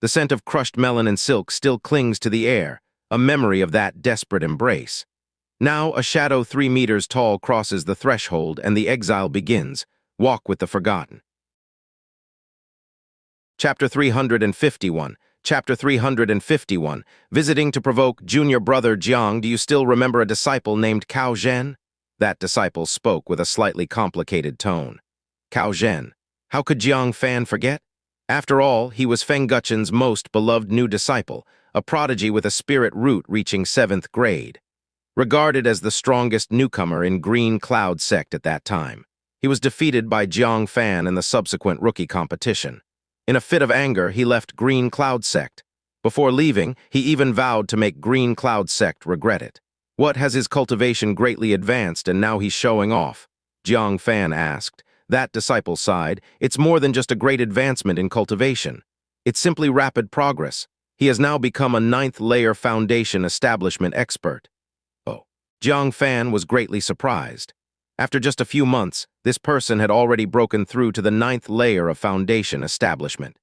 The scent of crushed melon and silk still clings to the air, a memory of that desperate embrace. Now a shadow 3 meters tall crosses the threshold and the exile begins. Walk with the forgotten. Chapter 351. Chapter 351. Visiting to provoke junior brother Jiang. Do you still remember a disciple named Cao Zhen? That disciple spoke with a slightly complicated tone. Cao Zhen. How could Jiang Fan forget? After all, he was Feng Guchen's most beloved new disciple, a prodigy with a spirit root reaching 7th grade. Regarded as the strongest newcomer in Green Cloud sect at that time, he was defeated by Jiang Fan in the subsequent rookie competition. In a fit of anger, he left Green Cloud sect. Before leaving, he even vowed to make Green Cloud sect regret it. What has his cultivation greatly advanced and now he's showing off? Jiang Fan asked. That disciple sighed. It's more than just a great advancement in cultivation. It's simply rapid progress. He has now become a 9th layer foundation establishment expert. Oh. Jiang Fan was greatly surprised. After just a few months, this person had already broken through to the 9th layer of foundation establishment.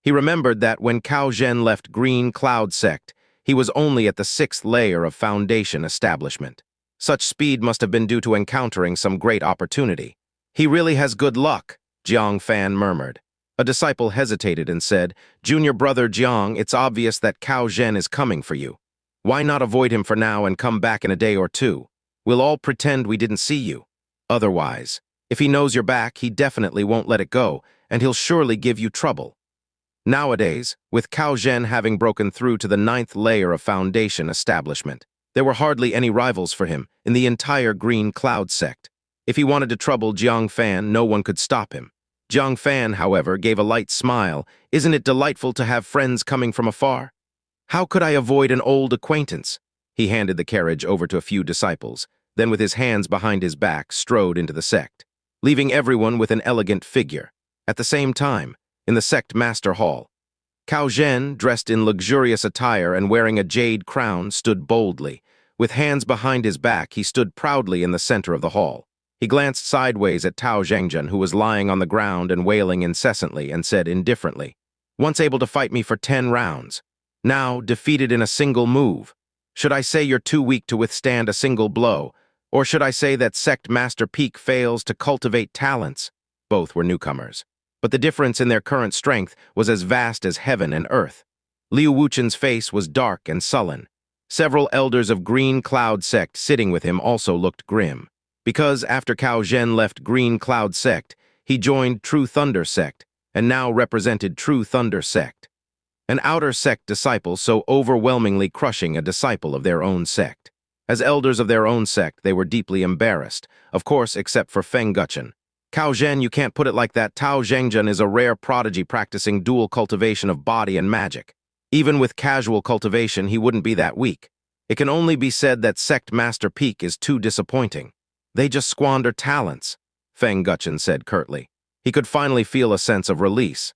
He remembered that when Cao Zhen left Green Cloud sect, he was only at the 6th layer of foundation establishment. Such speed must have been due to encountering some great opportunity. He really has good luck, Jiang Fan murmured. A disciple hesitated and said, Junior brother Jiang, it's obvious that Cao Zhen is coming for you. Why not avoid him for now and come back in a day or two? We'll all pretend we didn't see you. Otherwise, if he knows you're back, he definitely won't let it go, and he'll surely give you trouble. Nowadays, with Cao Zhen having broken through to the 9th layer of foundation establishment, there were hardly any rivals for him in the entire Green Cloud sect. If he wanted to trouble Jiang Fan, no one could stop him. Jiang Fan, however, gave a light smile. Isn't it delightful to have friends coming from afar? How could I avoid an old acquaintance? He handed the carriage over to a few disciples, then with his hands behind his back strode into the sect, leaving everyone with an elegant figure. At the same time, in the sect master hall, Cao Zhen, dressed in luxurious attire and wearing a jade crown, stood boldly. With hands behind his back, he stood proudly in the center of the hall. He glanced sideways at Tao Zhengzhen, who was lying on the ground and wailing incessantly, and said indifferently, Once able to fight me for 10 rounds, now defeated in a single move. Should I say you're too weak to withstand a single blow, or should I say that Sect Master Peak fails to cultivate talents? Both were newcomers, but the difference in their current strength was as vast as heaven and earth. Liu Wuchen's face was dark and sullen. Several elders of Green Cloud sect sitting with him also looked grim. Because after Cao Zhen left Green Cloud sect, he joined True Thunder sect, and now represented True Thunder sect. An outer sect disciple so overwhelmingly crushing a disciple of their own sect. As elders of their own sect, they were deeply embarrassed, of course except for Feng Guchen. Cao Zhen, you can't put it like that. Tao Zhengzhen is a rare prodigy practicing dual cultivation of body and magic. Even with casual cultivation, he wouldn't be that weak. It can only be said that Sect Master Peak is too disappointing. They just squander talents, Feng Guchen said curtly. He could finally feel a sense of release.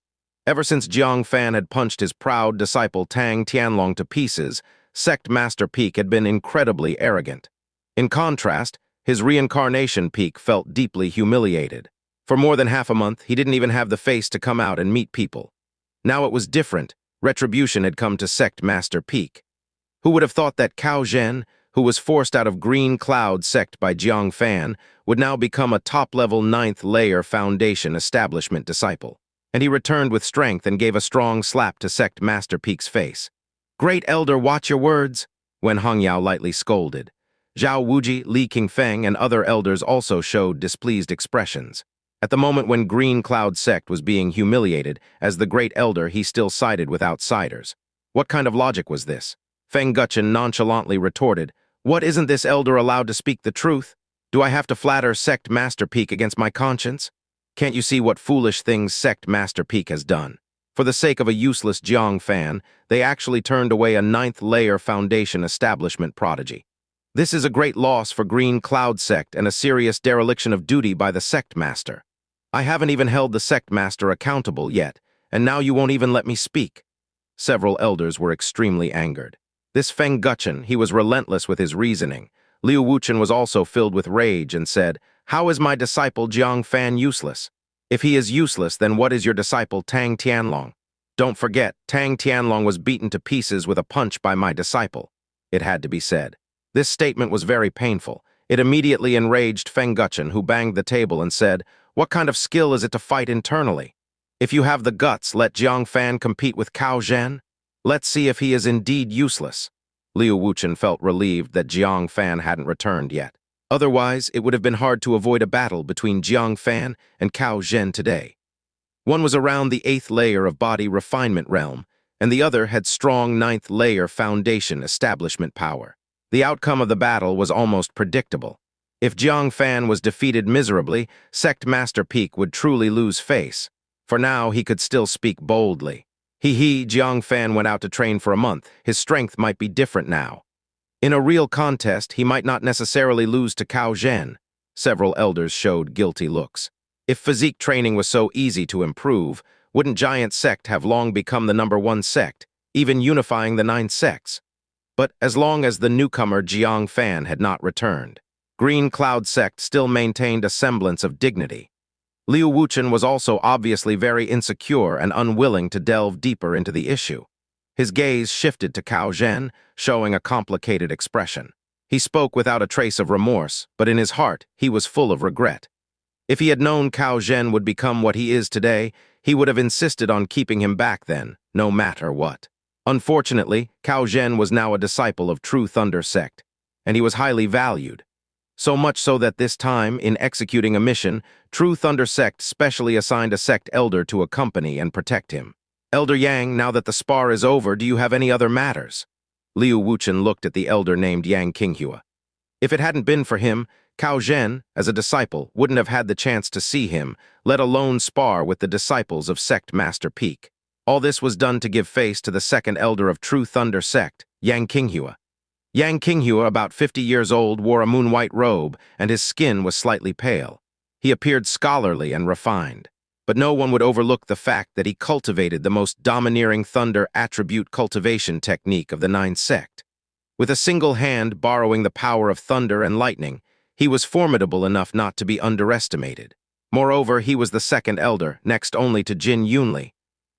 Ever since Jiang Fan had punched his proud disciple Tang Tianlong to pieces, Sect Master Peak had been incredibly arrogant. In contrast, his reincarnation Peak felt deeply humiliated. For more than half a month, he didn't even have the face to come out and meet people. Now it was different. Retribution had come to Sect Master Peak. Who would have thought that Cao Zhen, who was forced out of Green Cloud sect by Jiang Fan, would now become a top-level 9th layer foundation establishment disciple? And he returned with strength and gave a strong slap to Sect Master Peak's face. Great Elder, watch your words, Wen Hongyao lightly scolded. Zhao Wuji, Li Qingfeng, and other elders also showed displeased expressions. At the moment when Green Cloud sect was being humiliated, as the Great Elder, he still sided with outsiders. What kind of logic was this? Feng Guchen nonchalantly retorted, What, isn't this elder allowed to speak the truth? Do I have to flatter Sect Master Peak against my conscience? Can't you see what foolish things Sect Master Peak has done? For the sake of a useless Jiang Fan, they actually turned away a 9th layer foundation establishment prodigy. This is a great loss for Green Cloud sect and a serious dereliction of duty by the Sect Master. I haven't even held the Sect Master accountable yet, and now you won't even let me speak. Several elders were extremely angered. This Feng Guchen, he was relentless with his reasoning. Liu Wuchen was also filled with rage and said, How is my disciple Jiang Fan useless? If he is useless, then what is your disciple Tang Tianlong? Don't forget, Tang Tianlong was beaten to pieces with a punch by my disciple. It had to be said. This statement was very painful. It immediately enraged Feng Guchen, who banged the table and said, "What kind of skill is it to fight internally? If you have the guts, let Jiang Fan compete with Cao Zhen. Let's see if he is indeed useless." Liu Wuchen felt relieved that Jiang Fan hadn't returned yet. Otherwise, it would have been hard to avoid a battle between Jiang Fan and Cao Zhen today. One was around the 8th layer of body refinement realm, and the other had strong 9th layer foundation establishment power. The outcome of the battle was almost predictable. If Jiang Fan was defeated miserably, Sect Master Peak would truly lose face. For now, he could still speak boldly. Jiang Fan went out to train for a month. His strength might be different now. In a real contest, he might not necessarily lose to Cao Zhen. Several elders showed guilty looks. If physique training was so easy to improve, wouldn't Giant Sect have long become the #1 sect, even unifying the 9 sects? But as long as the newcomer Jiang Fan had not returned, Green Cloud Sect still maintained a semblance of dignity. Liu Wuchen was also obviously very insecure and unwilling to delve deeper into the issue. His gaze shifted to Cao Zhen, showing a complicated expression. He spoke without a trace of remorse, but in his heart, he was full of regret. If he had known Cao Zhen would become what he is today, he would have insisted on keeping him back then, no matter what. Unfortunately, Cao Zhen was now a disciple of True Thunder Sect, and he was highly valued. So much so that this time, in executing a mission, True Thunder Sect specially assigned a sect elder to accompany and protect him. "Elder Yang, now that the spar is over, do you have any other matters?" Liu Wuchen looked at the elder named Yang Qinghua. If it hadn't been for him, Cao Zhen, as a disciple, wouldn't have had the chance to see him, let alone spar with the disciples of Sect Master Peak. All this was done to give face to the second elder of True Thunder Sect, Yang Qinghua. Yang Qinghua, about 50 years old, wore a moon-white robe, and his skin was slightly pale. He appeared scholarly and refined, but no one would overlook the fact that he cultivated the most domineering thunder attribute cultivation technique of the 9 sect. With a single hand borrowing the power of thunder and lightning, he was formidable enough not to be underestimated. Moreover, he was the second elder, next only to Jin Yunli.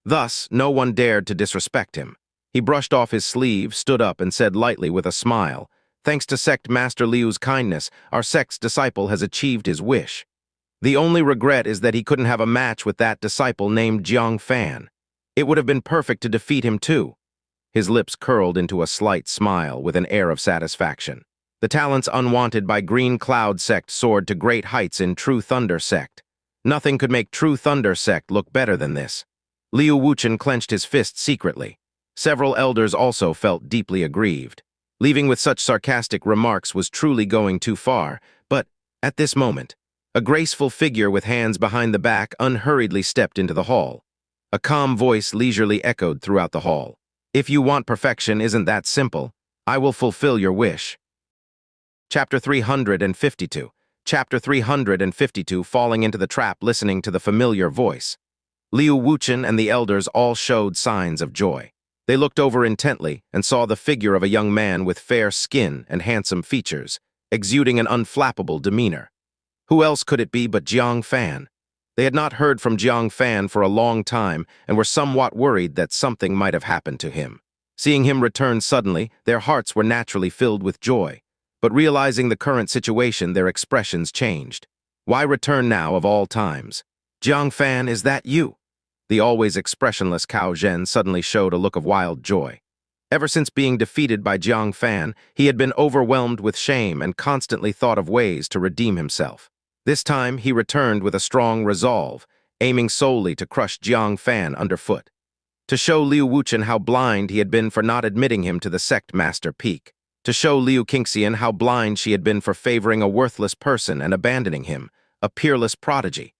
Thus, no one dared to disrespect him. He brushed off his sleeve, stood up, and said lightly with a smile, "Thanks to Sect Master Liu's kindness, our sect's disciple has achieved his wish. The only regret is that he couldn't have a match with that disciple named Jiang Fan. It would have been perfect to defeat him too." His lips curled into a slight smile with an air of satisfaction. The talents unwanted by Green Cloud Sect soared to great heights in True Thunder Sect. Nothing could make True Thunder Sect look better than this. Liu Wuchen clenched his fist secretly. Several elders also felt deeply aggrieved. Leaving with such sarcastic remarks was truly going too far, but, at this moment, a graceful figure with hands behind the back unhurriedly stepped into the hall. A calm voice leisurely echoed throughout the hall. "If you want perfection, isn't that simple? I will fulfill your wish." Chapter 352. Chapter 352, falling into the trap listening to the familiar voice. Liu Wuchen and the elders all showed signs of joy. They looked over intently and saw the figure of a young man with fair skin and handsome features, exuding an unflappable demeanor. Who else could it be but Jiang Fan? They had not heard from Jiang Fan for a long time and were somewhat worried that something might have happened to him. Seeing him return suddenly, their hearts were naturally filled with joy. But realizing the current situation, their expressions changed. Why return now of all times? "Jiang Fan, is that you?" The always expressionless Cao Zhen suddenly showed a look of wild joy. Ever since being defeated by Jiang Fan, he had been overwhelmed with shame and constantly thought of ways to redeem himself. This time, he returned with a strong resolve, aiming solely to crush Jiang Fan underfoot. To show Liu Wuchen how blind he had been for not admitting him to the Sect Master Peak. To show Liu Qingxian how blind she had been for favoring a worthless person and abandoning him, a peerless prodigy.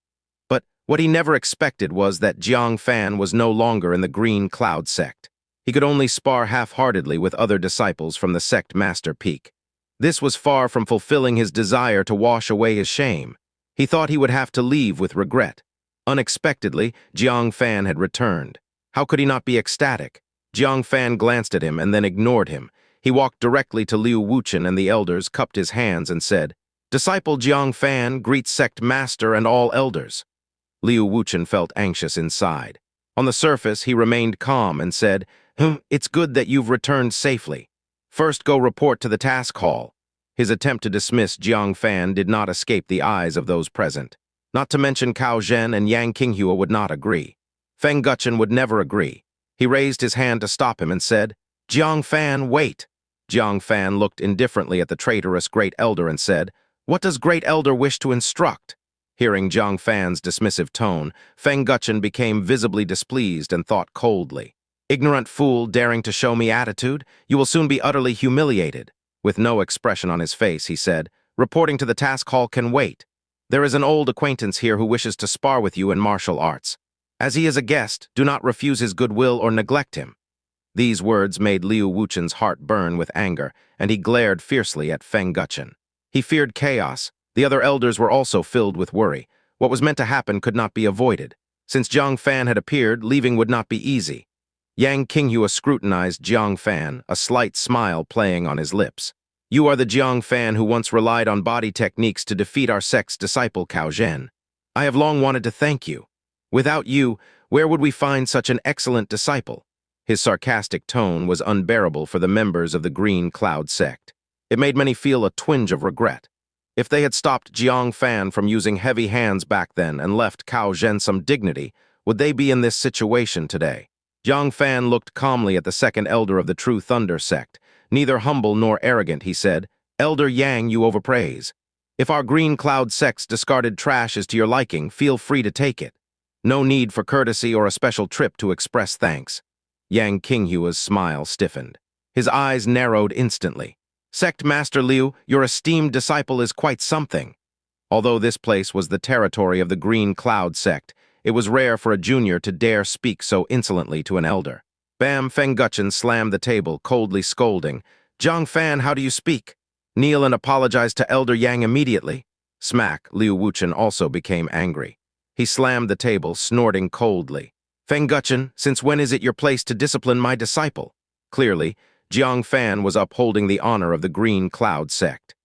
But what he never expected was that Jiang Fan was no longer in the Green Cloud Sect. He could only spar half-heartedly with other disciples from the Sect Master Peak. This was far from fulfilling his desire to wash away his shame. He thought he would have to leave with regret. Unexpectedly, Jiang Fan had returned. How could he not be ecstatic? Jiang Fan glanced at him and then ignored him. He walked directly to Liu Wuchen and the elders, cupped his hands, and said, "Disciple Jiang Fan greets Sect Master and all elders." Liu Wuchen felt anxious inside. On the surface, he remained calm and said, It's good that you've returned safely. First, go report to the task hall." His attempt to dismiss Jiang Fan did not escape the eyes of those present. Not to mention Cao Zhen and Yang Qinghu would not agree. Feng Guchen would never agree. He raised his hand to stop him and said, "Jiang Fan, wait." Jiang Fan looked indifferently at the traitorous Great Elder and said, "What does Great Elder wish to instruct?" Hearing Jiang Fan's dismissive tone, Feng Guchen became visibly displeased and thought coldly. "Ignorant fool daring to show me attitude, you will soon be utterly humiliated." With no expression on his face, he said, "Reporting to the task hall can wait. There is an old acquaintance here who wishes to spar with you in martial arts. As he is a guest, do not refuse his goodwill or neglect him." These words made Liu Wuchen's heart burn with anger, and he glared fiercely at Feng Guchen. He feared chaos. The other elders were also filled with worry. What was meant to happen could not be avoided. Since Jiang Fan had appeared, leaving would not be easy. Yang Qinghu scrutinized Jiang Fan, a slight smile playing on his lips. "You are the Jiang Fan who once relied on body techniques to defeat our sect's disciple Cao Zhen. I have long wanted to thank you. Without you, where would we find such an excellent disciple?" His sarcastic tone was unbearable for the members of the Green Cloud sect. It made many feel a twinge of regret. If they had stopped Jiang Fan from using heavy hands back then and left Cao Zhen some dignity, would they be in this situation today? Jiang Fan looked calmly at the second elder of the True Thunder sect. "Neither humble nor arrogant," he said. "Elder Yang, you overpraise. If our Green Cloud sect's discarded trash is to your liking, feel free to take it. No need for courtesy or a special trip to express thanks." Yang Qinghua's smile stiffened. His eyes narrowed instantly. "Sect Master Liu, your esteemed disciple is quite something." Although this place was the territory of the Green Cloud sect, it was rare for a junior to dare speak so insolently to an elder. Bam! Feng Guchen slammed the table, coldly scolding. "Jiang Fan, how do you speak? Kneel and apologize to Elder Yang immediately." Smack! Liu Wuchen also became angry. He slammed the table, snorting coldly. "Feng Guchen, since when is it your place to discipline my disciple?" Clearly, Jiang Fan was upholding the honor of the Green Cloud sect.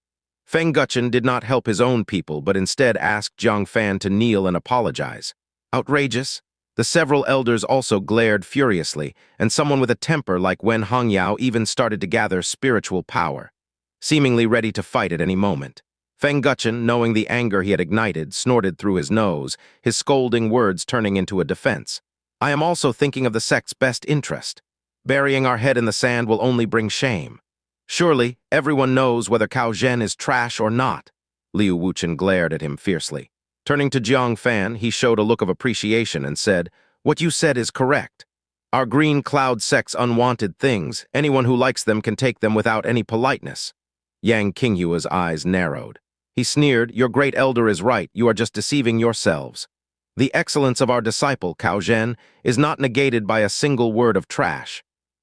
Feng Guchen did not help his own people, but instead asked Jiang Fan to kneel and apologize. Outrageous? The several elders also glared furiously, and someone with a temper like Wen Hongyao even started to gather spiritual power, seemingly ready to fight at any moment. Feng Guchen, knowing the anger he had ignited, snorted through his nose, his scolding words turning into a defense. "I am also thinking of the sect's best interest. Burying our head in the sand will only bring shame. Surely, everyone knows whether Cao Zhen is trash or not." Liu Wuchen glared at him fiercely. Turning to Jiang Fan, he showed a look of appreciation and said, "What you said is correct. Our Green Cloud sect's unwanted things, anyone who likes them can take them without any politeness." Yang Qinghua's eyes narrowed. He sneered, "Your great elder is right, you are just deceiving yourselves. The excellence of our disciple, Cao Zhen, is not negated by a single word of trash.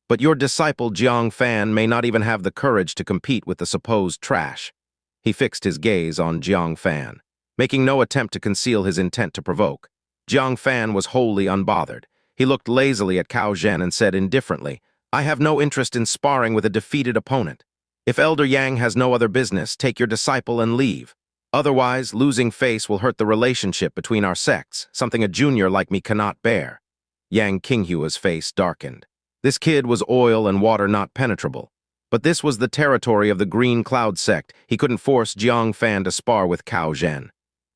But your disciple Jiang Fan may not even have the courage to compete with the supposed trash." He fixed his gaze on Jiang Fan, making no attempt to conceal his intent to provoke. Jiang Fan was wholly unbothered. He looked lazily at Cao Zhen and said indifferently, "I have no interest in sparring with a defeated opponent. If Elder Yang has no other business, take your disciple and leave. Otherwise, losing face will hurt the relationship between our sects, something a junior like me cannot bear." Yang Qinghua's face darkened. This kid was oil and water not penetrable. But this was the territory of the Green Cloud sect. He couldn't force Jiang Fan to spar with Cao Zhen.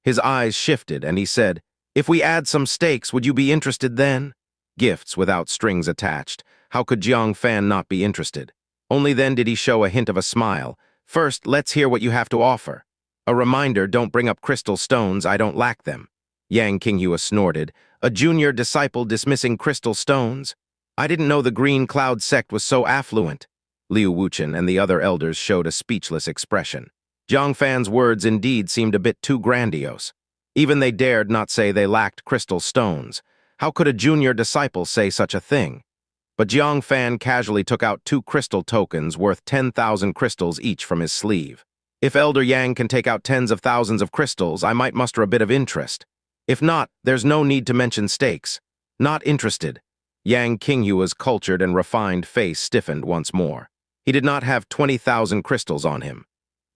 His eyes shifted, and he said, "If we add some stakes, would you be interested then?" Gifts without strings attached. How could Jiang Fan not be interested? Only then did he show a hint of a smile. "First, let's hear what you have to offer. A reminder, don't bring up crystal stones, I don't lack them." Yang Qinghua snorted. "A junior disciple dismissing crystal stones? I didn't know the Green Cloud sect was so affluent." Liu Wuchen and the other elders showed a speechless expression. Jiang Fan's words indeed seemed a bit too grandiose. Even they dared not say they lacked crystal stones. How could a junior disciple say such a thing? But Jiang Fan casually took out 2 crystal tokens worth 10,000 crystals each from his sleeve. "If Elder Yang can take out tens of thousands of crystals, I might muster a bit of interest. If not, there's no need to mention stakes. Not interested." Yang Qinghua's cultured and refined face stiffened once more. He did not have 20,000 crystals on him.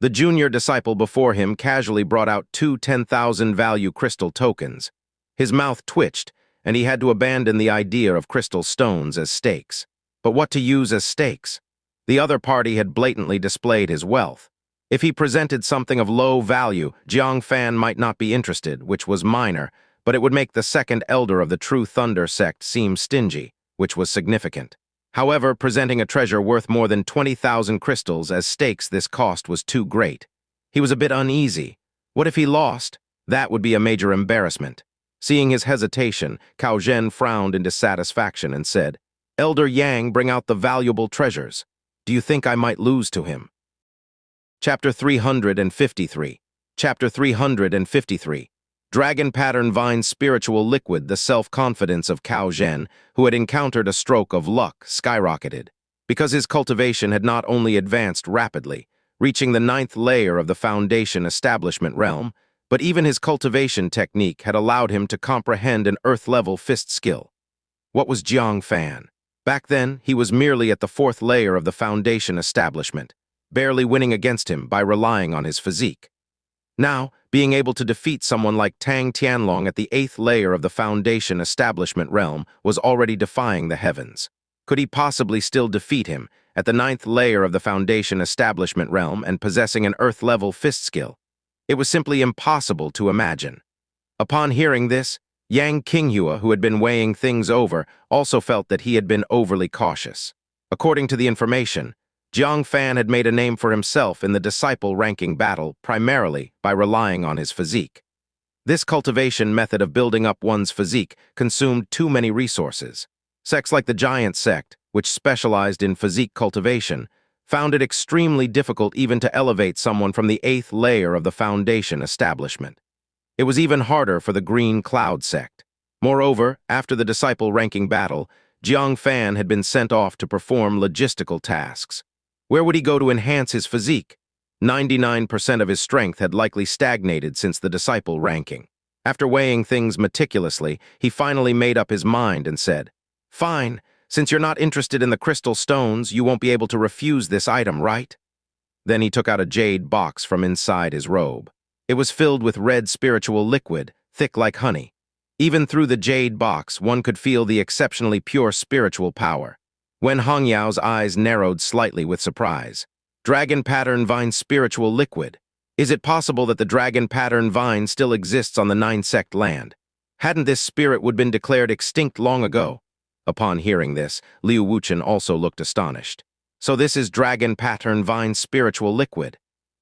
The junior disciple before him casually brought out 2 10,000 value crystal tokens. His mouth twitched, and he had to abandon the idea of crystal stones as stakes. But what to use as stakes? The other party had blatantly displayed his wealth. If he presented something of low value, Jiang Fan might not be interested, which was minor, but it would make the second elder of the True Thunder sect seem stingy, which was significant. However, presenting a treasure worth more than 20,000 crystals as stakes, this cost was too great. He was a bit uneasy. What if he lost? That would be a major embarrassment. Seeing his hesitation, Cao Zhen frowned in dissatisfaction and said, "Elder Yang, bring out the valuable treasures. Do you think I might lose to him?" Chapter 353. Chapter 353. Dragon Pattern Vine's spiritual liquid. The self-confidence of Cao Zhen, who had encountered a stroke of luck, skyrocketed, because his cultivation had not only advanced rapidly, reaching the 9th layer of the Foundation Establishment realm, but even his cultivation technique had allowed him to comprehend an earth-level fist skill. What was Jiang Fan? Back then, he was merely at the 4th layer of the Foundation Establishment, barely winning against him by relying on his physique. Now, being able to defeat someone like Tang Tianlong at the 8th layer of the Foundation Establishment realm was already defying the heavens. Could he possibly still defeat him at the 9th layer of the Foundation Establishment realm and possessing an earth-level fist skill? It was simply impossible to imagine. Upon hearing this, Yang Qingyu, who had been weighing things over, also felt that he had been overly cautious. According to the information, Jiang Fan had made a name for himself in the disciple ranking battle primarily by relying on his physique. This cultivation method of building up one's physique consumed too many resources. Sects like the Giant Sect, which specialized in physique cultivation, found it extremely difficult even to elevate someone from the 8th layer of the Foundation Establishment. It was even harder for the Green Cloud Sect. Moreover, after the disciple ranking battle, Jiang Fan had been sent off to perform logistical tasks. Where would he go to enhance his physique? 99% of his strength had likely stagnated since the disciple ranking. After weighing things meticulously, he finally made up his mind and said, "Fine, since you're not interested in the crystal stones, you won't be able to refuse this item, right?" Then he took out a jade box from inside his robe. It was filled with red spiritual liquid, thick like honey. Even through the jade box, one could feel the exceptionally pure spiritual power. Wen Hongyao's eyes narrowed slightly with surprise. Dragon Pattern Vine spiritual liquid. Is it possible that the Dragon Pattern Vine still exists on the 9-sect land? Hadn't this spirit would been declared extinct long ago? Upon hearing this, Liu Wuchen also looked astonished. So this is Dragon Pattern Vine spiritual liquid.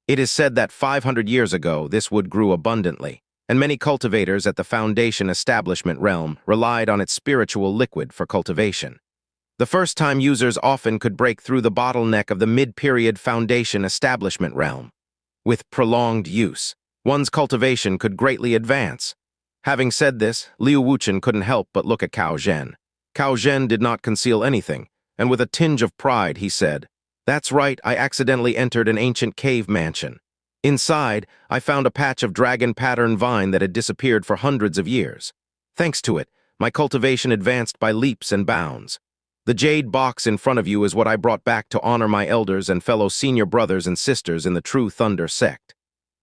It is said that 500 years ago this wood grew abundantly, and many cultivators at the Foundation Establishment realm relied on its spiritual liquid for cultivation. The first-time users often could break through the bottleneck of the mid-period Foundation Establishment realm. With prolonged use, one's cultivation could greatly advance. Having said this, Liu Wuchen couldn't help but look at Cao Zhen. Cao Zhen did not conceal anything, and with a tinge of pride he said, "That's right, I accidentally entered an ancient cave mansion. Inside, I found a patch of dragon pattern vine that had disappeared for hundreds of years. Thanks to it, my cultivation advanced by leaps and bounds. The jade box in front of you is what I brought back to honor my elders and fellow senior brothers and sisters in the True Thunder sect."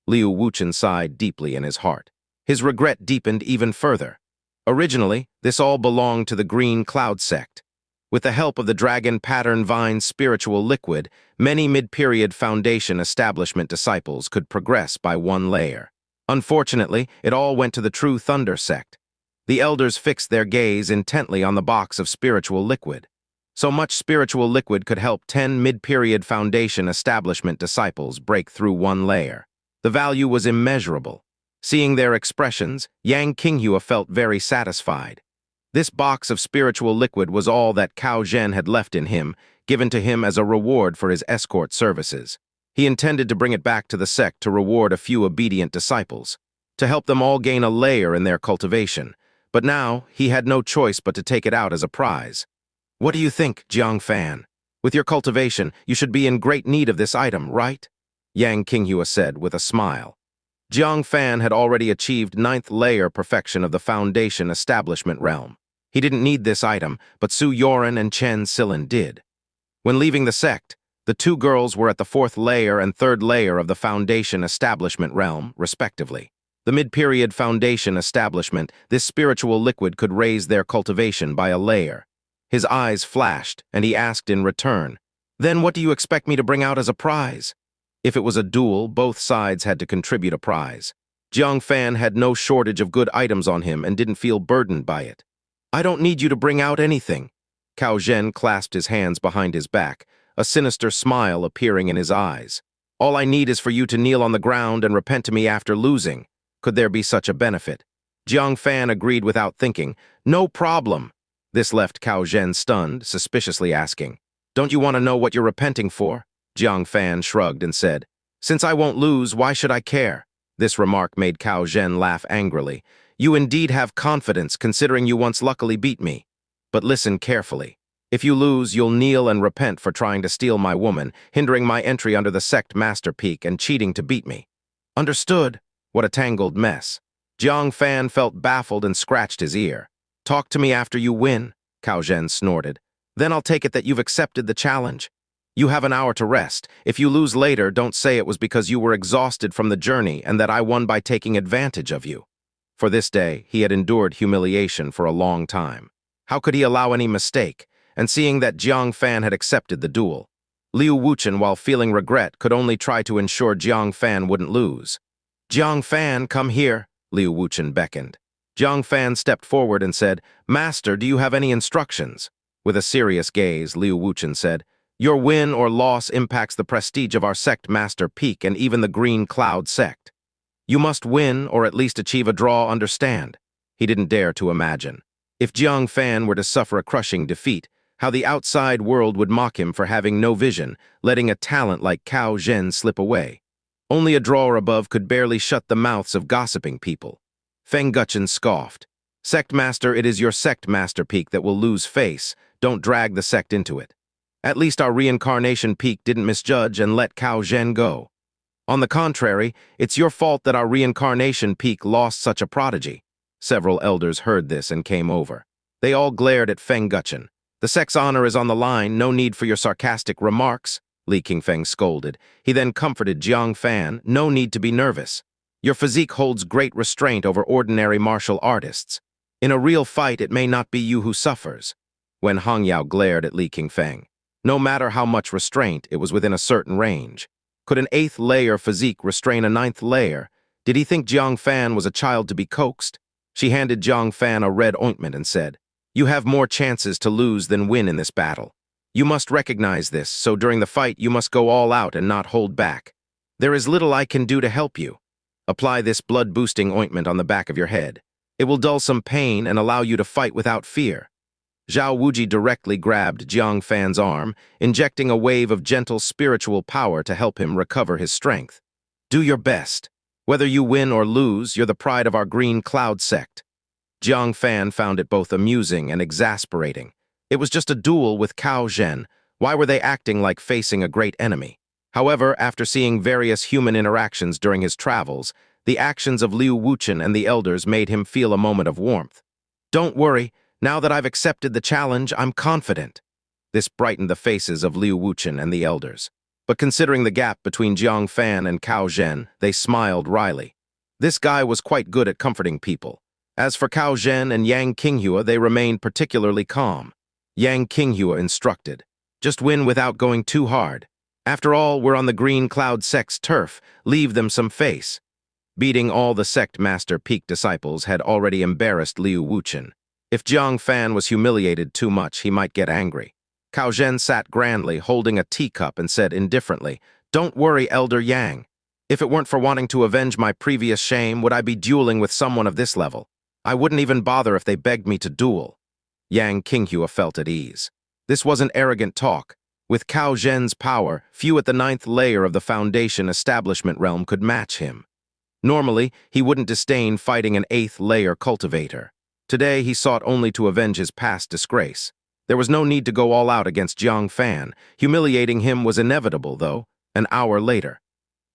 Liu Wuchen sighed deeply in his heart. His regret deepened even further. Originally, this all belonged to the Green Cloud sect. With the help of the Dragon Pattern Vine spiritual liquid, many mid-period Foundation Establishment disciples could progress by one layer. Unfortunately, it all went to the True Thunder sect. The elders fixed their gaze intently on the box of spiritual liquid. So much spiritual liquid could help 10 mid-period Foundation Establishment disciples break through one layer. The value was immeasurable. Seeing their expressions, Yang Qingyu felt very satisfied. This box of spiritual liquid was all that Cao Zhen had left in him, given to him as a reward for his escort services. He intended to bring it back to the sect to reward a few obedient disciples, to help them all gain a layer in their cultivation. But now, he had no choice but to take it out as a prize. "What do you think, Jiang Fan? With your cultivation, you should be in great need of this item, right?" Yang Qingyu said with a smile. Jiang Fan had already achieved 9th layer perfection of the Foundation Establishment realm. He didn't need this item, but Su Yoren and Chen Silin did. When leaving the sect, the two girls were at the 4th layer and 3rd layer of the Foundation Establishment realm, respectively. The mid-period foundation establishment, this spiritual liquid could raise their cultivation by a layer. His eyes flashed, and he asked in return, "Then what do you expect me to bring out as a prize?" If it was a duel, both sides had to contribute a prize. Jiang Fan had no shortage of good items on him and didn't feel burdened by it. "I don't need you to bring out anything." Cao Zhen clasped his hands behind his back, a sinister smile appearing in his eyes. "All I need is for you to kneel on the ground and repent to me after losing. Could there be such a benefit?" Jiang Fan agreed without thinking. "No problem." This left Cao Zhen stunned, suspiciously asking, "Don't you want to know what you're repenting for?" Jiang Fan shrugged and said, "Since I won't lose, why should I care?" This remark made Cao Zhen laugh angrily. "You indeed have confidence, considering you once luckily beat me. But listen carefully. If you lose, you'll kneel and repent for trying to steal my woman, hindering my entry under the sect master peak, and cheating to beat me. Understood? What a tangled mess." Jiang Fan felt baffled and scratched his ear. "Talk to me after you win," Cao Zhen snorted. "Then I'll take it that you've accepted the challenge. You have an hour to rest. If you lose later, don't say it was because you were exhausted from the journey and that I won by taking advantage of you." For this day, he had endured humiliation for a long time. How could he allow any mistake? And seeing that Jiang Fan had accepted the duel, Liu Wuchen, while feeling regret, could only try to ensure Jiang Fan wouldn't lose. "Jiang Fan, come here," Liu Wuchen beckoned. Jiang Fan stepped forward and said, "Master, do you have any instructions?" With a serious gaze, Liu Wuchen said, "Your win or loss impacts the prestige of our sect master peak and even the Green Cloud sect. You must win or at least achieve a draw, understand?" He didn't dare to imagine. If Jiang Fan were to suffer a crushing defeat, how the outside world would mock him for having no vision, letting a talent like Cao Zhen slip away. Only a drawer above could barely shut the mouths of gossiping people. Feng Guchen scoffed. "Sect master, it is your sect master peak that will lose face. Don't drag the sect into it. At least our reincarnation peak didn't misjudge and let Cao Zhen go. On the contrary, it's your fault that our reincarnation peak lost such a prodigy." Several elders heard this and came over. They all glared at Feng Guchen. "The sect's honor is on the line, no need for your sarcastic remarks," Li Qingfeng scolded. He then comforted Jiang Fan, "No need to be nervous. Your physique holds great restraint over ordinary martial artists. In a real fight, it may not be you who suffers." When Hang Yao glared at Li Qingfeng, no matter how much restraint, it was within a certain range. Could an 8th layer physique restrain a 9th layer? Did he think Jiang Fan was a child to be coaxed? She handed Jiang Fan a red ointment and said, "You have more chances to lose than win in this battle. You must recognize this, so during the fight you must go all out and not hold back. There is little I can do to help you. Apply this blood-boosting ointment on the back of your head. It will dull some pain and allow you to fight without fear." Zhao Wuji directly grabbed Jiang Fan's arm, injecting a wave of gentle spiritual power to help him recover his strength. "Do your best. Whether you win or lose, you're the pride of our Green Cloud sect." Jiang Fan found it both amusing and exasperating. It was just a duel with Cao Zhen. Why were they acting like facing a great enemy? However, after seeing various human interactions during his travels, the actions of Liu Wuchen and the elders made him feel a moment of warmth. "Don't worry, now that I've accepted the challenge, I'm confident." This brightened the faces of Liu Wuchen and the elders. But considering the gap between Jiang Fan and Cao Zhen, they smiled wryly. This guy was quite good at comforting people. As for Cao Zhen and Yang Qinghua, they remained particularly calm. Yang Qinghua instructed, "Just win without going too hard. After all, we're on the Green Cloud sect's turf. Leave them some face." Beating all the sect master peak disciples had already embarrassed Liu Wuchen. If Jiang Fan was humiliated too much, he might get angry. Cao Zhen sat grandly, holding a teacup, and said indifferently, "Don't worry, Elder Yang. If it weren't for wanting to avenge my previous shame, would I be dueling with someone of this level? I wouldn't even bother if they begged me to duel." Yang Qinghua felt at ease. This wasn't arrogant talk. With Cao Zhen's power, few at the 9th layer of the Foundation establishment realm could match him. Normally, he wouldn't disdain fighting an 8th layer cultivator. Today, he sought only to avenge his past disgrace. There was no need to go all out against Jiang Fan. Humiliating him was inevitable, though. An hour later,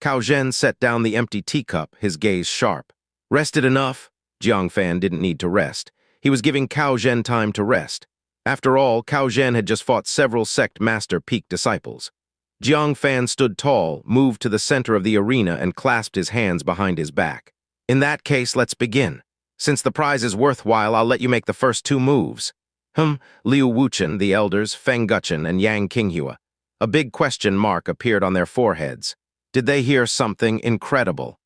Cao Zhen set down the empty teacup, his gaze sharp. "Rested enough?" Jiang Fan didn't need to rest. He was giving Cao Zhen time to rest. After all, Cao Zhen had just fought several sect master peak disciples. Jiang Fan stood tall, moved to the center of the arena, and clasped his hands behind his back. In that case, let's begin. Since the prize is worthwhile, I'll let you make the first 2 moves. Liu Wuchen, the elders, Feng Guchen, and Yang Qinghua. A big question mark appeared on their foreheads. Did they hear something incredible?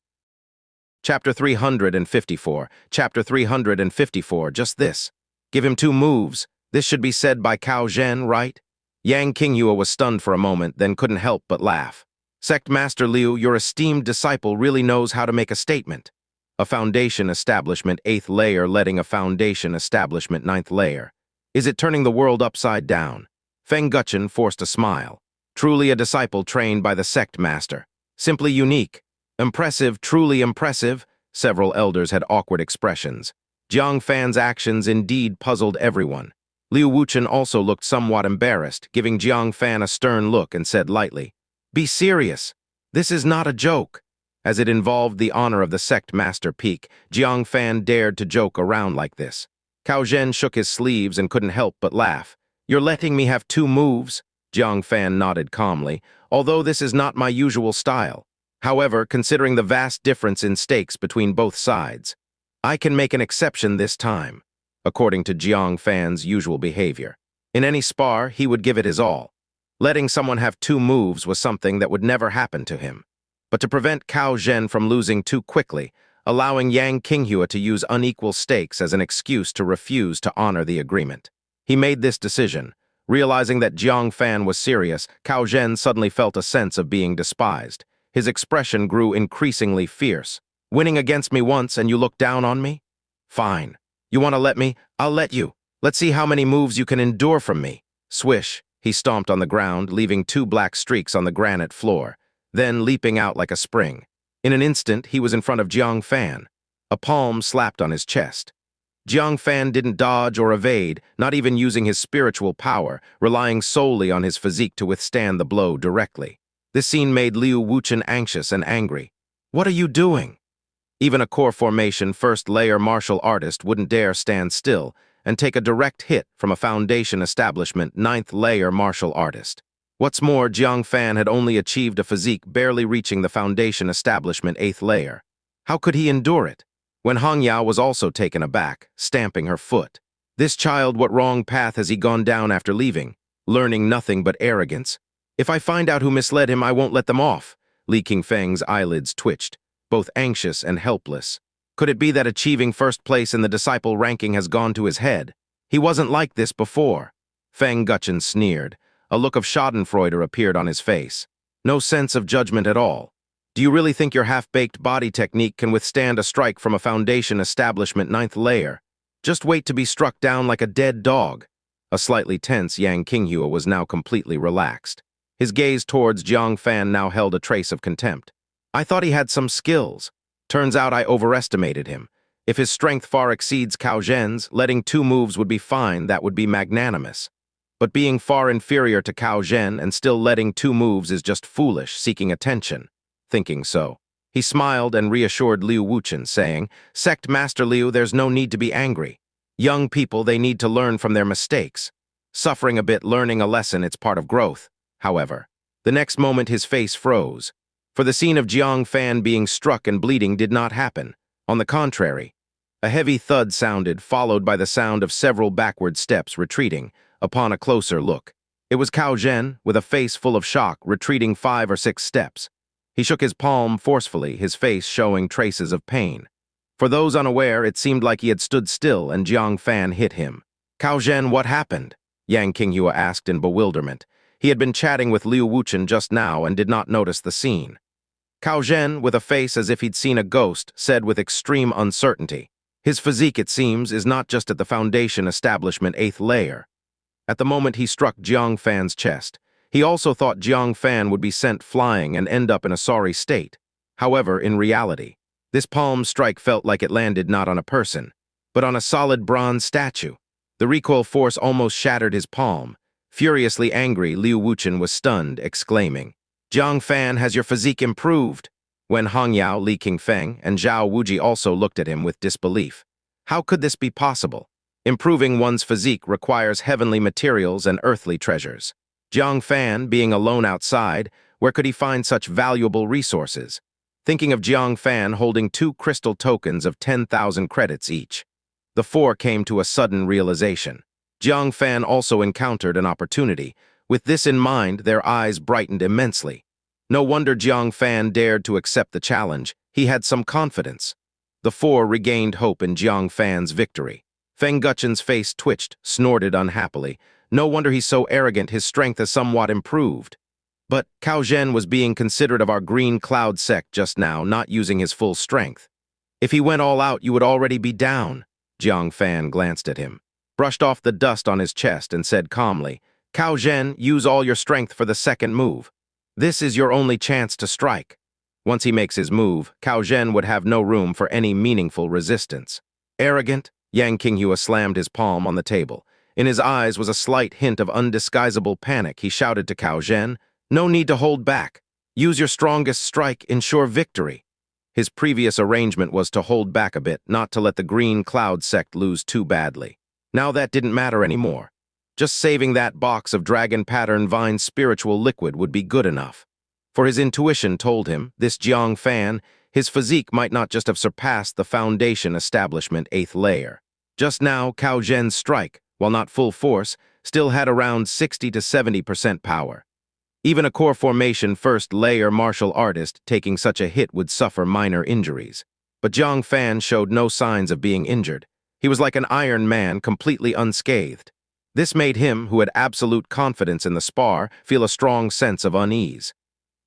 Chapter 354. Chapter 354, just this. Give him 2 moves. This should be said by Cao Zhen, right? Yang Qinghua was stunned for a moment, then couldn't help but laugh. Sect Master Liu, your esteemed disciple really knows how to make a statement. A foundation establishment 8th layer letting a foundation establishment 9th layer. Is it turning the world upside down? Feng Guchen forced a smile. Truly a disciple trained by the sect master. Simply unique. Impressive, truly impressive. Several elders had awkward expressions. Jiang Fan's actions indeed puzzled everyone. Liu Wuchen also looked somewhat embarrassed, giving Jiang Fan a stern look and said lightly, "Be serious. This is not a joke." As it involved the honor of the sect master peak, Jiang Fan dared to joke around like this. Cao Zhen shook his sleeves and couldn't help but laugh. "You're letting me have 2 moves?" Jiang Fan nodded calmly, although this is not my usual style. However, considering the vast difference in stakes between both sides, I can make an exception this time, according to Jiang Fan's usual behavior. In any spar, he would give it his all. Letting someone have 2 moves was something that would never happen to him. But to prevent Cao Zhen from losing too quickly, allowing Yang Qinghua to use unequal stakes as an excuse to refuse to honor the agreement. He made this decision. Realizing that Jiang Fan was serious, Cao Zhen suddenly felt a sense of being despised. His expression grew increasingly fierce. "Winning against me once and you look down on me? Fine. You want to let me? I'll let you. Let's see how many moves you can endure from me." Swish, he stomped on the ground, leaving 2 black streaks on the granite floor, then leaping out like a spring. In an instant, he was in front of Jiang Fan. A palm slapped on his chest. Jiang Fan didn't dodge or evade, not even using his spiritual power, relying solely on his physique to withstand the blow directly. This scene made Liu Wuchen anxious and angry. "What are you doing?" Even a core formation 1st layer martial artist wouldn't dare stand still and take a direct hit from a foundation establishment 9th layer martial artist. What's more, Jiang Fan had only achieved a physique barely reaching the foundation establishment 8th layer. How could he endure it? When Hangyao was also taken aback, stamping her foot. "This child, what wrong path has he gone down after leaving? Learning nothing but arrogance. If I find out who misled him, I won't let them off." Li Qingfeng's eyelids twitched, both anxious and helpless. Could it be that achieving 1st place in the disciple ranking has gone to his head? He wasn't like this before. Feng Guchen sneered. A look of schadenfreude appeared on his face. No sense of judgment at all. "Do you really think your half-baked body technique can withstand a strike from a foundation establishment 9th layer? Just wait to be struck down like a dead dog." A slightly tense Yang Qinghua was now completely relaxed. His gaze towards Jiang Fan now held a trace of contempt. "I thought he had some skills. Turns out I overestimated him. If his strength far exceeds Cao Zhen's, letting 2 moves would be fine, that would be magnanimous. But being far inferior to Cao Zhen and still letting 2 moves is just foolish, seeking attention." Thinking so, he smiled and reassured Liu Wuchen, saying, "Sect Master Liu, there's no need to be angry. Young people, they need to learn from their mistakes. Suffering a bit, learning a lesson, it's part of growth." However, the next moment his face froze, for the scene of Jiang Fan being struck and bleeding did not happen. On the contrary, a heavy thud sounded, followed by the sound of several backward steps retreating. Upon a closer look, it was Cao Zhen, with a face full of shock, retreating 5 or 6 steps. He shook his palm forcefully, his face showing traces of pain. For those unaware, it seemed like he had stood still and Jiang Fan hit him. "Cao Zhen, what happened?" Yang Qinghua asked in bewilderment. He had been chatting with Liu Wuchen just now and did not notice the scene. Cao Zhen, with a face as if he'd seen a ghost, said with extreme uncertainty, "His physique, it seems, is not just at the foundation establishment 8th layer." At the moment he struck Jiang Fan's chest, he also thought Jiang Fan would be sent flying and end up in a sorry state. However, in reality, this palm strike felt like it landed not on a person, but on a solid bronze statue. The recoil force almost shattered his palm. Furiously angry, Liu Wuchen was stunned, exclaiming, "Jiang Fan, has your physique improved?" When Hangyao, Li Qingfeng, and Zhao Wuji also looked at him with disbelief. How could this be possible? Improving one's physique requires heavenly materials and earthly treasures. Jiang Fan, being alone outside, where could he find such valuable resources? thinking of Jiang Fan holding 2 crystal tokens of 10,000 credits each. The 4 came to a sudden realization. Jiang Fan also encountered an opportunity. With this in mind, their eyes brightened immensely. No wonder Jiang Fan dared to accept the challenge. He had some confidence. The 4 regained hope in Jiang Fan's victory. Feng Guchen's face twitched, snorted unhappily. No wonder he's so arrogant, his strength has somewhat improved. But Cao Zhen was being considerate of our green cloud sect just now, not using his full strength. If he went all out, you would already be down. Jiang Fan glanced at him, brushed off the dust on his chest, and said calmly, Cao Zhen, use all your strength for the second move. This is your only chance to strike. Once he makes his move, Cao Zhen would have no room for any meaningful resistance. Arrogant, Yang Qingyu slammed his palm on the table. In his eyes was a slight hint of undisguisable panic. He shouted to Cao Zhen, no need to hold back. Use your strongest strike, ensure victory. His previous arrangement was to hold back a bit, not to let the green cloud sect lose too badly. Now that didn't matter anymore. Just saving that box of dragon pattern vine spiritual liquid would be good enough. For his intuition told him, this Jiang Fan, his physique might not just have surpassed the foundation establishment 8th layer. Just now, Cao Zhen's strike, while not full force, still had around 60 to 70% power. Even a core formation 1st layer martial artist taking such a hit would suffer minor injuries. But Jiang Fan showed no signs of being injured. He was like an Iron Man, completely unscathed. This made him, who had absolute confidence in the spar, feel a strong sense of unease.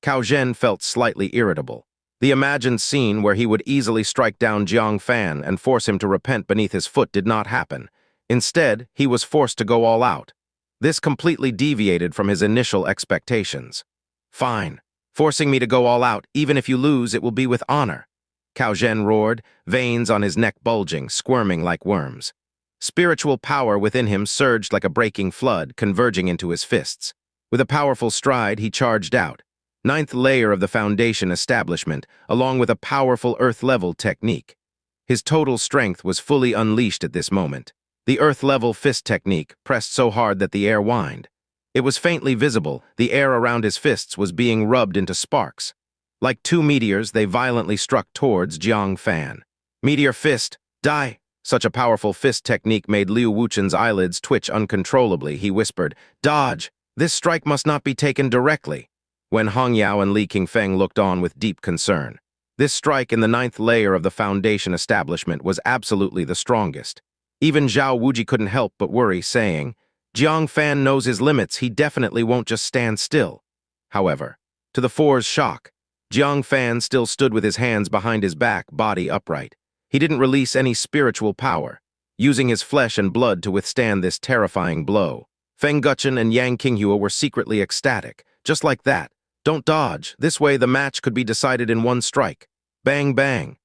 Cao Zhen felt slightly irritable. The imagined scene where he would easily strike down Jiang Fan and force him to repent beneath his foot did not happen. Instead, he was forced to go all out. This completely deviated from his initial expectations. Fine. Forcing me to go all out, even if you lose, it will be with honor. Cao Zhen roared, veins on his neck bulging, squirming like worms. Spiritual power within him surged like a breaking flood, converging into his fists. With a powerful stride, he charged out. 9th layer of the foundation establishment, along with a powerful earth-level technique. His total strength was fully unleashed at this moment. The earth-level fist technique pressed so hard that the air whined. It was faintly visible, the air around his fists was being rubbed into sparks. Like 2 meteors, they violently struck towards Jiang Fan. Meteor fist, die! Such a powerful fist technique made Liu Wuchen's eyelids twitch uncontrollably. He whispered, dodge! This strike must not be taken directly. When Hong Yao and Li Qingfeng looked on with deep concern. This strike in the 9th layer of the foundation establishment was absolutely the strongest. Even Zhao Wuji couldn't help but worry, saying, Jiang Fan knows his limits, he definitely won't just stand still. However, to the 4's shock, Jiang Fan still stood with his hands behind his back, body upright. He didn't release any spiritual power, using his flesh and blood to withstand this terrifying blow. Feng Guchen and Yang Qingyu were secretly ecstatic. Just like that. Don't dodge. This way the match could be decided in one strike. Bang, bang.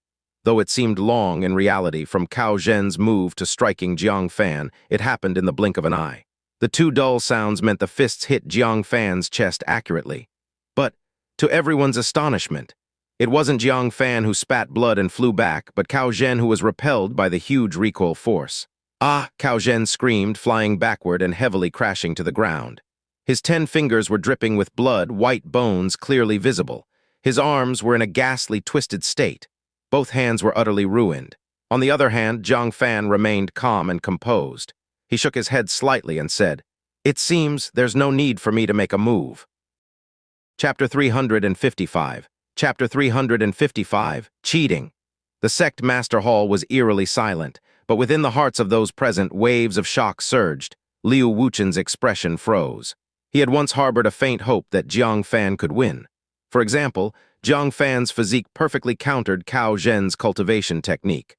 Though it seemed long in reality, from Cao Zhen's move to striking Jiang Fan, it happened in the blink of an eye. The 2 dull sounds meant the fists hit Jiang Fan's chest accurately. But, to everyone's astonishment, it wasn't Jiang Fan who spat blood and flew back, but Cao Zhen who was repelled by the huge recoil force. Ah! Cao Zhen screamed, flying backward and heavily crashing to the ground. His 10 fingers were dripping with blood, white bones clearly visible. His arms were in a ghastly, twisted state. Both hands were utterly ruined. On the other hand, Jiang Fan remained calm and composed. He shook his head slightly and said, it seems there's no need for me to make a move. Chapter 355. Chapter 355, Cheating. The sect master hall was eerily silent, but within the hearts of those present, waves of shock surged. Liu Wuchen's expression froze. He had once harbored a faint hope that Jiang Fan could win. For example, Jiang Fan's physique perfectly countered Cao Zhen's cultivation technique.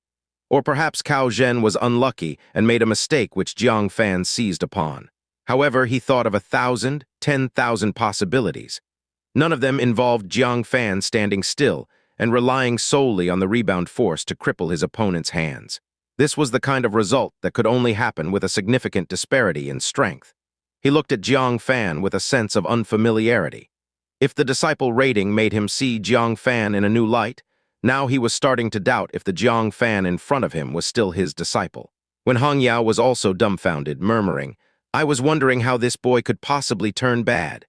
Or perhaps Cao Zhen was unlucky and made a mistake which Jiang Fan seized upon. However, he thought of 1,000, 10,000 possibilities. None of them involved Jiang Fan standing still and relying solely on the rebound force to cripple his opponent's hands. This was the kind of result that could only happen with a significant disparity in strength. He looked at Jiang Fan with a sense of unfamiliarity. If the disciple rating made him see Jiang Fan in a new light, now he was starting to doubt if the Jiang Fan in front of him was still his disciple. When Hong Yao was also dumbfounded, murmuring, I was wondering how this boy could possibly turn bad.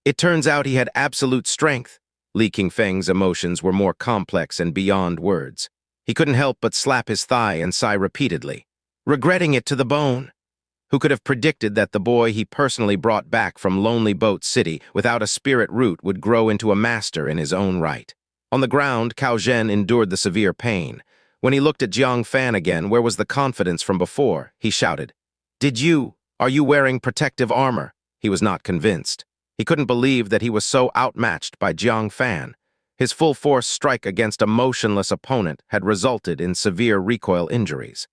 It turns out he had absolute strength. Li Qingfeng's emotions were more complex and beyond words. He couldn't help but slap his thigh and sigh repeatedly, regretting it to the bone. Who could have predicted that the boy he personally brought back from Lonely Boat City without a spirit root would grow into a master in his own right? On the ground, Cao Zhen endured the severe pain. When he looked at Jiang Fan again, where was the confidence from before? He shouted, Are you wearing protective armor? He was not convinced. He couldn't believe that he was so outmatched by Jiang Fan. His full-force strike against a motionless opponent had resulted in severe recoil injuries.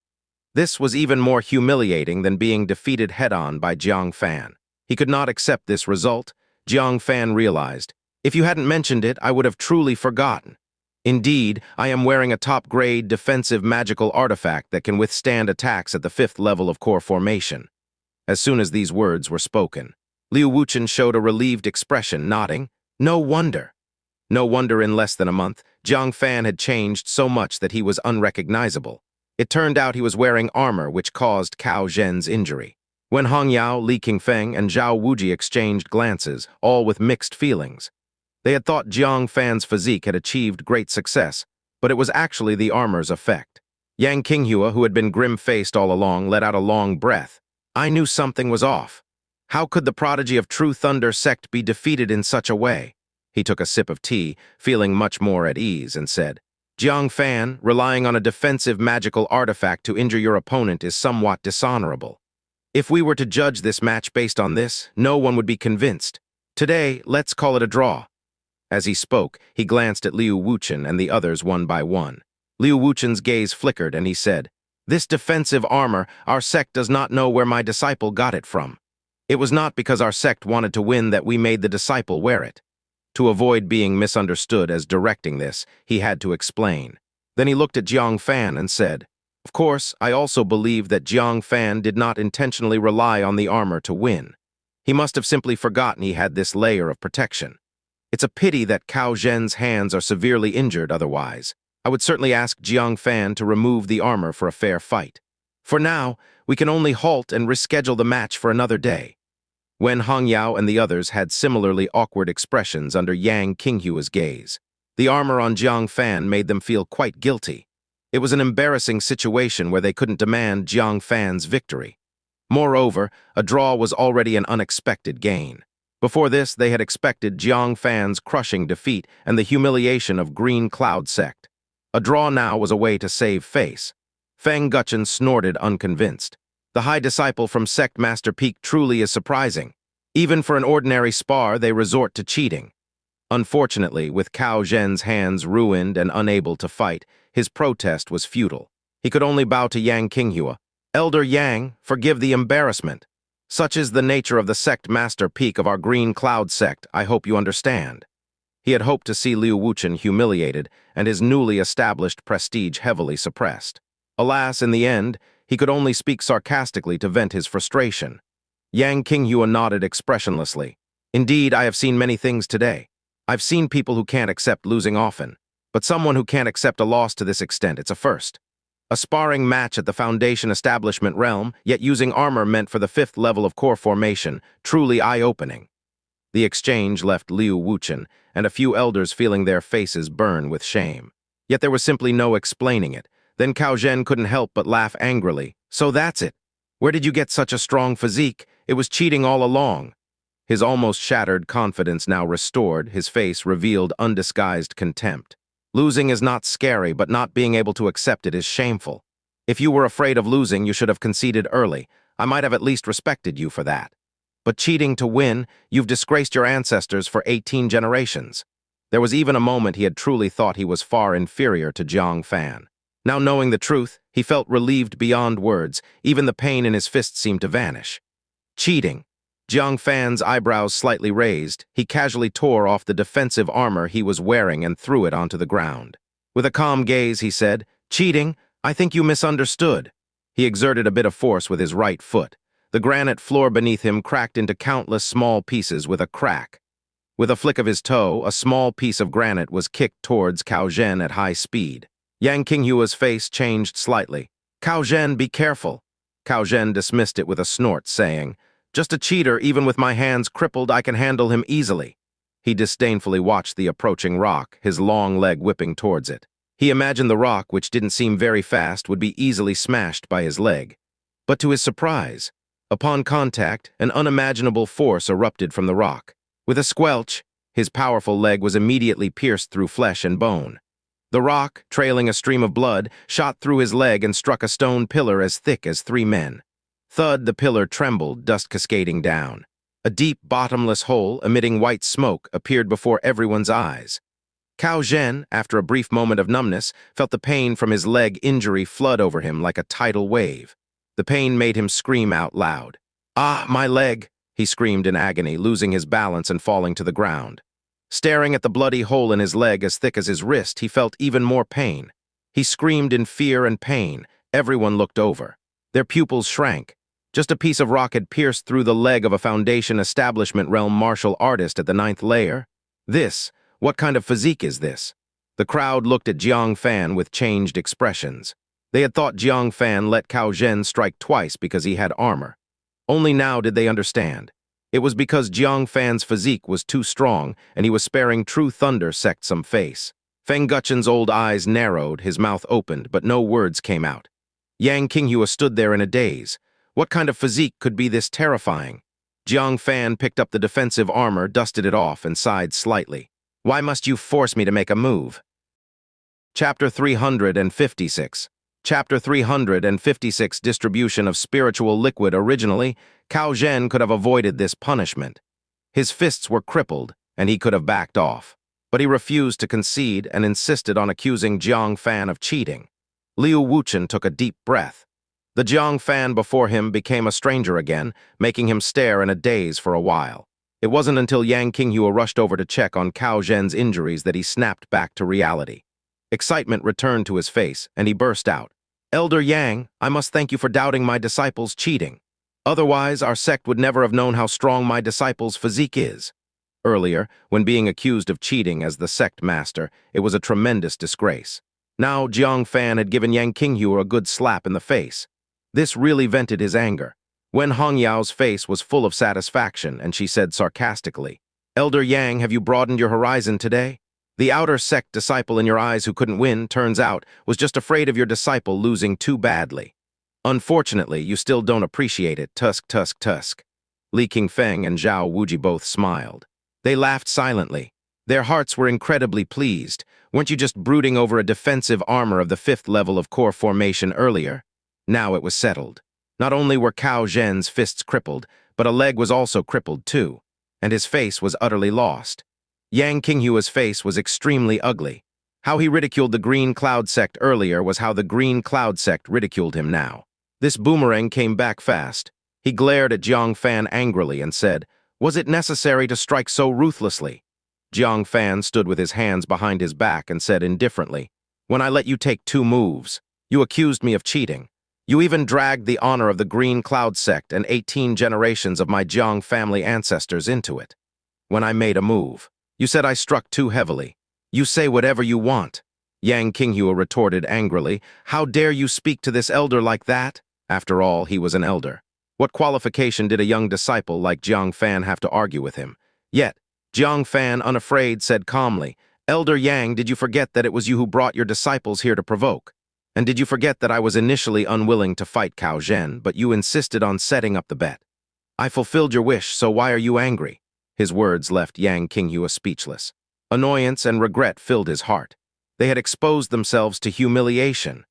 This was even more humiliating than being defeated head-on by Jiang Fan. He could not accept this result. Jiang Fan realized, if you hadn't mentioned it, I would have truly forgotten. Indeed, I am wearing a top-grade defensive magical artifact that can withstand attacks at the 5th level of core formation. As soon as these words were spoken, Liu Wuchen showed a relieved expression, nodding. No wonder. No wonder in less than a month, Jiang Fan had changed so much that he was unrecognizable. It turned out he was wearing armor which caused Cao Zhen's injury. When Hong Yao, Li Qingfeng, and Zhao Wuji exchanged glances, all with mixed feelings. They had thought Jiang Fan's physique had achieved great success, but it was actually the armor's effect. Yang Qinghua, who had been grim-faced all along, let out a long breath. I knew something was off. How could the prodigy of True Thunder sect be defeated in such a way? He took a sip of tea, feeling much more at ease, and said, Jiang Fan, relying on a defensive magical artifact to injure your opponent is somewhat dishonorable. If we were to judge this match based on this, no one would be convinced. Today, let's call it a draw. As he spoke, he glanced at Liu Wuchen and the others one by one. Liu Wuchen's gaze flickered and he said, This defensive armor, our sect does not know where my disciple got it from. It was not because our sect wanted to win that we made the disciple wear it. To avoid being misunderstood as directing this, he had to explain. Then he looked at Jiang Fan and said, Of course, I also believe that Jiang Fan did not intentionally rely on the armor to win. He must have simply forgotten he had this layer of protection. It's a pity that Cao Zhen's hands are severely injured otherwise. I would certainly ask Jiang Fan to remove the armor for a fair fight. For now, we can only halt and reschedule the match for another day. When Hong Yao and the others had similarly awkward expressions under Yang Qinghua's gaze, the armor on Jiang Fan made them feel quite guilty. It was an embarrassing situation where they couldn't demand Jiang Fan's victory. Moreover, a draw was already an unexpected gain. Before this, they had expected Jiang Fan's crushing defeat and the humiliation of Green Cloud Sect. A draw now was a way to save face. Feng Guchen snorted unconvinced. The high disciple from Sect Master Peak truly is surprising. Even for an ordinary spar, they resort to cheating. Unfortunately, with Cao Zhen's hands ruined and unable to fight, his protest was futile. He could only bow to Yang Qinghua. Elder Yang, forgive the embarrassment. Such is the nature of the Sect Master Peak of our Green Cloud Sect, I hope you understand. He had hoped to see Liu Wuchen humiliated and his newly established prestige heavily suppressed. Alas, in the end, he could only speak sarcastically to vent his frustration. Yang Qinghua nodded expressionlessly. Indeed, I have seen many things today. I've seen people who can't accept losing often, but someone who can't accept a loss to this extent, it's a first. A sparring match at the Foundation Establishment realm, yet using armor meant for the 5th level of core formation, truly eye-opening. The exchange left Liu Wuchen and a few elders feeling their faces burn with shame. Yet there was simply no explaining it. Then Cao Zhen couldn't help but laugh angrily. So that's it. Where did you get such a strong physique? It was cheating all along. His almost shattered confidence now restored, his face revealed undisguised contempt. Losing is not scary, but not being able to accept it is shameful. If you were afraid of losing, you should have conceded early. I might have at least respected you for that. But cheating to win, you've disgraced your ancestors for 18 generations. There was even a moment he had truly thought he was far inferior to Jiang Fan. Now knowing the truth, he felt relieved beyond words. Even the pain in his fist seemed to vanish. Cheating. Jiang Fan's eyebrows slightly raised, he casually tore off the defensive armor he was wearing and threw it onto the ground. With a calm gaze, he said, Cheating? I think you misunderstood. He exerted a bit of force with his right foot. The granite floor beneath him cracked into countless small pieces with a crack. With a flick of his toe, a small piece of granite was kicked towards Cao Zhen at high speed. Yang Qinghua's face changed slightly. Cao Zhen, be careful. Cao Zhen dismissed it with a snort, saying, Just a cheater, even with my hands crippled, I can handle him easily. He disdainfully watched the approaching rock, his long leg whipping towards it. He imagined the rock, which didn't seem very fast, would be easily smashed by his leg. But to his surprise, upon contact, an unimaginable force erupted from the rock. With a squelch, his powerful leg was immediately pierced through flesh and bone. The rock, trailing a stream of blood, shot through his leg and struck a stone pillar as thick as 3 men. Thud, the pillar trembled, dust cascading down. A deep, bottomless hole, emitting white smoke, appeared before everyone's eyes. Cao Zhen, after a brief moment of numbness, felt the pain from his leg injury flood over him like a tidal wave. The pain made him scream out loud. "Ah, my leg!" he screamed in agony, losing his balance and falling to the ground. Staring at the bloody hole in his leg as thick as his wrist, he felt even more pain. He screamed in fear and pain. Everyone looked over. Their pupils shrank. Just a piece of rock had pierced through the leg of a Foundation Establishment realm martial artist at the 9th layer. What kind of physique is this? The crowd looked at Jiang Fan with changed expressions. They had thought Jiang Fan let Cao Zhen strike twice because he had armor. Only now did they understand. It was because Jiang Fan's physique was too strong, and he was sparing true thunder sect some face. Feng Guchen's old eyes narrowed, his mouth opened, but no words came out. Yang Qinghu stood there in a daze. What kind of physique could be this terrifying? Jiang Fan picked up the defensive armor, dusted it off, and sighed slightly. Why must you force me to make a move? Chapter 356. Chapter 356 Distribution of Spiritual Liquid. Originally, Cao Zhen could have avoided this punishment. His fists were crippled, and he could have backed off. But he refused to concede and insisted on accusing Jiang Fan of cheating. Liu Wuchen took a deep breath. The Jiang Fan before him became a stranger again, making him stare in a daze for a while. It wasn't until Yang Qinghu rushed over to check on Cao Zhen's injuries that he snapped back to reality. Excitement returned to his face, and he burst out. Elder Yang, I must thank you for doubting my disciple's cheating. Otherwise, our sect would never have known how strong my disciple's physique is. Earlier, when being accused of cheating as the sect master, it was a tremendous disgrace. Now, Jiang Fan had given Yang Qinghu a good slap in the face. This really vented his anger. Wen Hongyao's face was full of satisfaction, and she said sarcastically, Elder Yang, have you broadened your horizon today? The outer sect disciple in your eyes who couldn't win, turns out, was just afraid of your disciple losing too badly. Unfortunately, you still don't appreciate it, tusk. Li Qingfeng and Zhao Wuji both smiled. They laughed silently. Their hearts were incredibly pleased. Weren't you just brooding over a defensive armor of the 5th level of core formation earlier? Now it was settled. Not only were Cao Zhen's fists crippled, but a leg was also crippled too, and his face was utterly lost. Yang Qinghu's face was extremely ugly. How he ridiculed the Green Cloud sect earlier was how the Green Cloud sect ridiculed him now. This boomerang came back fast. He glared at Jiang Fan angrily and said, Was it necessary to strike so ruthlessly? Jiang Fan stood with his hands behind his back and said indifferently, When I let you take 2 moves, you accused me of cheating. You even dragged the honor of the Green Cloud sect and 18 generations of my Jiang family ancestors into it. When I made a move, you said I struck too heavily. You say whatever you want. Yang Qinghu retorted angrily, How dare you speak to this elder like that? After all, he was an elder. What qualification did a young disciple like Jiang Fan have to argue with him? Yet, Jiang Fan, unafraid, said calmly, Elder Yang, did you forget that it was you who brought your disciples here to provoke? And did you forget that I was initially unwilling to fight Cao Zhen, but you insisted on setting up the bet? I fulfilled your wish, so why are you angry? His words left Yang Qinghu speechless. Annoyance and regret filled his heart. They had exposed themselves to humiliation.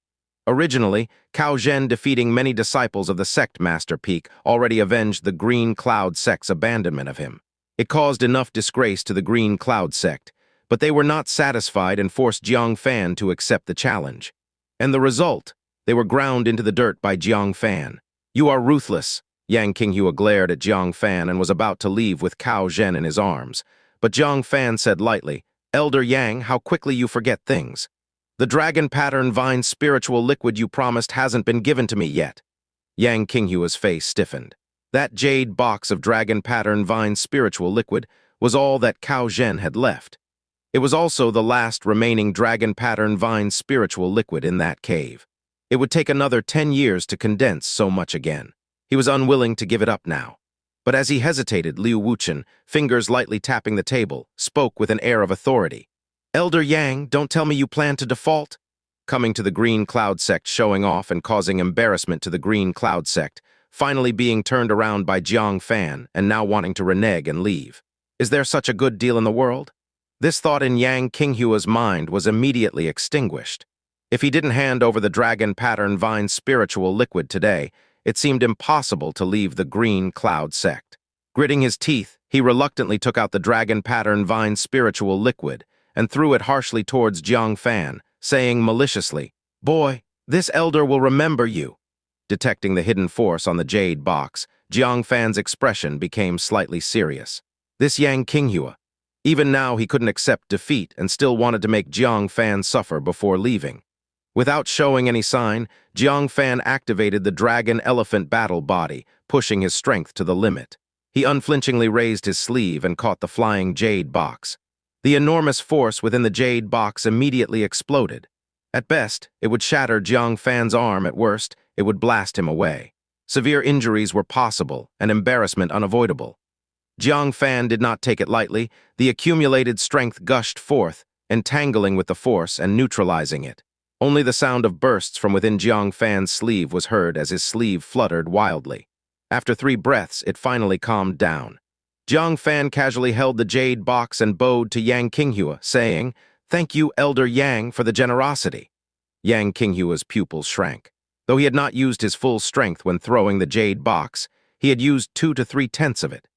Originally, Cao Zhen defeating many disciples of the sect master peak already avenged the Green Cloud sect's abandonment of him. It caused enough disgrace to the Green Cloud sect, but they were not satisfied and forced Jiang Fan to accept the challenge. And the result? They were ground into the dirt by Jiang Fan. You are ruthless. Yang Qinghu glared at Jiang Fan and was about to leave with Cao Zhen in his arms. But Jiang Fan said lightly, Elder Yang, how quickly you forget things. The dragon pattern vine spiritual liquid you promised hasn't been given to me yet. Yang Qinghu's face stiffened. That jade box of dragon pattern vine spiritual liquid was all that Cao Zhen had left. It was also the last remaining dragon pattern vine spiritual liquid in that cave. It would take another 10 years to condense so much again. He was unwilling to give it up now. But as he hesitated, Liu Wuchen, fingers lightly tapping the table, spoke with an air of authority. "Elder Yang, don't tell me you plan to default?" Coming to the Green Cloud sect, showing off and causing embarrassment to the Green Cloud sect, finally being turned around by Jiang Fan and now wanting to renege and leave. Is there such a good deal in the world? This thought in Yang Qinghua's mind was immediately extinguished. If he didn't hand over the Dragon Pattern Vine spiritual liquid today, it seemed impossible to leave the Green Cloud sect. Gritting his teeth, he reluctantly took out the Dragon Pattern Vine spiritual liquid and threw it harshly towards Jiang Fan, saying maliciously, "Boy, this elder will remember you." Detecting the hidden force on the jade box, Jiang Fan's expression became slightly serious. This Yang Qinghua. Even now he couldn't accept defeat and still wanted to make Jiang Fan suffer before leaving. Without showing any sign, Jiang Fan activated the Dragon Elephant Battle Body, pushing his strength to the limit. He unflinchingly raised his sleeve and caught the flying jade box. The enormous force within the jade box immediately exploded. At best, it would shatter Jiang Fan's arm. At worst, it would blast him away. Severe injuries were possible and embarrassment unavoidable. Jiang Fan did not take it lightly. The accumulated strength gushed forth, entangling with the force and neutralizing it. Only the sound of bursts from within Jiang Fan's sleeve was heard as his sleeve fluttered wildly. After 3 breaths, it finally calmed down. Jiang Fan casually held the jade box and bowed to Yang Qinghua, saying, "Thank you, Elder Yang, for the generosity." Yang Qinghua's pupils shrank. Though he had not used his full strength when throwing the jade box, he had used 2 to 3/10 of it.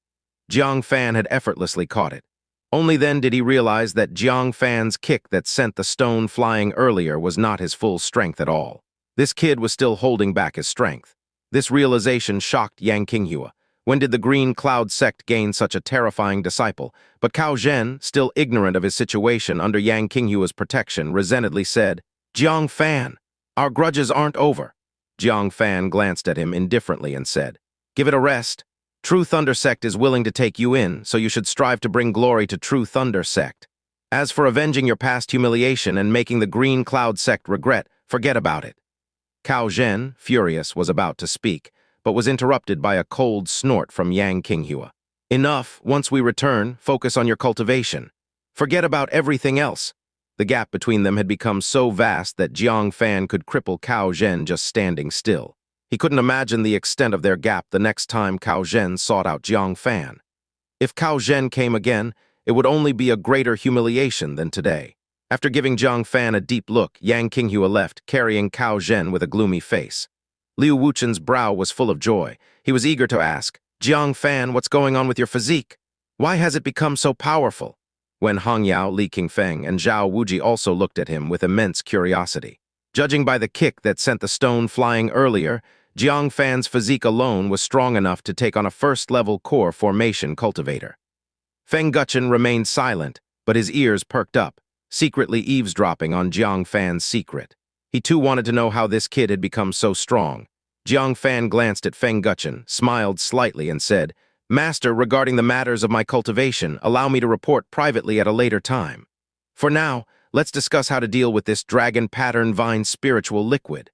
Jiang Fan had effortlessly caught it. Only then did he realize that Jiang Fan's kick that sent the stone flying earlier was not his full strength at all. This kid was still holding back his strength. This realization shocked Yang Qinghua. When did the Green Cloud sect gain such a terrifying disciple? But Cao Zhen, still ignorant of his situation under Yang Qinghua's protection, resentedly said, "Jiang Fan, our grudges aren't over." Jiang Fan glanced at him indifferently and said, "Give it a rest. True Thunder Sect is willing to take you in, so you should strive to bring glory to True Thunder Sect. As for avenging your past humiliation and making the Green Cloud Sect regret, forget about it." Cao Zhen, furious, was about to speak, but was interrupted by a cold snort from Yang Qinghua. "Enough. Once we return, focus on your cultivation. Forget about everything else." The gap between them had become so vast that Jiang Fan could cripple Cao Zhen just standing still. He couldn't imagine the extent of their gap the next time Cao Zhen sought out Jiang Fan. If Cao Zhen came again, it would only be a greater humiliation than today. After giving Jiang Fan a deep look, Yang Qinghua left, carrying Cao Zhen with a gloomy face. Liu Wuchen's brow was full of joy. He was eager to ask, "Jiang Fan, what's going on with your physique? Why has it become so powerful?" When Hangyao, Li Qingfeng, and Zhao Wuji also looked at him with immense curiosity. Judging by the kick that sent the stone flying earlier, Jiang Fan's physique alone was strong enough to take on a first-level core formation cultivator. Feng Guchen remained silent, but his ears perked up, secretly eavesdropping on Jiang Fan's secret. He too wanted to know how this kid had become so strong. Jiang Fan glanced at Feng Guchen, smiled slightly, and said, "Master, regarding the matters of my cultivation, allow me to report privately at a later time. For now, let's discuss how to deal with this Dragon Pattern Vine spiritual liquid."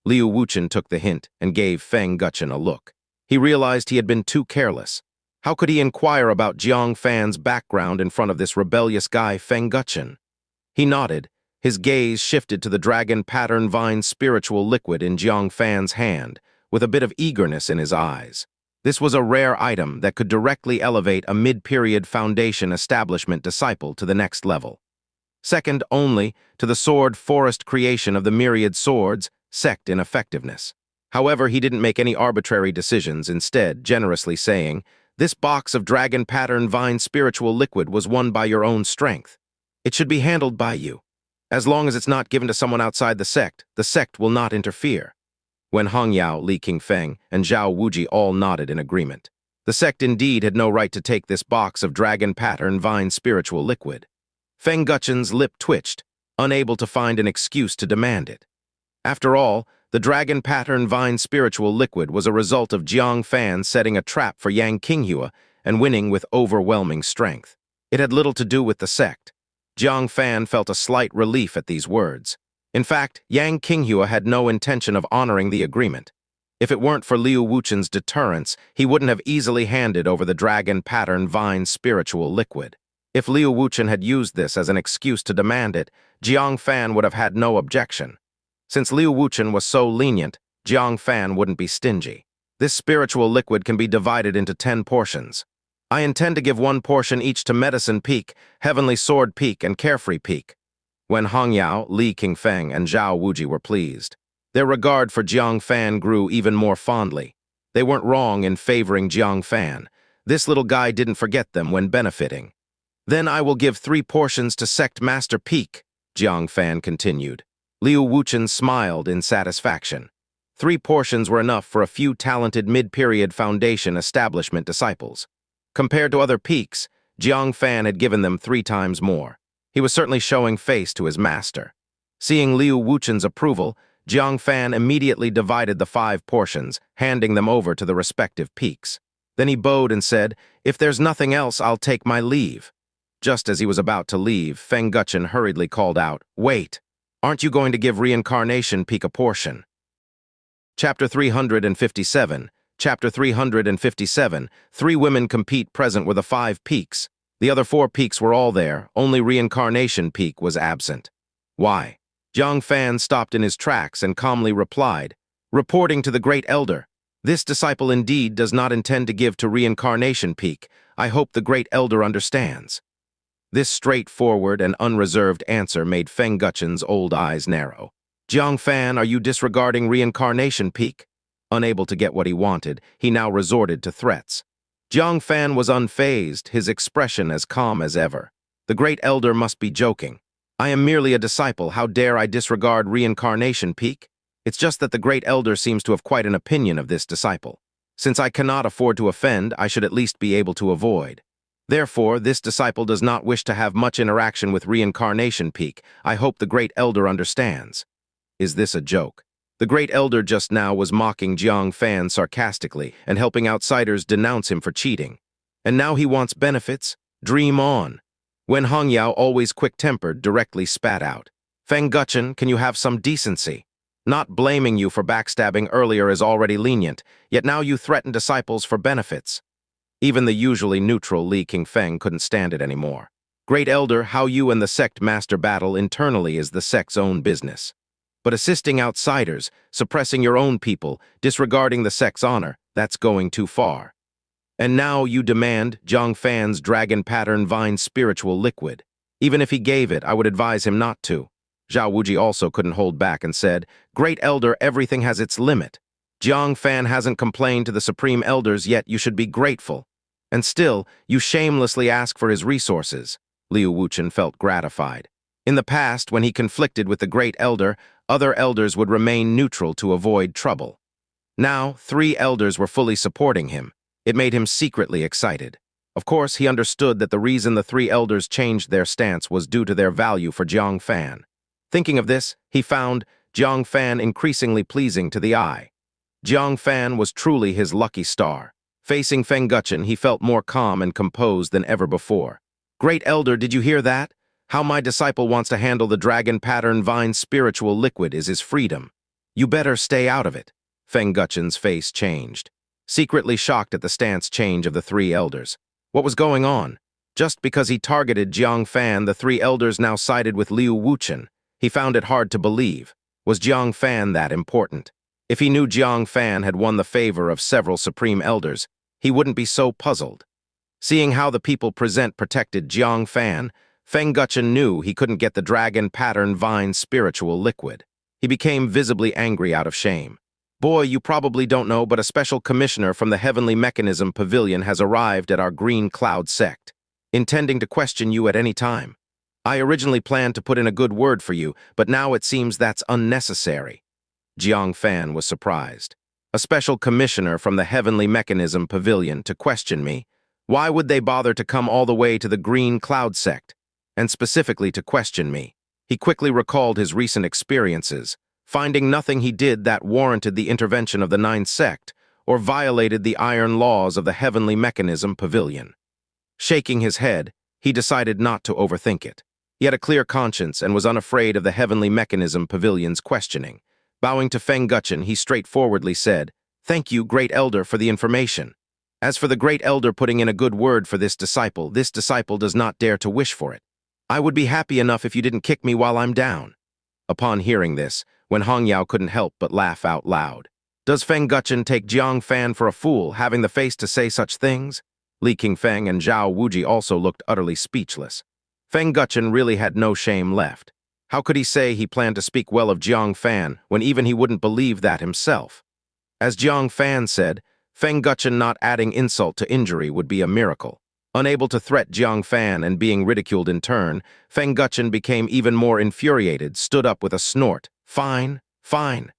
Liu Wuchen took the hint and gave Feng Guchen a look. He realized he had been too careless. How could he inquire about Jiang Fan's background in front of this rebellious guy, Feng Guchen? He nodded. His gaze shifted to the Dragon Pattern Vine spiritual liquid in Jiang Fan's hand, with a bit of eagerness in his eyes. This was a rare item that could directly elevate a mid-period foundation establishment disciple to the next level. Second only to the sword forest creation of the myriad swords, sect in effectiveness. However, he didn't make any arbitrary decisions, instead generously saying, "This box of Dragon Pattern Vine spiritual liquid was won by your own strength. It should be handled by you. As long as it's not given to someone outside the sect will not interfere." When Hangyao, Li Qingfeng, and Zhao Wuji all nodded in agreement. The sect indeed had no right to take this box of Dragon Pattern Vine spiritual liquid. Feng Guchen's lip twitched, unable to find an excuse to demand it. After all, the Dragon Pattern Vine spiritual liquid was a result of Jiang Fan setting a trap for Yang Qinghua and winning with overwhelming strength. It had little to do with the sect. Jiang Fan felt a slight relief at these words. In fact, Yang Qinghua had no intention of honoring the agreement. If it weren't for Liu Wuchen's deterrence, he wouldn't have easily handed over the dragon pattern vine spiritual liquid. If Liu Wuchen had used this as an excuse to demand it, Jiang Fan would have had no objection. Since Liu Wuchen was so lenient, Jiang Fan wouldn't be stingy. This spiritual liquid can be divided into 10 portions. I intend to give 1 portion each to Medicine Peak, Heavenly Sword Peak, and Carefree Peak. When Hongyao, Li Qingfeng, and Zhao Wuji were pleased, their regard for Jiang Fan grew even more fondly. They weren't wrong in favoring Jiang Fan. This little guy didn't forget them when benefiting. Then I will give 3 portions to Sect Master Peak, Jiang Fan continued. Liu Wuchen smiled in satisfaction. 3 portions were enough for a few talented mid-period foundation establishment disciples. Compared to other peaks, Jiang Fan had given them 3 times more. He was certainly showing face to his master. Seeing Liu Wuchen's approval, Jiang Fan immediately divided the 5 portions, handing them over to the respective peaks. Then he bowed and said, "If there's nothing else, I'll take my leave." Just as he was about to leave, Feng Guchen hurriedly called out, "Wait! Aren't you going to give Reincarnation Peak a portion?" Chapter 357. Chapter 357. 3 women compete present were the 5 peaks. The other 4 peaks were all there, only Reincarnation Peak was absent. Why? Jiang Fan stopped in his tracks and calmly replied, "Reporting to the Great Elder, this disciple indeed does not intend to give to Reincarnation Peak. I hope the Great Elder understands." This straightforward and unreserved answer made Feng Guchen's old eyes narrow. "Jiang Fan, are you disregarding Reincarnation Peak?" Unable to get what he wanted, he now resorted to threats. Jiang Fan was unfazed, his expression as calm as ever. "The Great Elder must be joking. I am merely a disciple. How dare I disregard Reincarnation Peak? It's just that the Great Elder seems to have quite an opinion of this disciple. Since I cannot afford to offend, I should at least be able to avoid. Therefore, this disciple does not wish to have much interaction with Reincarnation Peak. I hope the Great Elder understands." Is this a joke? The Great Elder just now was mocking Jiang Fan sarcastically and helping outsiders denounce him for cheating. And now he wants benefits? Dream on. When Hongyao, always quick-tempered, directly spat out, "Feng Guchen, can you have some decency? Not blaming you for backstabbing earlier is already lenient, yet now you threaten disciples for benefits." Even the usually neutral Li Qingfeng couldn't stand it anymore. "Great Elder, how you and the sect master battle internally is the sect's own business. But assisting outsiders, suppressing your own people, disregarding the sect's honor, that's going too far. And now you demand Jiang Fan's dragon pattern vine spiritual liquid. Even if he gave it, I would advise him not to." Zhao Wuji also couldn't hold back and said, "Great Elder, everything has its limit. Jiang Fan hasn't complained to the Supreme Elders yet. You should be grateful. And still, you shamelessly ask for his resources." Liu Wuchen felt gratified. In the past, when he conflicted with the Great Elder, other elders would remain neutral to avoid trouble. Now, 3 elders were fully supporting him. It made him secretly excited. Of course, he understood that the reason the 3 elders changed their stance was due to their value for Jiang Fan. Thinking of this, he found Jiang Fan increasingly pleasing to the eye. Jiang Fan was truly his lucky star. Facing Feng Guchen, he felt more calm and composed than ever before. "Great Elder, did you hear that? How my disciple wants to handle the dragon pattern vine spiritual liquid is his freedom. You better stay out of it." Feng Guchen's face changed. Secretly shocked at the stance change of the 3 elders. What was going on? Just because he targeted Jiang Fan, the 3 elders now sided with Liu Wuchen. He found it hard to believe. Was Jiang Fan that important? If he knew Jiang Fan had won the favor of several Supreme Elders, he wouldn't be so puzzled. Seeing how the people present protected Jiang Fan, Feng Guchen knew he couldn't get the dragon pattern vine spiritual liquid. He became visibly angry out of shame. "Boy, you probably don't know, but a special commissioner from the Heavenly Mechanism Pavilion has arrived at our Green Cloud sect, intending to question you at any time. I originally planned to put in a good word for you, but now it seems that's unnecessary." Jiang Fan was surprised. "A special commissioner from the Heavenly Mechanism Pavilion to question me? Why would they bother to come all the way to the Green Cloud sect, and specifically to question me?" He quickly recalled his recent experiences, finding nothing he did that warranted the intervention of the 9th sect or violated the iron laws of the Heavenly Mechanism Pavilion. Shaking his head, he decided not to overthink it. He had a clear conscience and was unafraid of the Heavenly Mechanism Pavilion's questioning. Bowing to Feng Guchen, he straightforwardly said, Thank you, Great Elder, for the information. As for the Great Elder putting in a good word for this disciple does not dare to wish for it. I would be happy enough if you didn't kick me while I'm down." Upon hearing this, Wen Hongyao couldn't help but laugh out loud. Does Feng Guchen take Jiang Fan for a fool, having the face to say such things? Li Qingfeng and Zhao Wuji also looked utterly speechless. Feng Guchen really had no shame left. How could he say he planned to speak well of Jiang Fan when even he wouldn't believe that himself? As Jiang Fan said, Feng Guchen not adding insult to injury would be a miracle. Unable to threat Jiang Fan and being ridiculed in turn, Feng Guchen became even more infuriated, stood up with a snort. "Fine, fine.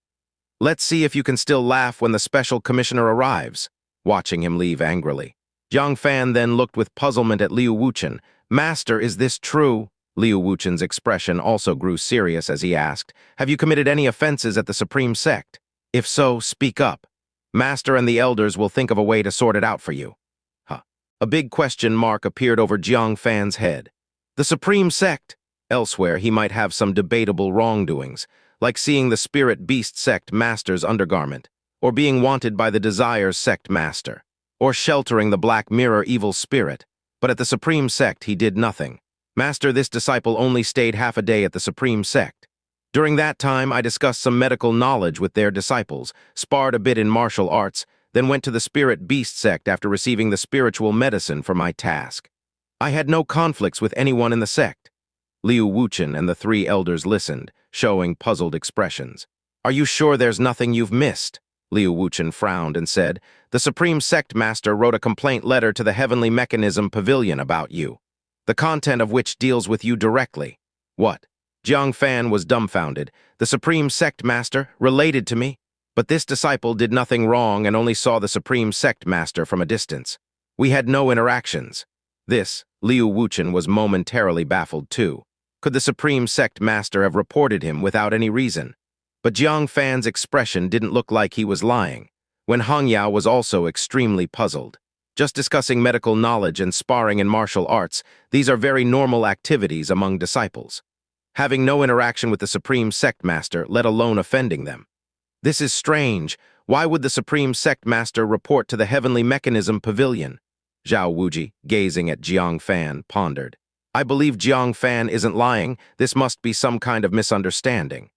Let's see if you can still laugh when the special commissioner arrives," watching him leave angrily. Jiang Fan then looked with puzzlement at Liu Wuchen. "Master, is this true?" Liu Wuchen's expression also grew serious as he asked, "Have you committed any offenses at the Supreme Sect? If so, speak up. Master and the elders will think of a way to sort it out for you." A big question mark appeared over Jiang Fan's head. The Supreme Sect? Elsewhere, he might have some debatable wrongdoings, like seeing the Spirit Beast Sect Master's undergarment, or being wanted by the Desires Sect Master, or sheltering the Black Mirror evil spirit. But at the Supreme Sect, he did nothing. Master, this disciple only stayed half a day at the Supreme Sect. During that time, I discussed some medical knowledge with their disciples, sparred a bit in martial arts, then went to the Spirit Beast Sect after receiving the spiritual medicine for my task. I had no conflicts with anyone in the sect. Liu Wuchen and the three elders listened, showing puzzled expressions. "Are you sure there's nothing you've missed?" Liu Wuchen frowned and said, "The Supreme Sect Master wrote a complaint letter to the Heavenly Mechanism Pavilion about you, the content of which deals with you directly." "What?" Jiang Fan was dumbfounded. "The Supreme Sect Master related to me? But this disciple did nothing wrong and only saw the Supreme Sect Master from a distance. We had no interactions." This, Liu Wuchen was momentarily baffled too. Could the Supreme Sect Master have reported him without any reason? But Jiang Fan's expression didn't look like he was lying. Wen Hongyao was also extremely puzzled. Just discussing medical knowledge and sparring in martial arts, these are very normal activities among disciples. Having no interaction with the Supreme Sect Master, let alone offending them. This is strange. Why would the Supreme Sect Master report to the Heavenly Mechanism Pavilion? Zhao Wuji, gazing at Jiang Fan, pondered. I believe Jiang Fan isn't lying. This must be some kind of misunderstanding.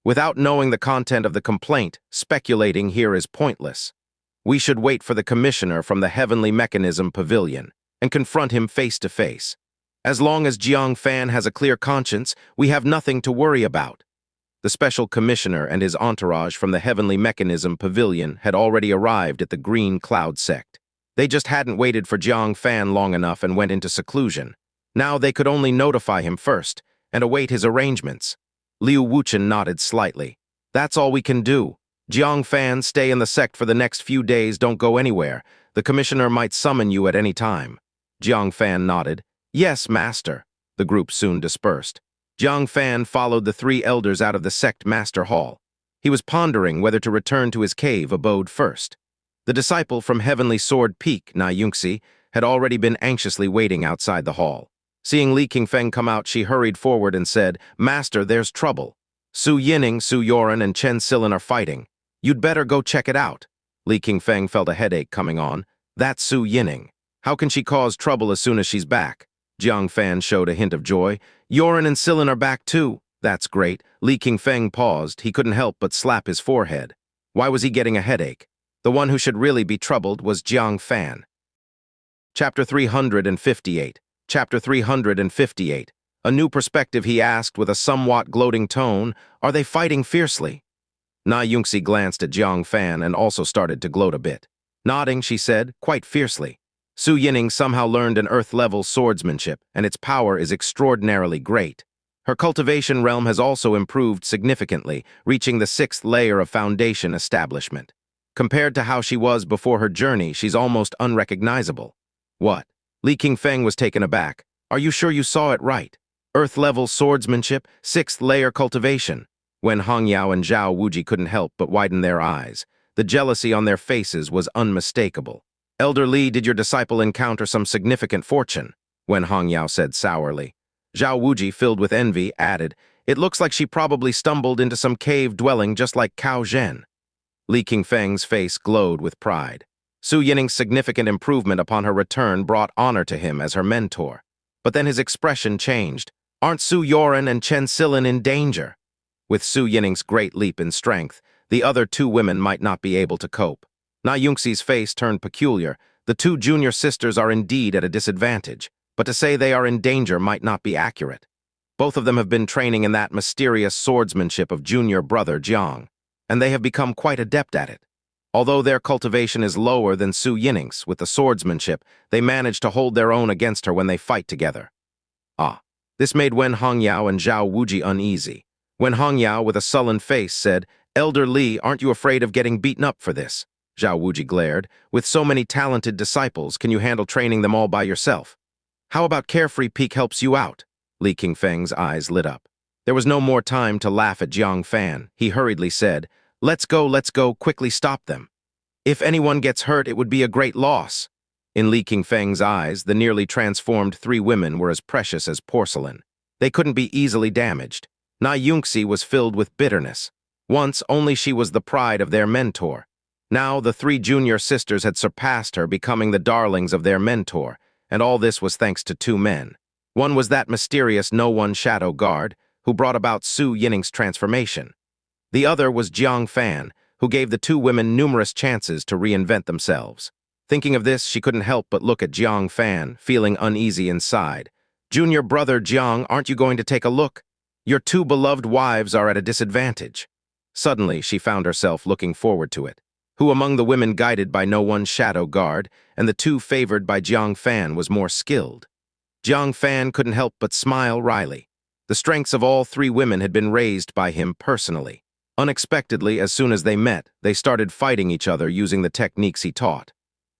Without knowing the content of the complaint, speculating here is pointless. We should wait for the commissioner from the Heavenly Mechanism Pavilion and confront him face to face. As long as Jiang Fan has a clear conscience, we have nothing to worry about. The special commissioner and his entourage from the Heavenly Mechanism Pavilion had already arrived at the Green Cloud Sect. They just hadn't waited for Jiang Fan long enough and went into seclusion. Now they could only notify him first and await his arrangements. Liu Wuchen nodded slightly. That's all we can do. Jiang Fan, stay in the sect for the next few days, don't go anywhere. The commissioner might summon you at any time. Jiang Fan nodded. Yes, master. The group soon dispersed. Jiang Fan followed the three elders out of the sect master hall. He was pondering whether to return to his cave abode first. The disciple from Heavenly Sword Peak, Xianxia, had already been anxiously waiting outside the hall. Seeing Li Qingfeng come out, she hurried forward and said, Master, there's trouble. Su Yining, Su Yoren, and Chen Silin are fighting. You'd better go check it out. Li Qingfeng felt a headache coming on. That's Su Yining. How can she cause trouble as soon as she's back? Jiang Fan showed a hint of joy. Yoren and Silin are back too. That's great. Li Qingfeng paused. He couldn't help but slap his forehead. Why was he getting a headache? The one who should really be troubled was Jiang Fan. Chapter 358. Chapter 358. A new perspective, he asked with a somewhat gloating tone. Are they fighting fiercely? Xianxia glanced at Jiang Fan and also started to gloat a bit. Nodding, she said, quite fiercely. Su Yining somehow learned an earth-level swordsmanship, and its power is extraordinarily great. Her cultivation realm has also improved significantly, reaching the 6th layer of foundation establishment. Compared to how she was before her journey, she's almost unrecognizable. What? Li Qingfeng was taken aback. Are you sure you saw it right? Earth-level swordsmanship, 6th layer cultivation. Wen Hongyao and Zhao Wuji couldn't help but widen their eyes. The jealousy on their faces was unmistakable. Elder Li, did your disciple encounter some significant fortune? Wen Hongyao said sourly. Zhao Wuji, filled with envy, added, It looks like she probably stumbled into some cave dwelling just like Cao Zhen. Li Qingfeng's face glowed with pride. Su Yining's significant improvement upon her return brought honor to him as her mentor. But then his expression changed. Aren't Su Yoren and Chen Silin in danger? With Su Yining's great leap in strength, the other two women might not be able to cope. Na Yunxi's face turned peculiar. The two junior sisters are indeed at a disadvantage, but to say they are in danger might not be accurate. Both of them have been training in that mysterious swordsmanship of junior brother Jiang, and they have become quite adept at it. Although their cultivation is lower than Su Yining's with the swordsmanship, they manage to hold their own against her when they fight together. This made Wen Hongyao and Zhao Wuji uneasy. Wen Hongyao, with a sullen face, said, "Elder Li, aren't you afraid of getting beaten up for this?" Zhao Wuji glared. "With so many talented disciples, can you handle training them all by yourself? How about Carefree Peak helps you out?" Li Qingfeng's eyes lit up. There was no more time to laugh at Jiang Fan. He hurriedly said, let's go, quickly stop them. If anyone gets hurt, it would be a great loss." In Li Qingfeng's eyes, the nearly transformed three women were as precious as porcelain. They couldn't be easily damaged. Na Yunxi was filled with bitterness. Once, only she was the pride of their mentor. Now, the three junior sisters had surpassed her, becoming the darlings of their mentor, and all this was thanks to two men. One was that mysterious No-One Shadow Guard, who brought about Su Yining's transformation. The other was Jiang Fan, who gave the two women numerous chances to reinvent themselves. Thinking of this, she couldn't help but look at Jiang Fan, feeling uneasy inside. "Junior brother Jiang, aren't you going to take a look? Your two beloved wives are at a disadvantage." Suddenly, she found herself looking forward to it. Who among the women guided by No-One Shadow Guard and the two favored by Jiang Fan was more skilled? Jiang Fan couldn't help but smile wryly. The strengths of all three women had been raised by him personally. Unexpectedly, as soon as they met, they started fighting each other using the techniques he taught.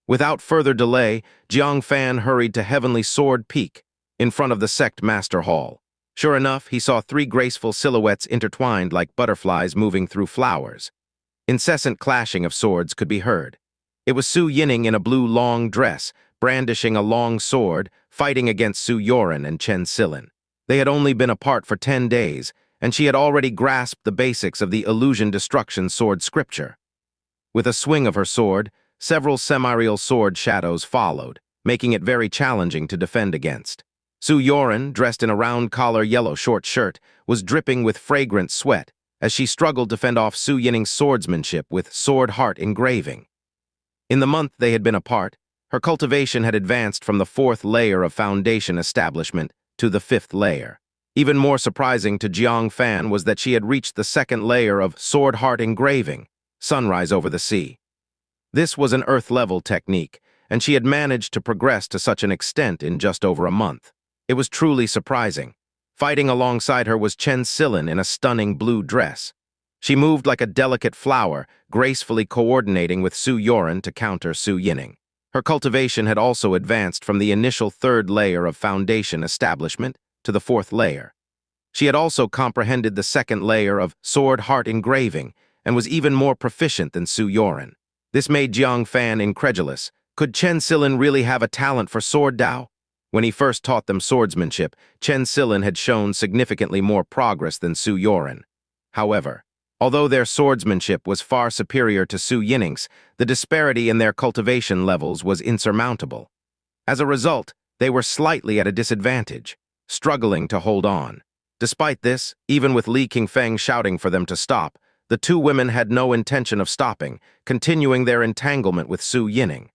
Without further delay, Jiang Fan hurried to Heavenly Sword Peak, in front of the Sect Master Hall. Sure enough, he saw three graceful silhouettes intertwined like butterflies moving through flowers. Incessant clashing of swords could be heard. It was Su Yining in a blue long dress, brandishing a long sword, fighting against Su Yoren and Chen Silin. They had only been apart for 10 days, and she had already grasped the basics of the illusion destruction sword scripture. With a swing of her sword, several semi-real sword shadows followed, making it very challenging to defend against. Su Yoren, dressed in a round-collar yellow short shirt, was dripping with fragrant sweat as she struggled to fend off Su Yining's swordsmanship with sword heart engraving. In the month they had been apart, her cultivation had advanced from the 4th layer of foundation establishment to the 5th layer. Even more surprising to Jiang Fan was that she had reached the 2nd layer of sword heart engraving, sunrise over the sea. This was an Earth-level technique, and she had managed to progress to such an extent in just over a month. It was truly surprising. Fighting alongside her was Chen Silin in a stunning blue dress. She moved like a delicate flower, gracefully coordinating with Su Yoren to counter Su Yining. Her cultivation had also advanced from the initial 3rd layer of foundation establishment to the 4th layer. She had also comprehended the 2nd layer of sword heart engraving and was even more proficient than Su Yoren. This made Jiang Fan incredulous. Could Chen Silin really have a talent for sword Dao? When he first taught them swordsmanship, Chen Silin had shown significantly more progress than Su Yoren. However, although their swordsmanship was far superior to Su Yining's, the disparity in their cultivation levels was insurmountable. As a result, they were slightly at a disadvantage, struggling to hold on. Despite this, even with Li Qingfeng shouting for them to stop, the two women had no intention of stopping, continuing their entanglement with Su Yining.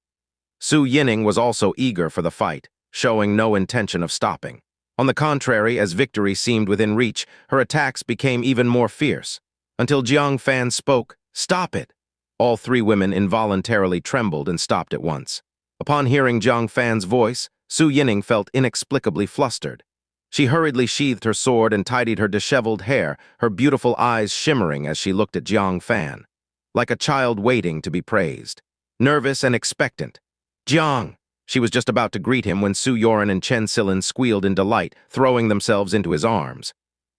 Su Yining was also eager for the fight, showing no intention of stopping. On the contrary, as victory seemed within reach, her attacks became even more fierce. Until Jiang Fan spoke, "Stop it!" All three women involuntarily trembled and stopped at once. Upon hearing Jiang Fan's voice, Su Yining felt inexplicably flustered. She hurriedly sheathed her sword and tidied her disheveled hair, her beautiful eyes shimmering as she looked at Jiang Fan, like a child waiting to be praised. Nervous and expectant. "Jiang!" She was just about to greet him when Su Yoren and Chen Silin squealed in delight, throwing themselves into his arms.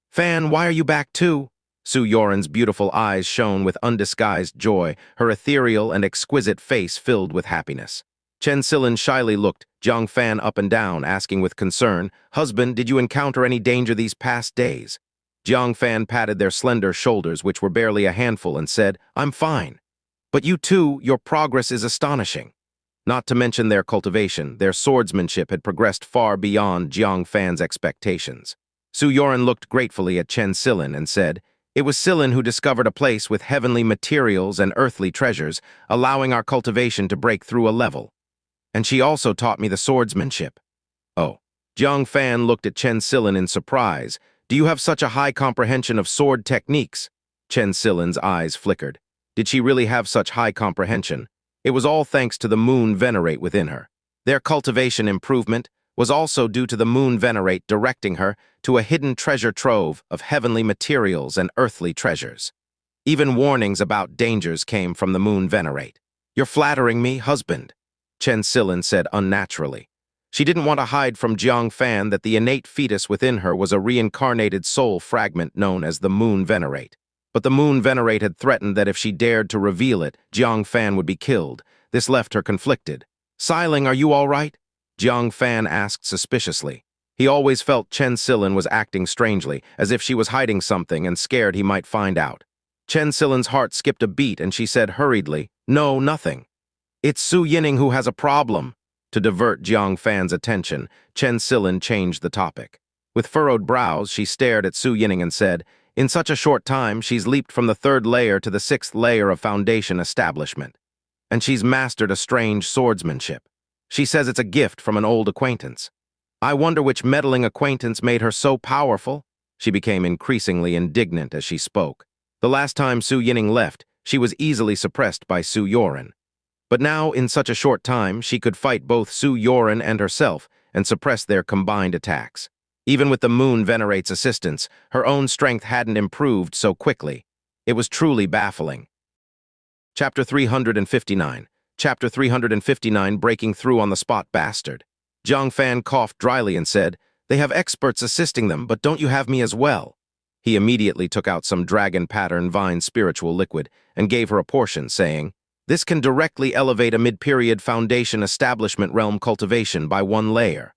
"Fan, why are you back too?" Su Yoren's beautiful eyes shone with undisguised joy, her ethereal and exquisite face filled with happiness. Chen Silin shyly looked Jiang Fan up and down, asking with concern, "Husband, did you encounter any danger these past days?" Jiang Fan patted their slender shoulders, which were barely a handful, and said, "I'm fine." But you too, your progress is astonishing. Not to mention their cultivation, their swordsmanship had progressed far beyond Jiang Fan's expectations. Su Yoren looked gratefully at Chen Silin and said, "It was Silin who discovered a place with heavenly materials and earthly treasures, allowing our cultivation to break through a level. And she also taught me the swordsmanship." Oh. Jiang Fan looked at Chen Silin in surprise. "Do you have such a high comprehension of sword techniques?" Chen Silin's eyes flickered. Did she really have such high comprehension? It was all thanks to the moon venerate within her. Their cultivation improvement was also due to the moon venerate directing her to a hidden treasure trove of heavenly materials and earthly treasures. Even warnings about dangers came from the moon venerate. "You're flattering me, husband," Chen Silin said unnaturally. She didn't want to hide from Jiang Fan that the innate fetus within her was a reincarnated soul fragment known as the moon venerate. But the moon venerate had threatened that if she dared to reveal it, Jiang Fan would be killed. This left her conflicted. "Xiling, are you all right?" Jiang Fan asked suspiciously. He always felt Chen Silin was acting strangely, as if she was hiding something and scared he might find out. Chen Silin's heart skipped a beat and she said hurriedly, "No, nothing. It's Su Yining who has a problem." To divert Jiang Fan's attention, Chen Silin changed the topic. With furrowed brows, she stared at Su Yining and said, "In such a short time, she's leaped from the 3rd layer to the 6th layer of foundation establishment. And she's mastered a strange swordsmanship. She says it's a gift from an old acquaintance. I wonder which meddling acquaintance made her so powerful." She became increasingly indignant as she spoke. The last time Su Yining left, she was easily suppressed by Su Yoren. But now, in such a short time, she could fight both Su Yoren and herself and suppress their combined attacks. Even with the moon venerate's assistance, her own strength hadn't improved so quickly. It was truly baffling. Chapter 359. Chapter 359, Breaking Through on the Spot Bastard. Jiang Fan coughed dryly and said, "They have experts assisting them, but don't you have me as well?" He immediately took out some dragon pattern vine spiritual liquid and gave her a portion, saying, "This can directly elevate a mid-period foundation establishment realm cultivation by 1 layer."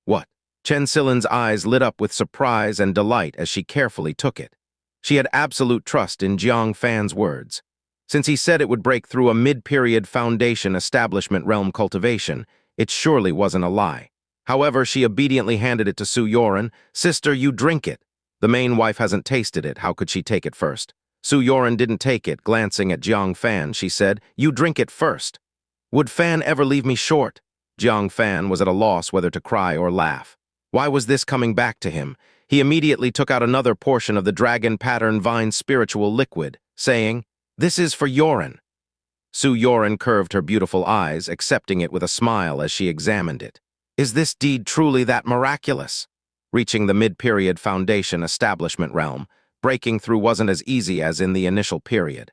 "What?" Chen Silin's eyes lit up with surprise and delight as she carefully took it. She had absolute trust in Jiang Fan's words. Since he said it would break through a mid-period foundation establishment realm cultivation, it surely wasn't a lie. However, she obediently handed it to Su Yoren. "Sister, you drink it." The main wife hasn't tasted it, how could she take it first? Su Yoren didn't take it. Glancing at Jiang Fan, she said, "You drink it first." Would Fan ever leave me short? Jiang Fan was at a loss whether to cry or laugh. Why was this coming back to him? He immediately took out another portion of the dragon pattern vine spiritual liquid, saying, "This is for Yoren." Su Yoren curved her beautiful eyes, accepting it with a smile as she examined it. Is this deed truly that miraculous? Reaching the mid-period foundation establishment realm, breaking through wasn't as easy as in the initial period.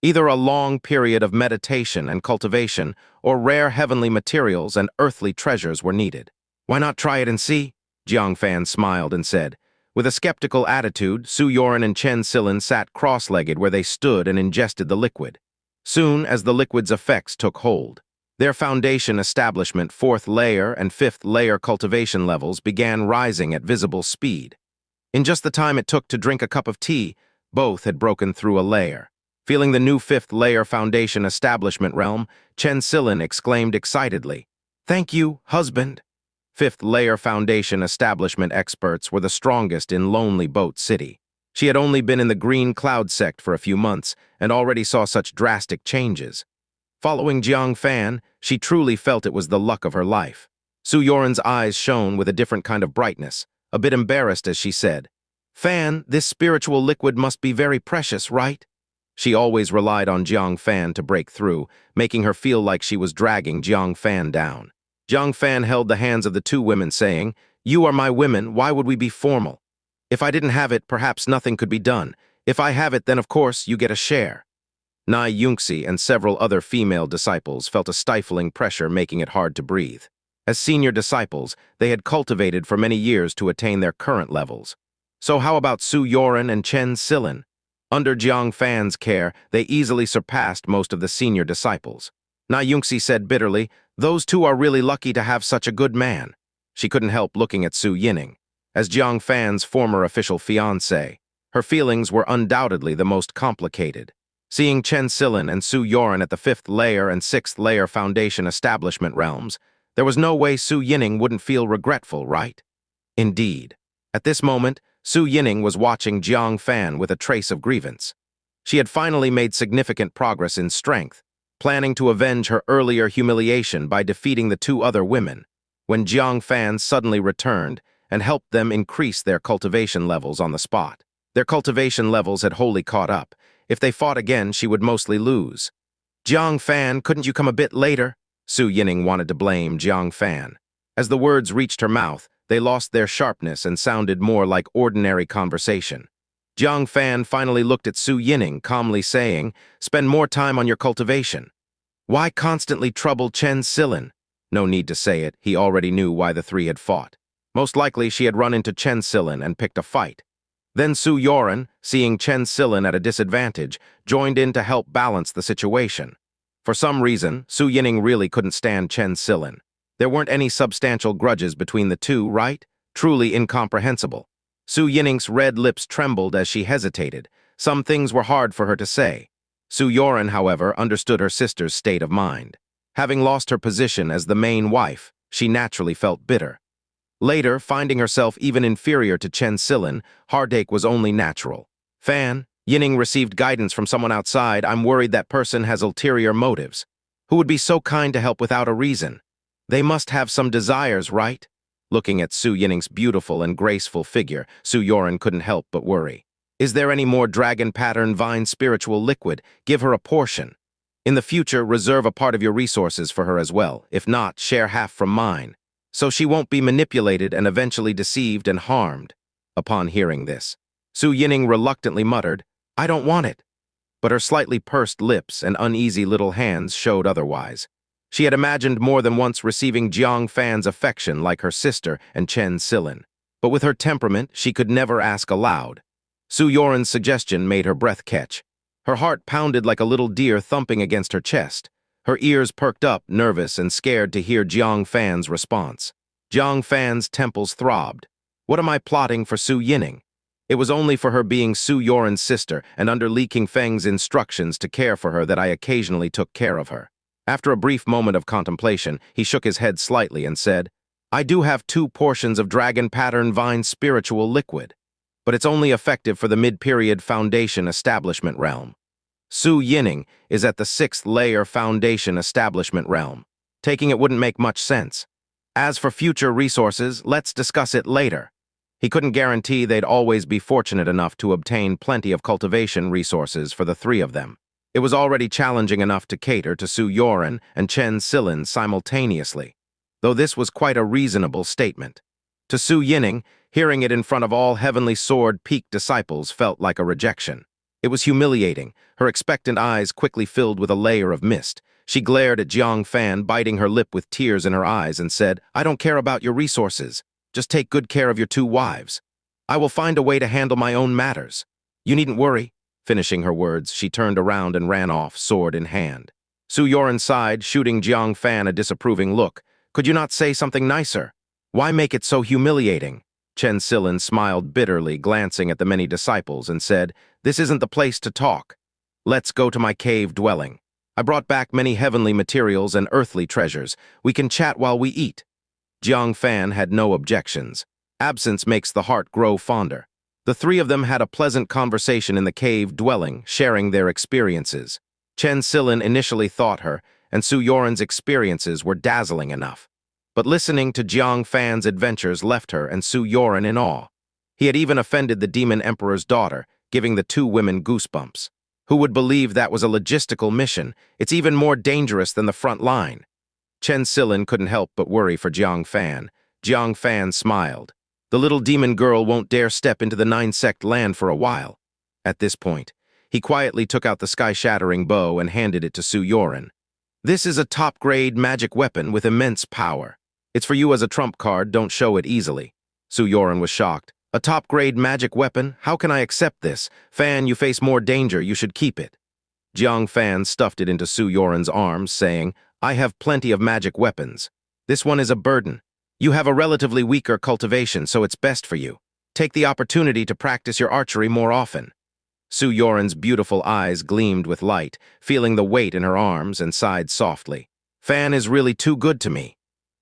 Either a long period of meditation and cultivation or rare heavenly materials and earthly treasures were needed. "Why not try it and see?" Jiang Fan smiled and said. With a skeptical attitude, Su Yoren and Chen Silin sat cross-legged where they stood and ingested the liquid. Soon as the liquid's effects took hold, their foundation establishment 4th layer and 5th layer cultivation levels began rising at visible speed. In just the time it took to drink a cup of tea, both had broken through a layer. Feeling the new 5th layer foundation establishment realm, Chen Silin exclaimed excitedly, "Thank you, husband." 5th layer foundation establishment experts were the strongest in Lonely Boat City. She had only been in the green cloud sect for a few months and already saw such drastic changes. Following Jiang Fan, she truly felt it was the luck of her life. Su Yoren's eyes shone with a different kind of brightness, a bit embarrassed as she said, "Fan, this spiritual liquid must be very precious, right?" She always relied on Jiang Fan to break through, making her feel like she was dragging Jiang Fan down. Jiang Fan held the hands of the two women, saying, "You are my women, why would we be formal? If I didn't have it, perhaps nothing could be done. If I have it, then of course you get a share." Nai Yunxi and several other female disciples felt a stifling pressure making it hard to breathe. As senior disciples, they had cultivated for many years to attain their current levels. So how about Su Yoren and Chen Silin? Under Jiang Fan's care, they easily surpassed most of the senior disciples. Nai Yunxi said bitterly, "Those two are really lucky to have such a good man." She couldn't help looking at Su Yining. As Jiang Fan's former official fiancé, her feelings were undoubtedly the most complicated. Seeing Chen Silin and Su Yoren at the 5th layer and 6th layer foundation establishment realms, there was no way Su Yining wouldn't feel regretful, right? Indeed. At this moment, Su Yining was watching Jiang Fan with a trace of grievance. She had finally made significant progress in strength, planning to avenge her earlier humiliation by defeating the 2 other women, when Jiang Fan suddenly returned and helped them increase their cultivation levels on the spot. Their cultivation levels had wholly caught up. If they fought again, she would mostly lose. Jiang Fan, couldn't you come a bit later? Su Yining wanted to blame Jiang Fan. As the words reached her mouth, they lost their sharpness and sounded more like ordinary conversation. Jiang Fan finally looked at Su Yining, calmly saying, "Spend more time on your cultivation. Why constantly trouble Chen Silin?" No need to say it, he already knew why the 3 had fought. Most likely she had run into Chen Silin and picked a fight. Then Su Yoren, seeing Chen Silin at a disadvantage, joined in to help balance the situation. For some reason, Su Yining really couldn't stand Chen Silin. There weren't any substantial grudges between the 2, right? Truly incomprehensible. Su Yining's red lips trembled as she hesitated. Some things were hard for her to say. Su Yoren, however, understood her sister's state of mind. Having lost her position as the main wife, she naturally felt bitter. Later, finding herself even inferior to Chen Silin, heartache was only natural. "Fan, Yining received guidance from someone outside. I'm worried that person has ulterior motives. Who would be so kind to help without a reason? They must have some desires, right?" Looking at Su Yining's beautiful and graceful figure, Su Yoren couldn't help but worry. "Is there any more dragon pattern vine spiritual liquid? Give her a portion. In the future, reserve a part of your resources for her as well. If not, share half from mine, so she won't be manipulated and eventually deceived and harmed." Upon hearing this, Su Yining reluctantly muttered, "I don't want it." But her slightly pursed lips and uneasy little hands showed otherwise. She had imagined more than once receiving Jiang Fan's affection like her sister and Chen Silin. But with her temperament, she could never ask aloud. Su Yoren's suggestion made her breath catch. Her heart pounded like a little deer thumping against her chest. Her ears perked up, nervous and scared to hear Jiang Fan's response. Jiang Fan's temples throbbed. What am I plotting for Su Yining? It was only for her being Su Yoren's sister and under Li Qingfeng's instructions to care for her that I occasionally took care of her. After a brief moment of contemplation, he shook his head slightly and said, "I do have 2 portions of dragon pattern vine spiritual liquid, but it's only effective for the mid-period foundation establishment realm. Su Yining is at the 6th layer foundation establishment realm. Taking it wouldn't make much sense. As for future resources, let's discuss it later." He couldn't guarantee they'd always be fortunate enough to obtain plenty of cultivation resources for the 3 of them. It was already challenging enough to cater to Su Yoren and Chen Silin simultaneously, though this was quite a reasonable statement. To Su Yining, hearing it in front of all Heavenly Sword Peak disciples felt like a rejection. It was humiliating. Her expectant eyes quickly filled with a layer of mist. She glared at Jiang Fan, biting her lip with tears in her eyes, and said, "I don't care about your resources. Just take good care of your 2 wives. I will find a way to handle my own matters. You needn't worry." Finishing her words, she turned around and ran off, sword in hand. Su Yoren sighed, shooting Jiang Fan a disapproving look. "Could you not say something nicer? Why make it so humiliating?" Chen Silin smiled bitterly, glancing at the many disciples, and said, "This isn't the place to talk. Let's go to my cave dwelling. I brought back many heavenly materials and earthly treasures. We can chat while we eat." Jiang Fan had no objections. Absence makes the heart grow fonder. The 3 of them had a pleasant conversation in the cave dwelling, sharing their experiences. Chen Silin initially thought her, and Su Yoren's experiences were dazzling enough. But listening to Jiang Fan's adventures left her and Su Yoren in awe. He had even offended the Demon Emperor's daughter, giving the 2 women goosebumps. Who would believe that was a logistical mission? It's even more dangerous than the front line. Chen Silin couldn't help but worry for Jiang Fan. Jiang Fan smiled. The little demon girl won't dare step into the 9-sect land for a while. At this point, he quietly took out the sky-shattering bow and handed it to Su Yoren. "This is a top-grade magic weapon with immense power. It's for you as a trump card, don't show it easily." Su Yoren was shocked. "A top-grade magic weapon? How can I accept this? Fan, you face more danger, you should keep it." Jiang Fan stuffed it into Su Yoren's arms, saying, "I have plenty of magic weapons. This one is a burden. You have a relatively weaker cultivation, so it's best for you. Take the opportunity to practice your archery more often." Su Yoren's beautiful eyes gleamed with light, feeling the weight in her arms, and sighed softly. Fan is really too good to me.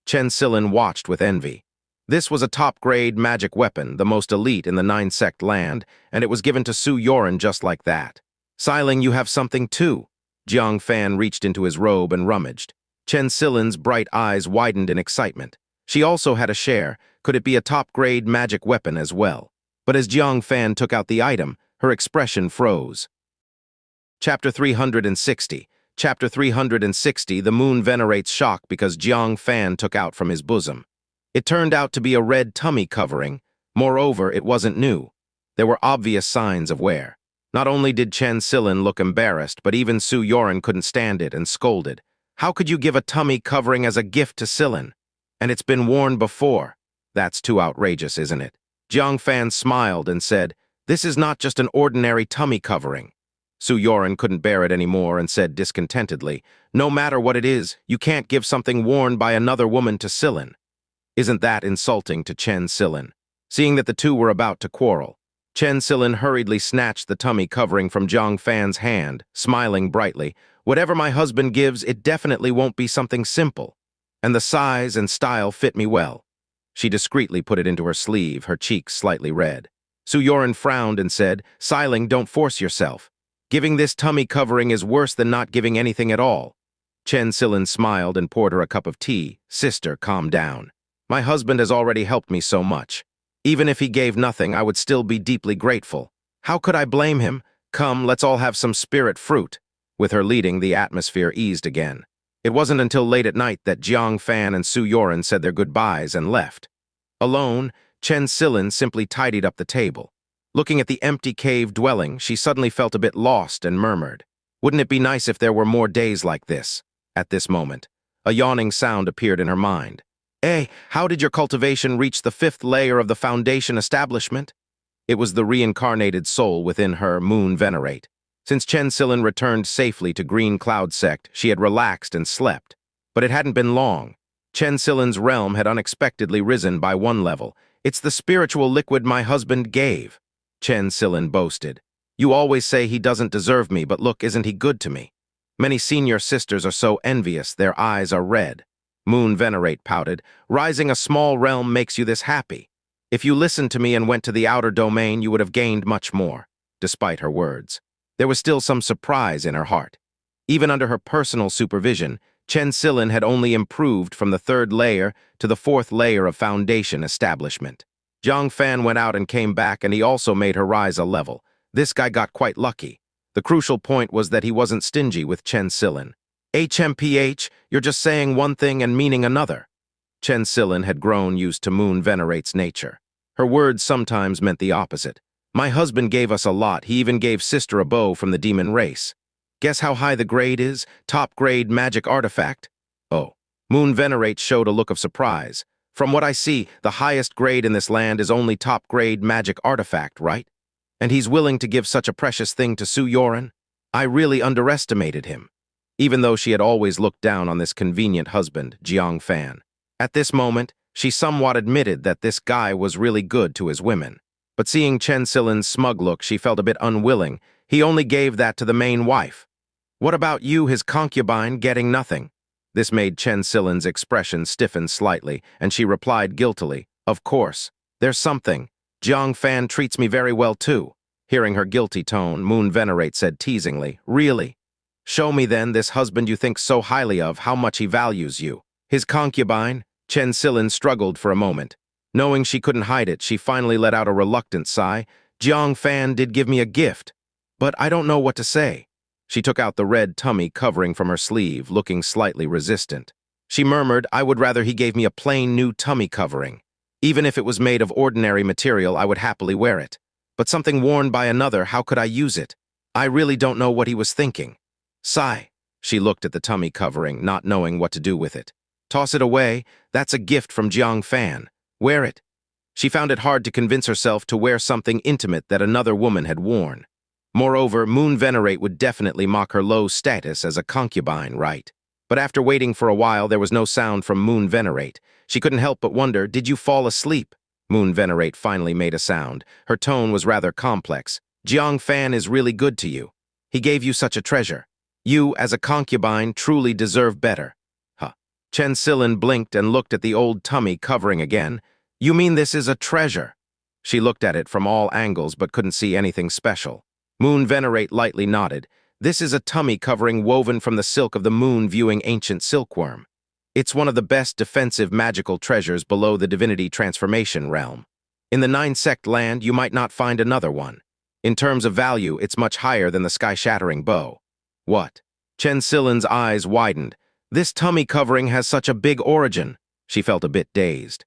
Chen Silin watched with envy. This was a top-grade magic weapon, the most elite in the Nine-Sect land, and it was given to Su Yoren just like that. Xiling, you have something too. Jiang Fan reached into his robe and rummaged. Chen Silin's bright eyes widened in excitement. She also had a share. Could it be a top-grade magic weapon as well? But as Jiang Fan took out the item, her expression froze. Chapter 360. Chapter 360. The moon venerates shock because Jiang Fan took out from his bosom. It turned out to be a red tummy covering. Moreover, it wasn't new. There were obvious signs of wear. Not only did Chen Silin look embarrassed, but even Su Yoren couldn't stand it and scolded. How could you give a tummy covering as a gift to Silin? And it's been worn before. That's too outrageous, isn't it? Jiang Fan smiled and said, this is not just an ordinary tummy covering. Su Yoren couldn't bear it anymore and said discontentedly, no matter what it is, you can't give something worn by another woman to Silin. Isn't that insulting to Chen Silin? Seeing that the two were about to quarrel, Chen Silin hurriedly snatched the tummy covering from Jiang Fan's hand, smiling brightly. Whatever my husband gives, it definitely won't be something simple. And the size and style fit me well. She discreetly put it into her sleeve, her cheeks slightly red. Su Yoren frowned and said, Xiling, don't force yourself. Giving this tummy covering is worse than not giving anything at all. Chen Silin smiled and poured her a cup of tea. Sister, calm down. My husband has already helped me so much. Even if he gave nothing, I would still be deeply grateful. How could I blame him? Come, let's all have some spirit fruit. With her leading, the atmosphere eased again. It wasn't until late at night that Jiang Fan and Su Yoren said their goodbyes and left. Alone, Chen Silin simply tidied up the table. Looking at the empty cave dwelling, she suddenly felt a bit lost and murmured, wouldn't it be nice if there were more days like this? At this moment, a yawning sound appeared in her mind. Hey, how did your cultivation reach the 5th layer of the foundation establishment? It was the reincarnated soul within her, Moon Venerate. Since Chen Silin returned safely to Green Cloud Sect, she had relaxed and slept. But it hadn't been long. Chen Silin's realm had unexpectedly risen by 1 level. It's the spiritual liquid my husband gave. Chen Silin boasted. You always say he doesn't deserve me, but look, isn't he good to me? Many senior sisters are so envious, their eyes are red. Moon Venerate pouted. Rising a small realm makes you this happy. If you listened to me and went to the outer domain, you would have gained much more. Despite her words, there was still some surprise in her heart. Even under her personal supervision, Chen Silin had only improved from the 3rd layer to the 4th layer of foundation establishment. Jiang Fan went out and came back, and he also made her rise a level. This guy got quite lucky. The crucial point was that he wasn't stingy with Chen Silin. HMPH, you're just saying one thing and meaning another. Chen Silin had grown used to Moon Venerate's nature. Her words sometimes meant the opposite. My husband gave us a lot. He even gave sister a bow from the demon race. Guess how high the grade is? Top grade magic artifact. Oh. Moon Venerate showed a look of surprise. From what I see, the highest grade in this land is only top grade magic artifact, right? And he's willing to give such a precious thing to Su Yoren? I really underestimated him. Even though she had always looked down on this convenient husband, Jiang Fan. At this moment, she somewhat admitted that this guy was really good to his women. But seeing Chen Silin's smug look, she felt a bit unwilling. He only gave that to the main wife. What about you, his concubine, getting nothing? This made Chen Silin's expression stiffen slightly, and she replied guiltily, Of course. There's something. Jiang Fan treats me very well too. Hearing her guilty tone, Moon Venerate said teasingly, Really? Show me then this husband you think so highly of, how much he values you. His concubine? Chen Silin struggled for a moment. Knowing she couldn't hide it, she finally let out a reluctant sigh. Jiang Fan did give me a gift, but I don't know what to say. She took out the red tummy covering from her sleeve, looking slightly resistant. She murmured, I would rather he gave me a plain new tummy covering. Even if it was made of ordinary material, I would happily wear it. But something worn by another, how could I use it? I really don't know what he was thinking. Sigh. She looked at the tummy covering, not knowing what to do with it. Toss it away. That's a gift from Jiang Fan. Wear it. She found it hard to convince herself to wear something intimate that another woman had worn. Moreover, Moon Venerate would definitely mock her low status as a concubine, right? But after waiting for a while, there was no sound from Moon Venerate. She couldn't help but wonder, did you fall asleep? Moon Venerate finally made a sound. Her tone was rather complex. Jiang Fan is really good to you. He gave you such a treasure. You, as a concubine, truly deserve better. Huh. Chen Silin blinked and looked at the old tummy covering again. You mean this is a treasure? She looked at it from all angles but couldn't see anything special. Moon Venerate lightly nodded. This is a tummy covering woven from the silk of the moon viewing ancient silkworm. It's one of the best defensive magical treasures below the divinity transformation realm. In the nine-sect land, you might not find another one. In terms of value, it's much higher than the sky-shattering bow. What? Chen Silin's eyes widened. This tummy covering has such a big origin. She felt a bit dazed.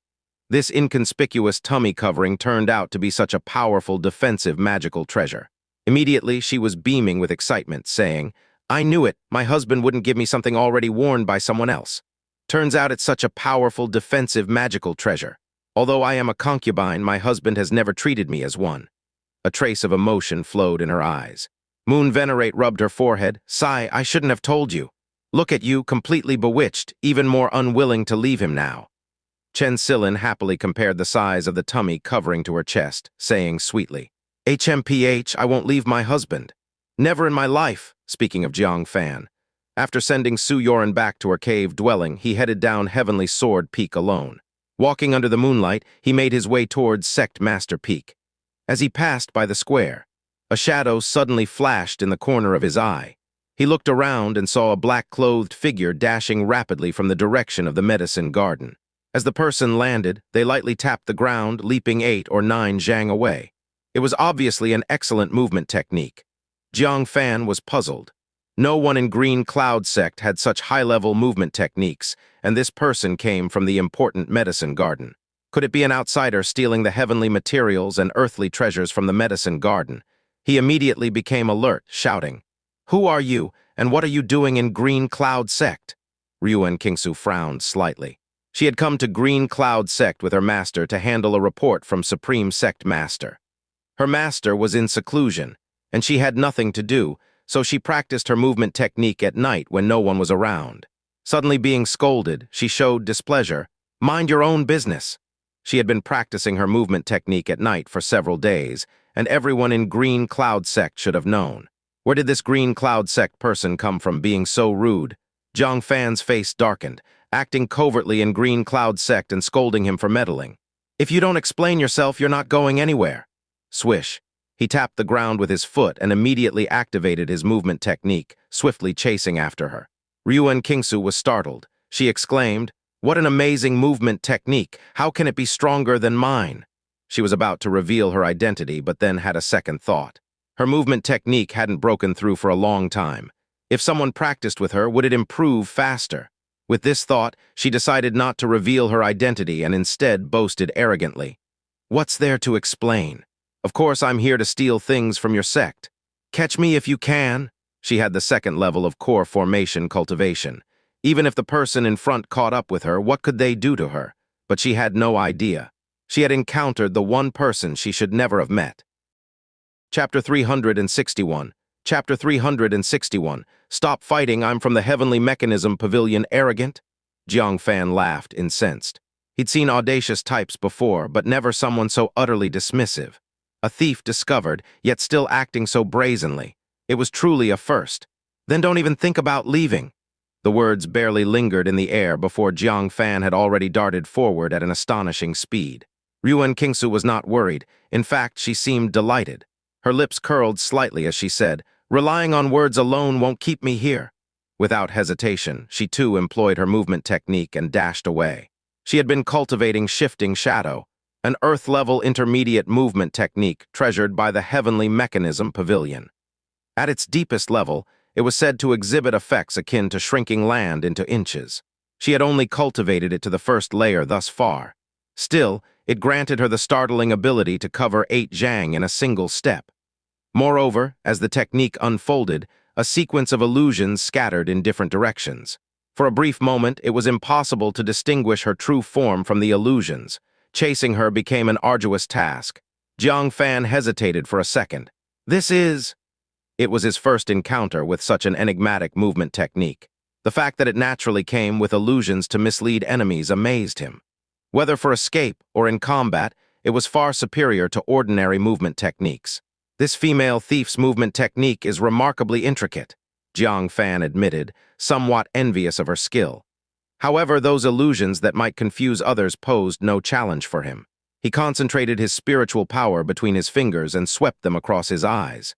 This inconspicuous tummy covering turned out to be such a powerful defensive magical treasure. Immediately, she was beaming with excitement, saying, I knew it, my husband wouldn't give me something already worn by someone else. Turns out it's such a powerful defensive magical treasure. Although I am a concubine, my husband has never treated me as one. A trace of emotion flowed in her eyes. Moon Venerate rubbed her forehead. Sigh, I shouldn't have told you. Look at you, completely bewitched, even more unwilling to leave him now. Chen Silin happily compared the size of the tummy covering to her chest, saying sweetly, HMPH, I won't leave my husband. Never in my life, speaking of Jiang Fan. After sending Su Yoren back to her cave dwelling, he headed down Heavenly Sword Peak alone. Walking under the moonlight, he made his way towards Sect Master Peak. As he passed by the square, a shadow suddenly flashed in the corner of his eye. He looked around and saw a black-clothed figure dashing rapidly from the direction of the medicine garden. As the person landed, they lightly tapped the ground, leaping 8 or 9 zhang away. It was obviously an excellent movement technique. Jiang Fan was puzzled. No one in Green Cloud Sect had such high-level movement techniques, and this person came from the important medicine garden. Could it be an outsider stealing the heavenly materials and earthly treasures from the medicine garden? He immediately became alert, shouting, Who are you, and what are you doing in Green Cloud Sect? Ruan Qingsu frowned slightly. She had come to Green Cloud Sect with her master to handle a report from Supreme Sect Master. Her master was in seclusion, and she had nothing to do, so she practiced her movement technique at night when no one was around. Suddenly being scolded, she showed displeasure. Mind your own business. She had been practicing her movement technique at night for several days, and everyone in Green Cloud Sect should have known. Where did this Green Cloud Sect person come from being so rude? Jiang Fan's face darkened, acting covertly in Green Cloud Sect and scolding him for meddling. If you don't explain yourself, you're not going anywhere. Swish. He tapped the ground with his foot and immediately activated his movement technique, swiftly chasing after her. Ruan Qingsu was startled. She exclaimed, What an amazing movement technique! How can it be stronger than mine? She was about to reveal her identity, but then had a second thought. Her movement technique hadn't broken through for a long time. If someone practiced with her, would it improve faster? With this thought, she decided not to reveal her identity and instead boasted arrogantly. What's there to explain? Of course, I'm here to steal things from your sect. Catch me if you can. She had the second level of core formation cultivation. Even if the person in front caught up with her, what could they do to her? But she had no idea. She had encountered the one person she should never have met. Chapter 361. Chapter 361. Stop fighting, I'm from the Heavenly Mechanism Pavilion, arrogant? Jiang Fan laughed, incensed. He'd seen audacious types before, but never someone so utterly dismissive. A thief discovered, yet still acting so brazenly. It was truly a first. Then don't even think about leaving. The words barely lingered in the air before Jiang Fan had already darted forward at an astonishing speed. Ruan Qingsu was not worried. In fact, she seemed delighted. Her lips curled slightly as she said, Relying on words alone won't keep me here. Without hesitation, she too employed her movement technique and dashed away. She had been cultivating Shifting Shadow, an Earth-level intermediate movement technique treasured by the Heavenly Mechanism Pavilion. At its deepest level, it was said to exhibit effects akin to shrinking land into inches. She had only cultivated it to the first layer thus far. Still, it granted her the startling ability to cover 8 zhang in a single step. Moreover, as the technique unfolded, a sequence of illusions scattered in different directions. For a brief moment, it was impossible to distinguish her true form from the illusions. Chasing her became an arduous task. Jiang Fan hesitated for a second. This is... It was his first encounter with such an enigmatic movement technique. The fact that it naturally came with illusions to mislead enemies amazed him. Whether for escape or in combat, it was far superior to ordinary movement techniques. This female thief's movement technique is remarkably intricate, Jiang Fan admitted, somewhat envious of her skill. However, those illusions that might confuse others posed no challenge for him. He concentrated his spiritual power between his fingers and swept them across his eyes.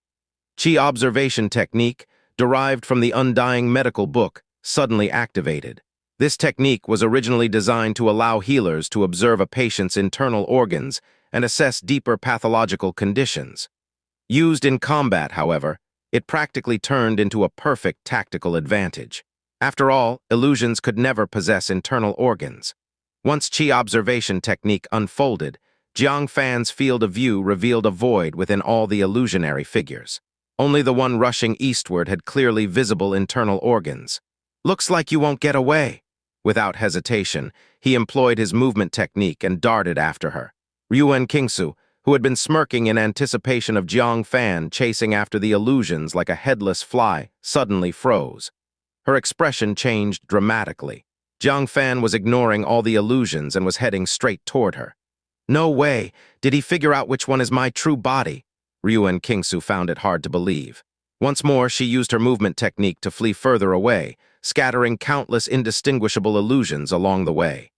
Qi observation technique, derived from the undying medical book, suddenly activated. This technique was originally designed to allow healers to observe a patient's internal organs and assess deeper pathological conditions. Used in combat, however, it practically turned into a perfect tactical advantage. After all, illusions could never possess internal organs. Once Qi observation technique unfolded, Jiang Fan's field of view revealed a void within all the illusionary figures. Only the one rushing eastward had clearly visible internal organs. "Looks like you won't get away." Without hesitation, he employed his movement technique and darted after her. Ruan Qingsu, who had been smirking in anticipation of Jiang Fan chasing after the illusions like a headless fly, suddenly froze. Her expression changed dramatically. Jiang Fan was ignoring all the illusions and was heading straight toward her. "No way! Did he figure out which one is my true body?" Ruan Qingsu found it hard to believe. Once more, she used her movement technique to flee further away, scattering countless indistinguishable illusions along the way.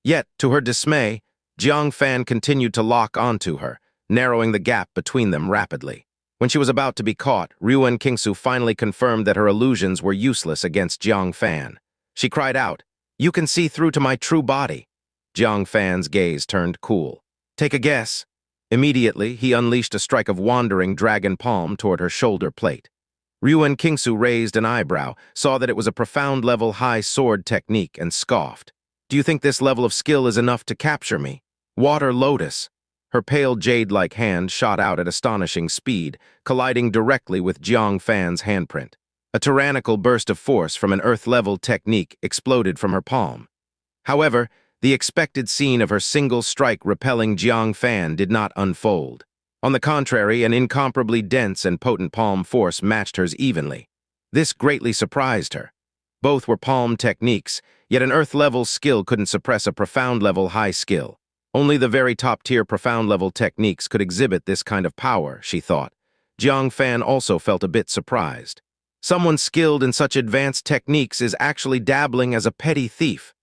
Yet, to her dismay, Jiang Fan continued to lock onto her, narrowing the gap between them rapidly. When she was about to be caught, Ruan Qingsu finally confirmed that her illusions were useless against Jiang Fan. She cried out, "You can see through to my true body." Jiang Fan's gaze turned cool. "Take a guess." Immediately, he unleashed a strike of wandering dragon palm toward her shoulder plate. Ruan Qingsu raised an eyebrow, saw that it was a profound-level high sword technique, and scoffed. "Do you think this level of skill is enough to capture me? Water Lotus." Her pale jade-like hand shot out at astonishing speed, colliding directly with Jiang Fan's handprint. A tyrannical burst of force from an earth-level technique exploded from her palm. However, the expected scene of her single strike repelling Jiang Fan did not unfold. On the contrary, an incomparably dense and potent palm force matched hers evenly. This greatly surprised her. Both were palm techniques, yet an earth-level skill couldn't suppress a profound-level high skill. Only the very top-tier profound-level techniques could exhibit this kind of power, she thought. Jiang Fan also felt a bit surprised. Someone skilled in such advanced techniques is actually dabbling as a petty thief.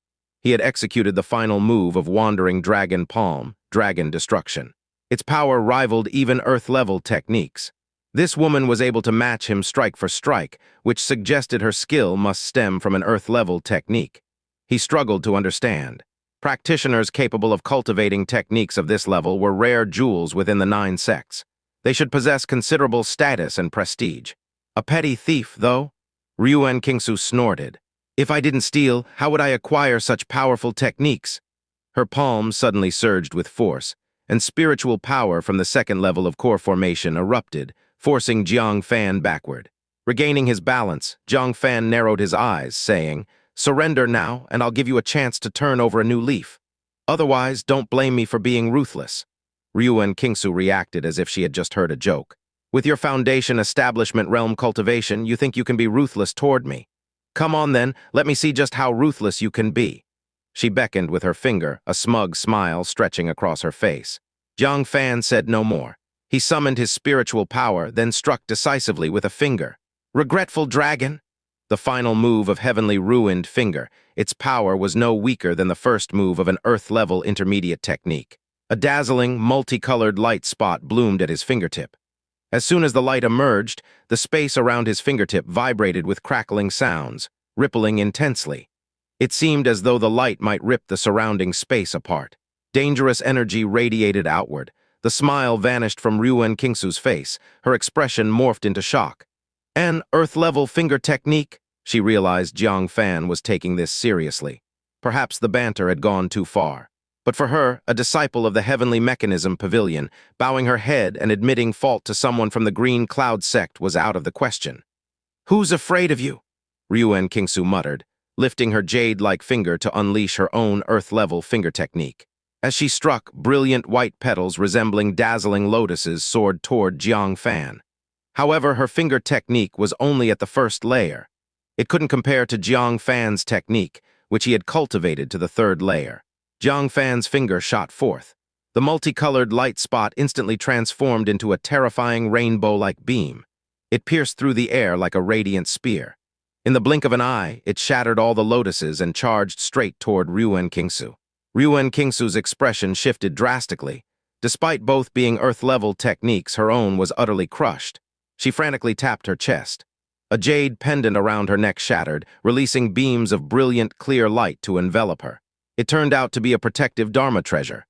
He had executed the final move of Wandering Dragon Palm, Dragon Destruction. Its power rivaled even Earth-level techniques. This woman was able to match him strike for strike, which suggested her skill must stem from an Earth-level technique. He struggled to understand. Practitioners capable of cultivating techniques of this level were rare jewels within the 9 sects. They should possess considerable status and prestige. A petty thief, though? Ruan Qingsu snorted. "If I didn't steal, how would I acquire such powerful techniques?" Her palms suddenly surged with force, and spiritual power from the second level of core formation erupted, forcing Jiang Fan backward. Regaining his balance, Jiang Fan narrowed his eyes, saying, "Surrender now, and I'll give you a chance to turn over a new leaf. Otherwise, don't blame me for being ruthless." Ruan Qingsu reacted as if she had just heard a joke. "With your foundation establishment realm cultivation, you think you can be ruthless toward me? Come on then, let me see just how ruthless you can be." She beckoned with her finger, a smug smile stretching across her face. Jiang Fan said no more. He summoned his spiritual power, then struck decisively with a finger. "Regretful dragon!" The final move of Heavenly Ruined Finger, its power was no weaker than the first move of an Earth-level intermediate technique. A dazzling, multicolored light spot bloomed at his fingertip. As soon as the light emerged, the space around his fingertip vibrated with crackling sounds, rippling intensely. It seemed as though the light might rip the surrounding space apart. Dangerous energy radiated outward. The smile vanished from Ruan Qingsu's face. Her expression morphed into shock. "An Earth-level finger technique?" She realized Jiang Fan was taking this seriously. Perhaps the banter had gone too far. But for her, a disciple of the Heavenly Mechanism Pavilion, bowing her head and admitting fault to someone from the Green Cloud sect was out of the question. "Who's afraid of you?" Ruan Qingsu muttered, lifting her jade-like finger to unleash her own Earth-level finger technique. As she struck, brilliant white petals resembling dazzling lotuses soared toward Jiang Fan. However, her finger technique was only at the first layer. It couldn't compare to Jiang Fan's technique, which he had cultivated to the third layer. Jiang Fan's finger shot forth. The multicolored light spot instantly transformed into a terrifying rainbow-like beam. It pierced through the air like a radiant spear. In the blink of an eye, it shattered all the lotuses and charged straight toward Ruan Qingsu. Ruan Qingsu's expression shifted drastically. Despite both being Earth-level techniques, her own was utterly crushed. She frantically tapped her chest. A jade pendant around her neck shattered, releasing beams of brilliant, clear light to envelop her. It turned out to be a protective Dharma treasure.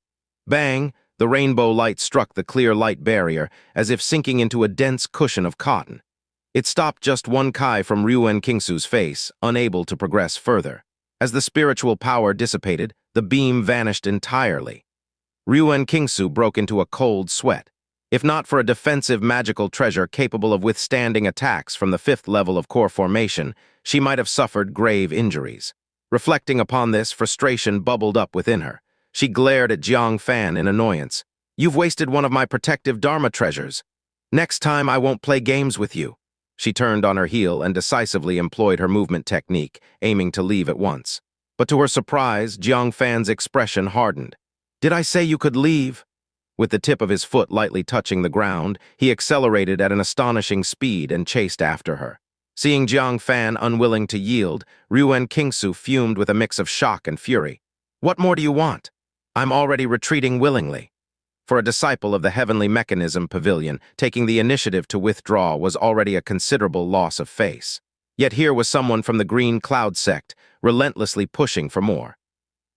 Bang! The rainbow light struck the clear light barrier, as if sinking into a dense cushion of cotton. It stopped just one kai from Ruan Qingsu's face, unable to progress further. As the spiritual power dissipated, the beam vanished entirely. Ruan Qingsu broke into a cold sweat. If not for a defensive magical treasure capable of withstanding attacks from the 5th level of core formation, she might have suffered grave injuries. Reflecting upon this, frustration bubbled up within her. She glared at Jiang Fan in annoyance. "You've wasted one of my protective Dharma treasures. Next time I won't play games with you." She turned on her heel and decisively employed her movement technique, aiming to leave at once. But to her surprise, Jiang Fan's expression hardened. "Did I say you could leave?" With the tip of his foot lightly touching the ground, he accelerated at an astonishing speed and chased after her. Seeing Jiang Fan unwilling to yield, Ruan Qingsu fumed with a mix of shock and fury. "What more do you want? I'm already retreating willingly." For a disciple of the Heavenly Mechanism Pavilion, taking the initiative to withdraw was already a considerable loss of face. Yet here was someone from the Green Cloud sect, relentlessly pushing for more.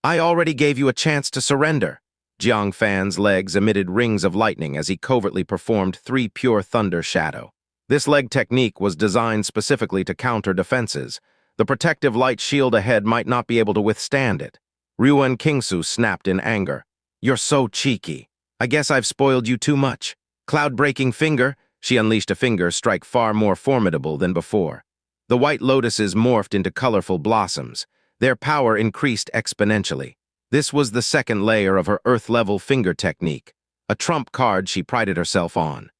"I already gave you a chance to surrender." Jiang Fan's legs emitted rings of lightning as he covertly performed 3 pure thunder shadow. This leg technique was designed specifically to counter defenses. The protective light shield ahead might not be able to withstand it. Ruan Qingsu snapped in anger. "You're so cheeky. I guess I've spoiled you too much." Cloud-breaking finger, she unleashed a finger strike far more formidable than before. The white lotuses morphed into colorful blossoms. Their power increased exponentially. This was the 2nd layer of her Earth-level finger technique, a trump card she prided herself on.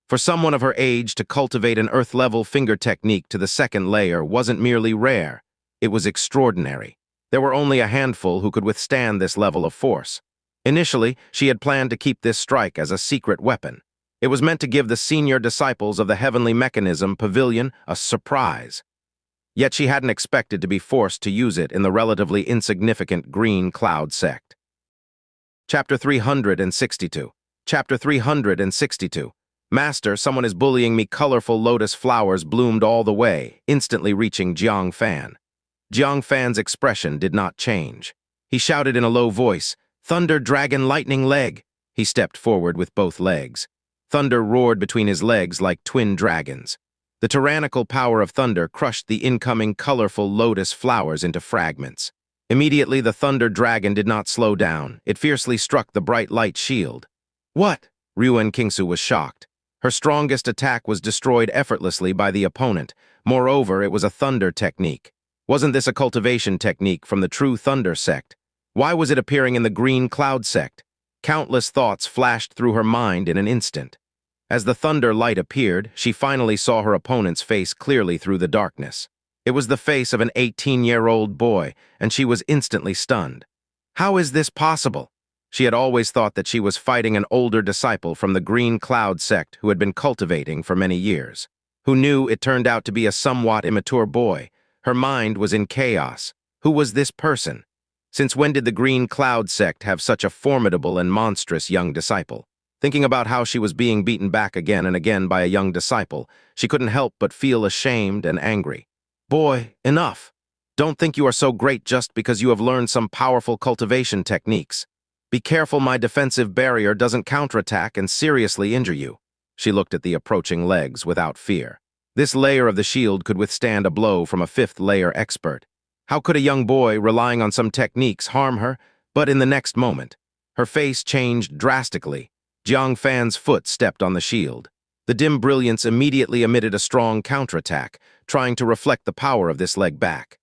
For someone of her age to cultivate an Earth-level finger technique to the 2nd layer wasn't merely rare, it was extraordinary. There were only a handful who could withstand this level of force. Initially, she had planned to keep this strike as a secret weapon. It was meant to give the senior disciples of the Heavenly Mechanism Pavilion a surprise. Yet she hadn't expected to be forced to use it in the relatively insignificant Green Cloud sect. Chapter 362. Chapter 362. "Master, someone is bullying me." Colorful lotus flowers bloomed all the way, instantly reaching Jiang Fan. Jiang Fan's expression did not change. He shouted in a low voice, "Thunder, Dragon, Lightning Leg!" He stepped forward with both legs. Thunder roared between his legs like twin dragons. The tyrannical power of thunder crushed the incoming colorful lotus flowers into fragments. Immediately, the thunder dragon did not slow down. It fiercely struck the bright light shield. "What?" Ruan Qingsu was shocked. Her strongest attack was destroyed effortlessly by the opponent. Moreover, it was a thunder technique. Wasn't this a cultivation technique from the true Thunder sect? Why was it appearing in the Green Cloud sect? Countless thoughts flashed through her mind in an instant. As the thunder light appeared, she finally saw her opponent's face clearly through the darkness. It was the face of an 18-year-old boy, and she was instantly stunned. How is this possible? She had always thought that she was fighting an older disciple from the Green Cloud sect who had been cultivating for many years. Who knew it turned out to be a somewhat immature boy. Her mind was in chaos. Who was this person? Since when did the Green Cloud sect have such a formidable and monstrous young disciple? Thinking about how she was being beaten back again and again by a young disciple, she couldn't help but feel ashamed and angry. "Boy, enough. Don't think you are so great just because you have learned some powerful cultivation techniques. Be careful my defensive barrier doesn't counterattack and seriously injure you." She looked at the approaching legs without fear. This layer of the shield could withstand a blow from a 5th layer expert. How could a young boy, relying on some techniques, harm her? But in the next moment, her face changed drastically. Jiang Fan's foot stepped on the shield. The dim brilliance immediately emitted a strong counterattack, trying to reflect the power of this leg back.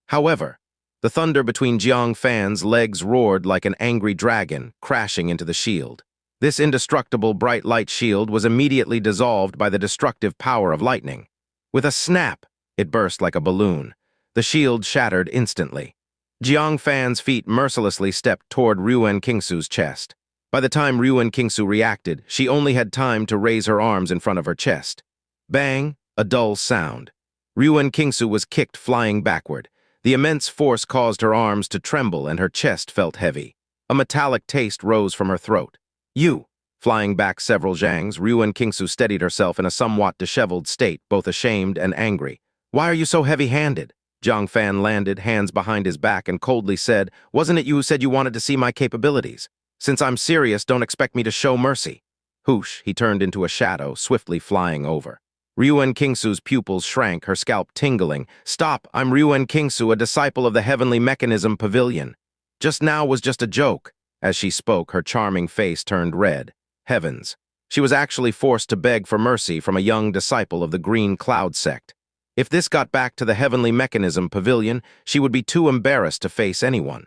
However, the thunder between Jiang Fan's legs roared like an angry dragon, crashing into the shield. This indestructible bright light shield was immediately dissolved by the destructive power of lightning. With a snap, it burst like a balloon. The shield shattered instantly. Jiang Fan's feet mercilessly stepped toward Ruan Qingsu's chest. By the time Ruan Qingsu reacted, she only had time to raise her arms in front of her chest. Bang! A dull sound. Ruan Qingsu was kicked flying backward. The immense force caused her arms to tremble and her chest felt heavy. A metallic taste rose from her throat. You! Flying back several zhangs, Ruan Qingsu steadied herself in a somewhat disheveled state, both ashamed and angry. Why are you so heavy-handed? Jiang Fan landed, hands behind his back, and coldly said, Wasn't it you who said you wanted to see my capabilities? Since I'm serious, don't expect me to show mercy. Whoosh, he turned into a shadow, swiftly flying over. Ruan Qingsu's pupils shrank, her scalp tingling. Stop, I'm Ruan Qingsu, a disciple of the Heavenly Mechanism Pavilion. Just now was just a joke. As she spoke, her charming face turned red. Heavens. She was actually forced to beg for mercy from a young disciple of the Green Cloud sect. If this got back to the Heavenly Mechanism Pavilion, she would be too embarrassed to face anyone.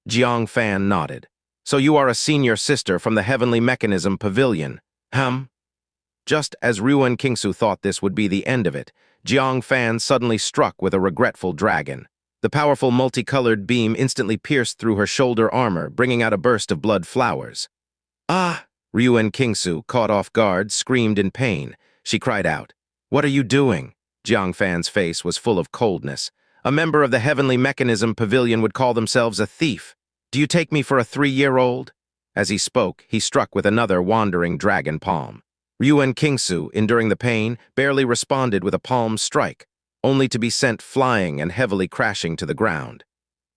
Jiang Fan nodded. So you are a senior sister from the Heavenly Mechanism Pavilion. Just as Ruan Qingsu thought this would be the end of it, Jiang Fan suddenly struck with a regretful dragon. The powerful multicolored beam instantly pierced through her shoulder armor, bringing out a burst of blood flowers. Ah! Ruan Qingsu, caught off guard, screamed in pain. She cried out. What are you doing? Jiang Fan's face was full of coldness. A member of the Heavenly Mechanism Pavilion would call themselves a thief. Do you take me for a 3-year-old? As he spoke, he struck with another wandering dragon palm. Ruan Qingsu, enduring the pain, barely responded with a palm strike, only to be sent flying and heavily crashing to the ground.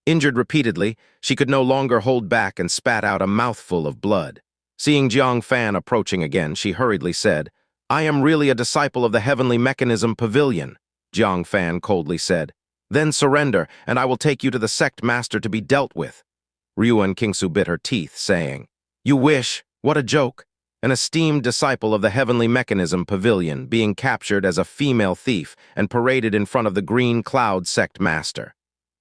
Injured repeatedly, she could no longer hold back and spat out a mouthful of blood. Seeing Jiang Fan approaching again, she hurriedly said, I am really a disciple of the Heavenly Mechanism Pavilion, Jiang Fan coldly said. Then surrender, and I will take you to the sect master to be dealt with. Ruan Qingsu bit her teeth, saying, You wish? What a joke! An esteemed disciple of the Heavenly Mechanism Pavilion being captured as a female thief and paraded in front of the Green Cloud sect master.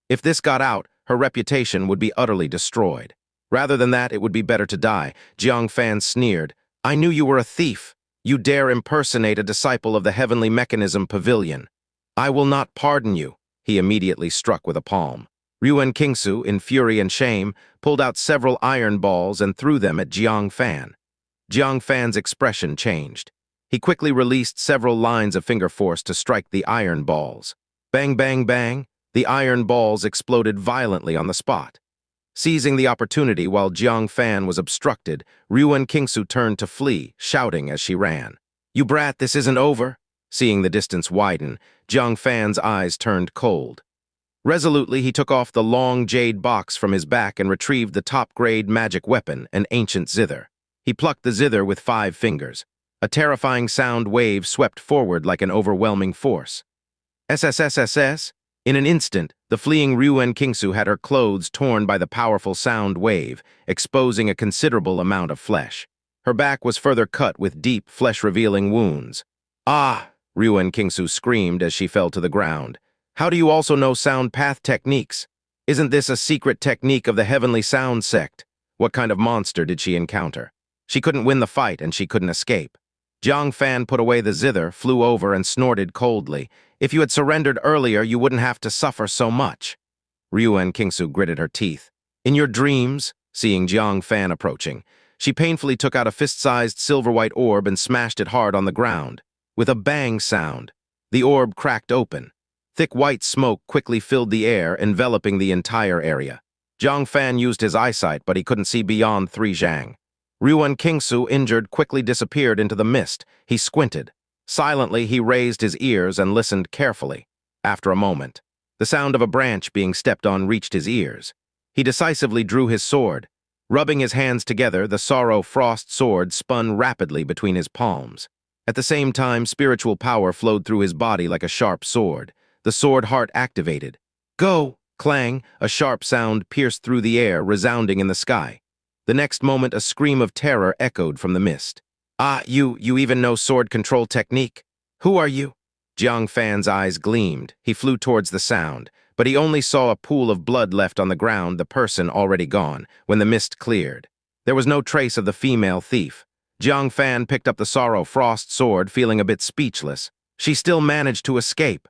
If this got out, her reputation would be utterly destroyed. Rather than that, it would be better to die. Jiang Fan sneered. I knew you were a thief. You dare impersonate a disciple of the Heavenly Mechanism Pavilion. I will not pardon you. He immediately struck with a palm. Ruan Qingsu, in fury and shame, pulled out several iron balls and threw them at Jiang Fan. Jiang Fan's expression changed. He quickly released several lines of finger force to strike the iron balls. Bang, bang, bang. The iron balls exploded violently on the spot. Seizing the opportunity while Jiang Fan was obstructed, Ruan Qingsu turned to flee, shouting as she ran. You brat, this isn't over. Seeing the distance widen, Jiang Fan's eyes turned cold. Resolutely, he took off the long jade box from his back and retrieved the top-grade magic weapon, an ancient zither. He plucked the zither with 5 fingers. A terrifying sound wave swept forward like an overwhelming force. SSSSS? In an instant, the fleeing Ruan Qingsu had her clothes torn by the powerful sound wave, exposing a considerable amount of flesh. Her back was further cut with deep, flesh-revealing wounds. Ah! Ruan Qingsu screamed as she fell to the ground. How do you also know sound path techniques? Isn't this a secret technique of the Heavenly Sound sect? What kind of monster did she encounter? She couldn't win the fight and she couldn't escape. Jiang Fan put away the zither, flew over, and snorted coldly. If you had surrendered earlier, you wouldn't have to suffer so much. Ruan Qingsu gritted her teeth. In your dreams, seeing Jiang Fan approaching, she painfully took out a fist-sized silver-white orb and smashed it hard on the ground. With a bang sound, the orb cracked open. Thick white smoke quickly filled the air, enveloping the entire area. Jiang Fan used his eyesight, but he couldn't see beyond 3 zhang. Ruan Qingsu, injured, quickly disappeared into the mist. He squinted. Silently, he raised his ears and listened carefully. After a moment, the sound of a branch being stepped on reached his ears. He decisively drew his sword. Rubbing his hands together, the Sorrow Frost sword spun rapidly between his palms. At the same time, spiritual power flowed through his body like a sharp sword. The sword heart activated. Go! Clang! A sharp sound pierced through the air, resounding in the sky. The next moment, a scream of terror echoed from the mist. Ah, you even know sword control technique? Who are you? Jiang Fan's eyes gleamed. He flew towards the sound, but he only saw a pool of blood left on the ground, the person already gone, when the mist cleared. There was no trace of the female thief. Jiang Fan picked up the Sorrow Frost sword, feeling a bit speechless. She still managed to escape.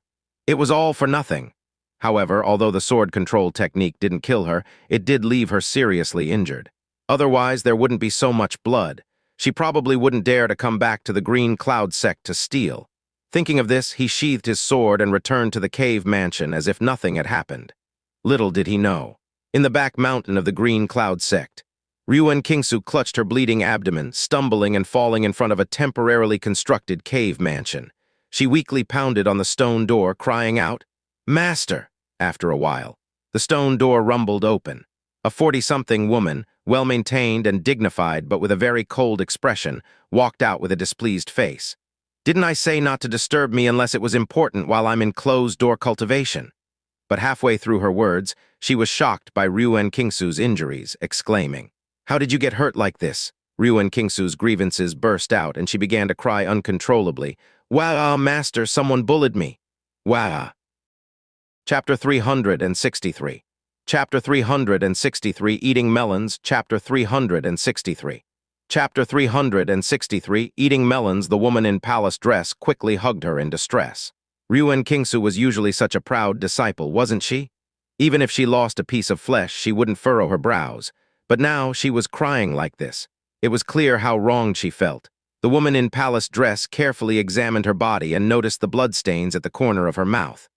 It was all for nothing. However, although the sword control technique didn't kill her, it did leave her seriously injured. Otherwise, there wouldn't be so much blood. She probably wouldn't dare to come back to the Green Cloud sect to steal. Thinking of this, he sheathed his sword and returned to the cave mansion as if nothing had happened. Little did he know. In the back mountain of the Green Cloud sect, Ruan Qingsu clutched her bleeding abdomen, stumbling and falling in front of a temporarily constructed cave mansion. She weakly pounded on the stone door, crying out, "Master!" After a while, the stone door rumbled open. A 40-something woman, well-maintained and dignified but with a very cold expression, walked out with a displeased face. "Didn't I say not to disturb me unless it was important while I'm in closed-door cultivation?" But halfway through her words, she was shocked by Ruan Qingsu's injuries, exclaiming, "How did you get hurt like this?" Ruan Qingsu's grievances burst out and she began to cry uncontrollably. "Wah, master, someone bullied me. Wah." Chapter 363. Chapter 363, Eating Melons, Chapter 363. Chapter 363, Eating Melons. The woman in palace dress quickly hugged her in distress. Ruan Qingsu was usually such a proud disciple, wasn't she? Even if she lost a piece of flesh, she wouldn't furrow her brows. But now she was crying like this. It was clear how wronged she felt. The woman in palace dress carefully examined her body and noticed the bloodstains at the corner of her mouth.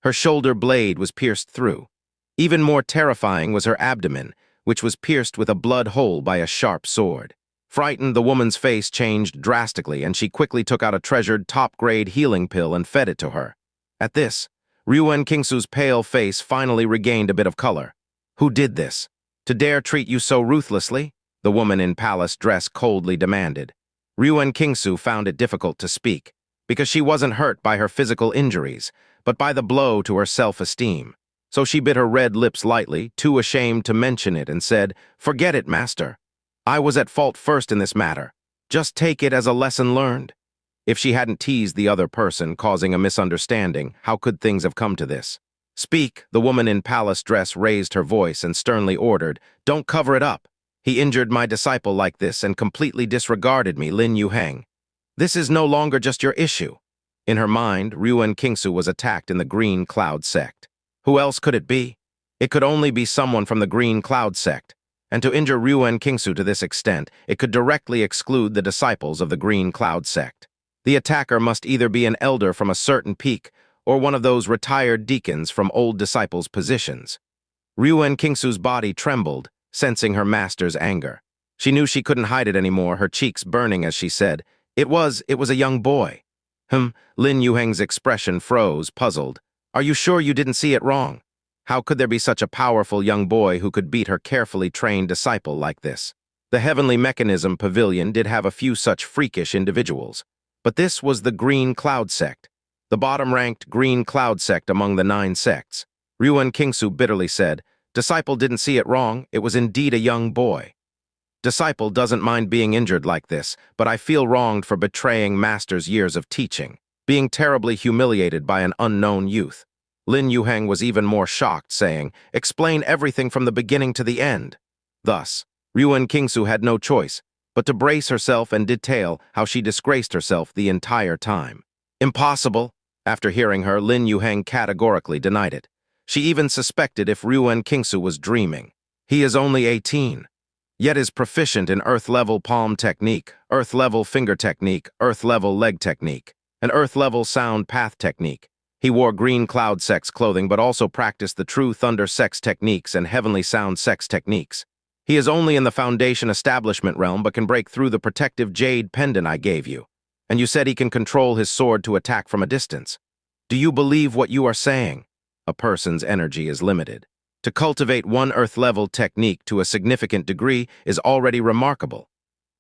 Her shoulder blade was pierced through. Even more terrifying was her abdomen, which was pierced with a blood hole by a sharp sword. Frightened, the woman's face changed drastically, and she quickly took out a treasured top-grade healing pill and fed it to her. At this, Ruan Qingsu's pale face finally regained a bit of color. "Who did this? To dare treat you so ruthlessly?" the woman in palace dress coldly demanded. Ruan Qingsu found it difficult to speak, because she wasn't hurt by her physical injuries, but by the blow to her self-esteem. So she bit her red lips lightly, too ashamed to mention it, and said, "Forget it, master. I was at fault first in this matter. Just take it as a lesson learned." If she hadn't teased the other person, causing a misunderstanding, how could things have come to this? "Speak," the woman in palace dress raised her voice and sternly ordered. "Don't cover it up. He injured my disciple like this and completely disregarded me, Lin Yuheng. This is no longer just your issue." In her mind, Ruan Qingsu was attacked in the Green Cloud sect. Who else could it be? It could only be someone from the Green Cloud sect. And to injure Ruan Qingsu to this extent, it could directly exclude the disciples of the Green Cloud sect. The attacker must either be an elder from a certain peak or one of those retired deacons from old disciples' positions. Ruan Qingsu's body trembled, sensing her master's anger. She knew she couldn't hide it anymore, her cheeks burning as she said, It was a young boy." Lin Yuheng's expression froze, puzzled. "Are you sure you didn't see it wrong? How could there be such a powerful young boy who could beat her carefully trained disciple like this?" The Heavenly Mechanism Pavilion did have a few such freakish individuals. But this was the Green Cloud sect, the bottom-ranked Green Cloud sect among the 9 sects. Ruan Qingsu bitterly said, "Disciple didn't see it wrong. It was indeed a young boy. Disciple doesn't mind being injured like this, but I feel wronged for betraying master's years of teaching, being terribly humiliated by an unknown youth." Lin Yuheng was even more shocked, saying, "Explain everything from the beginning to the end." Thus, Ruan Qingsu had no choice but to brace herself and detail how she disgraced herself the entire time. "Impossible." After hearing her, Lin Yuheng categorically denied it. She even suspected if Ruan Qingsu was dreaming. He is only 18, yet is proficient in Earth-level palm technique, Earth-level finger technique, Earth-level leg technique, and Earth-level sound path technique. He wore Green Cloud sex clothing but also practiced the True Thunder sex techniques and Heavenly Sound sex techniques. He is only in the Foundation Establishment realm but can break through the protective jade pendant I gave you. And you said he can control his sword to attack from a distance. Do you believe what you are saying? A person's energy is limited. To cultivate one Earth-level technique to a significant degree is already remarkable.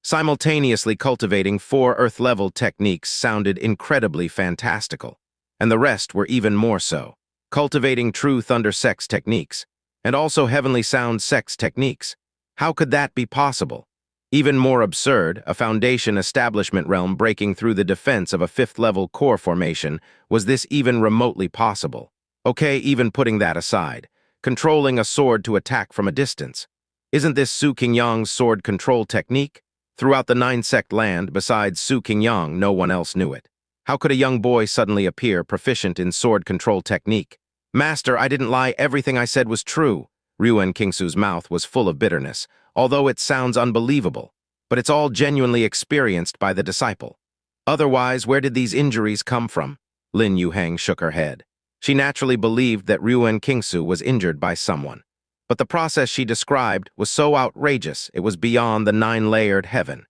Simultaneously cultivating 4 Earth-level techniques sounded incredibly fantastical. And the rest were even more so. Cultivating True Thunder sex techniques, and also Heavenly Sound sex techniques. How could that be possible? Even more absurd, a Foundation Establishment realm breaking through the defense of a 5th-level core formation. Was this even remotely possible? Okay, even putting that aside. Controlling a sword to attack from a distance. Isn't this Su Qingyang's sword control technique? Throughout the 9-sect land, besides Su Qingyang, no one else knew it. How could a young boy suddenly appear proficient in sword control technique? "Master, I didn't lie. Everything I said was true." Ruan Qingsu's mouth was full of bitterness, although it sounds unbelievable, but it's all genuinely experienced by the disciple. Otherwise, where did these injuries come from? Lin Yuhang shook her head. She naturally believed that Ruan Qingsu was injured by someone. But the process she described was so outrageous it was beyond the nine-layered heaven.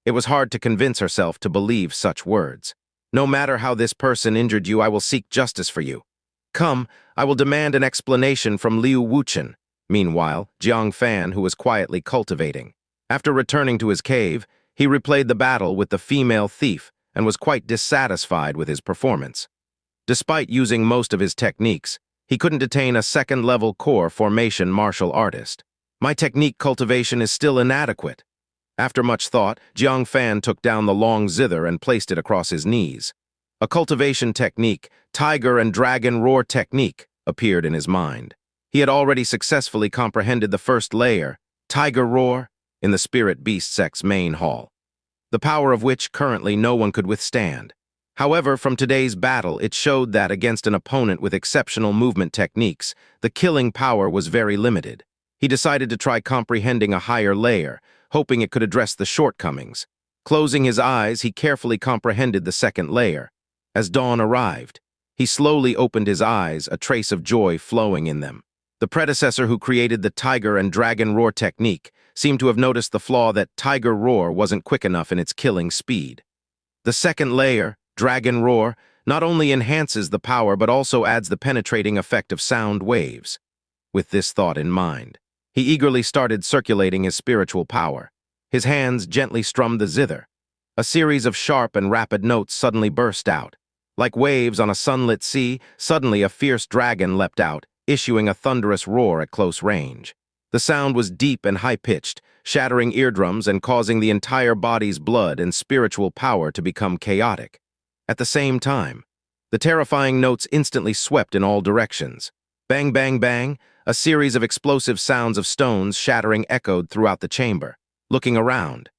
It was hard to convince herself to believe such words. No matter how this person injured you, I will seek justice for you. Come, I will demand an explanation from Liu Wuchen. Meanwhile, Jiang Fan, who was quietly cultivating. After returning to his cave, he replayed the battle with the female thief and was quite dissatisfied with his performance. Despite using most of his techniques, he couldn't detain a second-level core formation martial artist. My technique cultivation is still inadequate. After much thought, Jiang Fan took down the long zither and placed it across his knees. A cultivation technique, tiger and dragon roar technique, appeared in his mind. He had already successfully comprehended the first layer, tiger roar, in the spirit beast sect's main hall, the power of which currently no one could withstand. However, from today's battle, it showed that against an opponent with exceptional movement techniques, the killing power was very limited. He decided to try comprehending a higher layer, hoping it could address the shortcomings. Closing his eyes, he carefully comprehended the second layer. As dawn arrived, he slowly opened his eyes, a trace of joy flowing in them. The predecessor who created the tiger and dragon roar technique seemed to have noticed the flaw that tiger roar wasn't quick enough in its killing speed. The second layer, dragon roar, not only enhances the power but also adds the penetrating effect of sound waves. With this thought in mind, he eagerly started circulating his spiritual power. His hands gently strummed the zither. A series of sharp and rapid notes suddenly burst out. Like waves on a sunlit sea, suddenly a fierce dragon leapt out, issuing a thunderous roar at close range. The sound was deep and high-pitched, shattering eardrums and causing the entire body's blood and spiritual power to become chaotic. At the same time, the terrifying notes instantly swept in all directions. Bang, bang, bang, a series of explosive sounds of stones shattering echoed throughout the chamber. Looking around,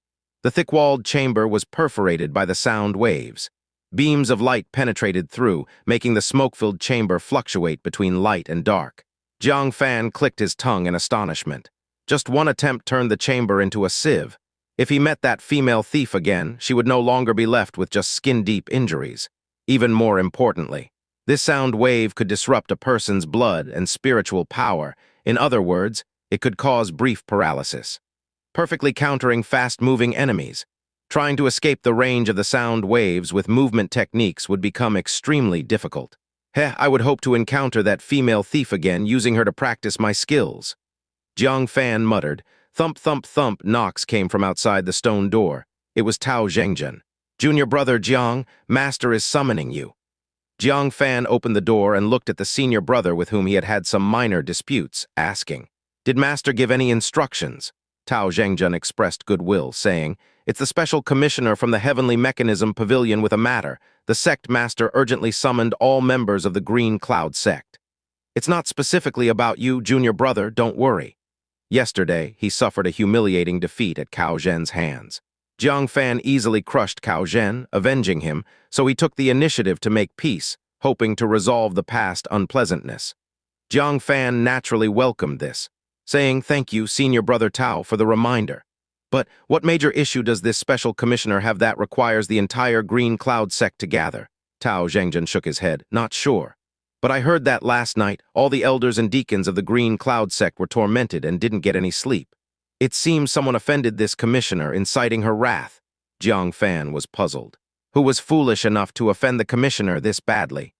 the thick-walled chamber was perforated by the sound waves. Beams of light penetrated through, making the smoke-filled chamber fluctuate between light and dark. Jiang Fan clicked his tongue in astonishment. Just one attempt turned the chamber into a sieve. If he met that female thief again, she would no longer be left with just skin-deep injuries. Even more importantly, this sound wave could disrupt a person's blood and spiritual power. In other words, it could cause brief paralysis, perfectly countering fast-moving enemies. Trying to escape the range of the sound waves with movement techniques would become extremely difficult. I would hope to encounter that female thief again, using her to practice my skills. Jiang Fan muttered. Thump, thump, thump, knocks came from outside the stone door. It was Cao Zhen. Junior brother Jiang, master is summoning you. Jiang Fan opened the door and looked at the senior brother with whom he had had some minor disputes, asking, "Did master give any instructions?" Cao Zhen expressed goodwill, saying, "It's the special commissioner from the Heavenly Mechanism Pavilion with a matter. The sect master urgently summoned all members of the Green Cloud sect. It's not specifically about you, junior brother, don't worry." Yesterday, he suffered a humiliating defeat at Cao Zhen's hands. Jiang Fan easily crushed Cao Zhen, avenging him, so he took the initiative to make peace, hoping to resolve the past unpleasantness. Jiang Fan naturally welcomed this, saying, "Thank you, senior brother Tao, for the reminder. But what major issue does this special commissioner have that requires the entire Green Cloud sect to gather?" Cao Zhen shook his head, "Not sure. But I heard that last night, all the elders and deacons of the Green Cloud sect were tormented and didn't get any sleep. It seems someone offended this commissioner, inciting her wrath." Jiang Fan was puzzled. Who was foolish enough to offend the commissioner this badly?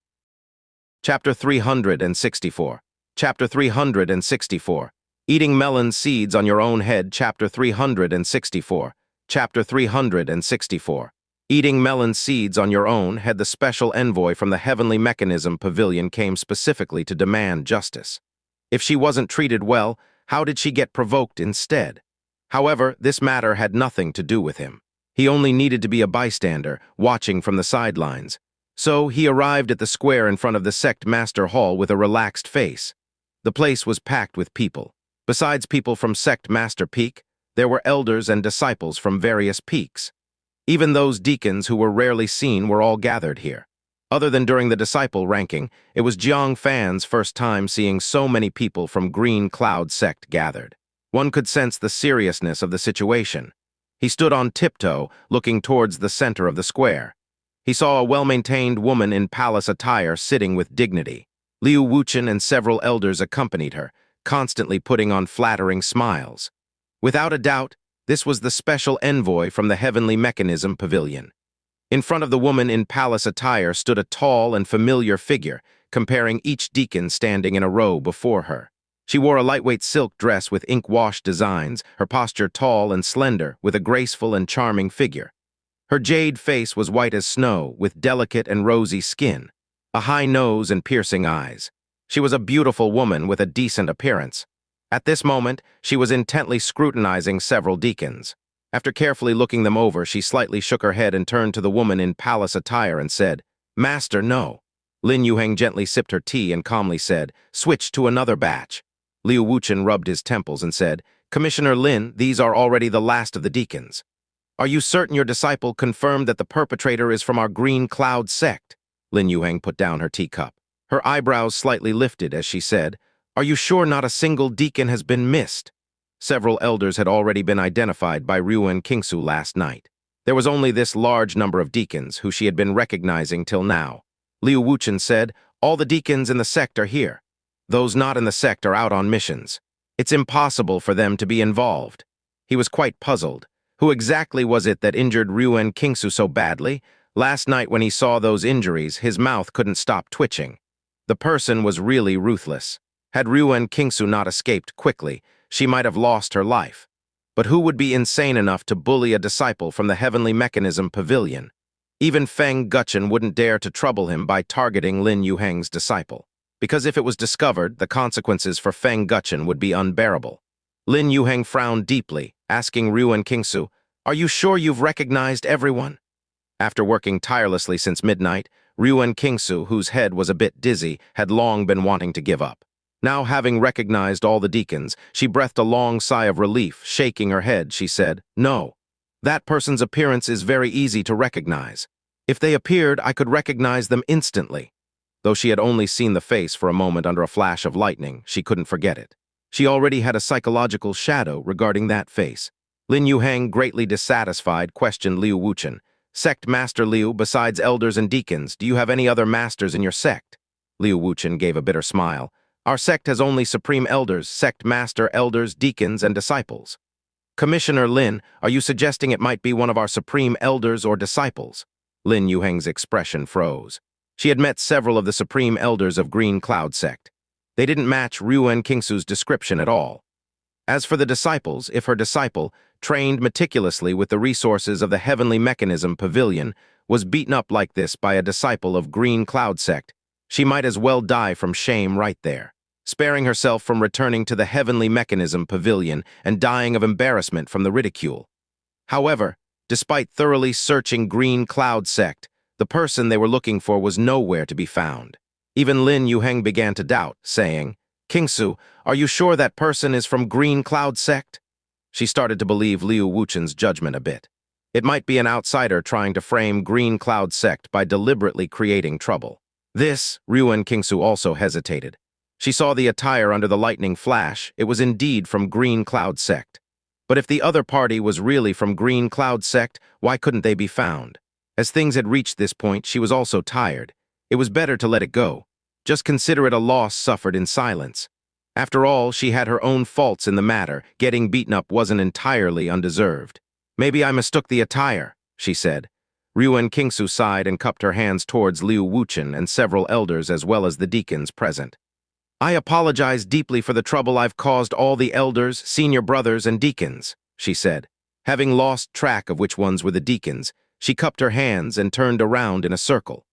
Chapter 364. Chapter 364. Eating melon seeds on your own head. Chapter 364. Chapter 364. Eating melon seeds on your own head. The special envoy from the Heavenly Mechanism Pavilion came specifically to demand justice. If she wasn't treated well, how did she get provoked instead? However, this matter had nothing to do with him. He only needed to be a bystander, watching from the sidelines. So he arrived at the square in front of the sect master hall with a relaxed face. The place was packed with people. Besides people from Sect Master Peak, there were elders and disciples from various peaks. Even those deacons who were rarely seen were all gathered here. Other than during the disciple ranking, it was Jiang Fan's first time seeing so many people from Green Cloud sect gathered. One could sense the seriousness of the situation. He stood on tiptoe, looking towards the center of the square. He saw a well-maintained woman in palace attire sitting with dignity. Liu Wuchen and several elders accompanied her, constantly putting on flattering smiles. Without a doubt, this was the special envoy from the Heavenly Mechanism Pavilion. In front of the woman in palace attire stood a tall and familiar figure, comparing each deacon standing in a row before her. She wore a lightweight silk dress with ink-wash designs, her posture tall and slender, with a graceful and charming figure. Her jade face was white as snow, with delicate and rosy skin, a high nose and piercing eyes. She was a beautiful woman with a decent appearance. At this moment, she was intently scrutinizing several deacons. After carefully looking them over, she slightly shook her head and turned to the woman in palace attire and said, "Master, no." Lin Yuheng gently sipped her tea and calmly said, "Switch to another batch." Liu Wuchen rubbed his temples and said, "Commissioner Lin, these are already the last of the deacons. Are you certain your disciple confirmed that the perpetrator is from our Green Cloud sect?" Lin Yuheng put down her teacup. Her eyebrows slightly lifted as she said, "Are you sure not a single deacon has been missed?" Several elders had already been identified by Ruan Qingsu last night. There was only this large number of deacons who she had been recognizing till now. Liu Wuchen said, "All the deacons in the sect are here. Those not in the sect are out on missions. It's impossible for them to be involved." He was quite puzzled. Who exactly was it that injured Ruan Qingsu so badly? Last night when he saw those injuries, his mouth couldn't stop twitching. The person was really ruthless. Had Ruan Qingsu not escaped quickly, she might have lost her life. But who would be insane enough to bully a disciple from the Heavenly Mechanism Pavilion? Even Feng Guchen wouldn't dare to trouble him by targeting Lin Yuheng's disciple, because if it was discovered, the consequences for Feng Guchen would be unbearable. Lin Yuheng frowned deeply, asking Ruan Qingsu, "Are you sure you've recognized everyone?" After working tirelessly since midnight, Ruan Qingsu, whose head was a bit dizzy, had long been wanting to give up. Now, having recognized all the deacons, she breathed a long sigh of relief. Shaking her head, she said, "No. That person's appearance is very easy to recognize. If they appeared, I could recognize them instantly." Though she had only seen the face for a moment under a flash of lightning, she couldn't forget it. She already had a psychological shadow regarding that face. Lin Yuheng, greatly dissatisfied, questioned Liu Wuchen, "Sect Master Liu, besides elders and deacons, do you have any other masters in your sect?" Liu Wuchen gave a bitter smile. "Our sect has only supreme elders, sect master, elders, deacons, and disciples." "Commissioner Lin, are you suggesting it might be one of our supreme elders or disciples?" Lin Yuheng's expression froze. She had met several of the supreme elders of Green Cloud sect. They didn't match Ruan Qingsu's description at all. As for the disciples, if her disciple, trained meticulously with the resources of the Heavenly Mechanism Pavilion, was beaten up like this by a disciple of Green Cloud sect, she might as well die from shame right there, sparing herself from returning to the Heavenly Mechanism Pavilion and dying of embarrassment from the ridicule. However, despite thoroughly searching Green Cloud sect, the person they were looking for was nowhere to be found. Even Lin Yuheng began to doubt, saying, "Qingsu, are you sure that person is from Green Cloud sect?" She started to believe Liu Wuchen's judgment a bit. It might be an outsider trying to frame Green Cloud sect by deliberately creating trouble. Ruan Qingsu also hesitated. She saw the attire under the lightning flash. It was indeed from Green Cloud sect. But if the other party was really from Green Cloud sect, why couldn't they be found? As things had reached this point, she was also tired. It was better to let it go. Just consider it a loss suffered in silence. After all, she had her own faults in the matter. Getting beaten up wasn't entirely undeserved. "Maybe I mistook the attire," she said. Ruan Qingsu sighed and cupped her hands towards Liu Wuchen and several elders as well as the deacons present. "I apologize deeply for the trouble I've caused all the elders, senior brothers, and deacons," she said. Having lost track of which ones were the deacons, she cupped her hands and turned around in a circle.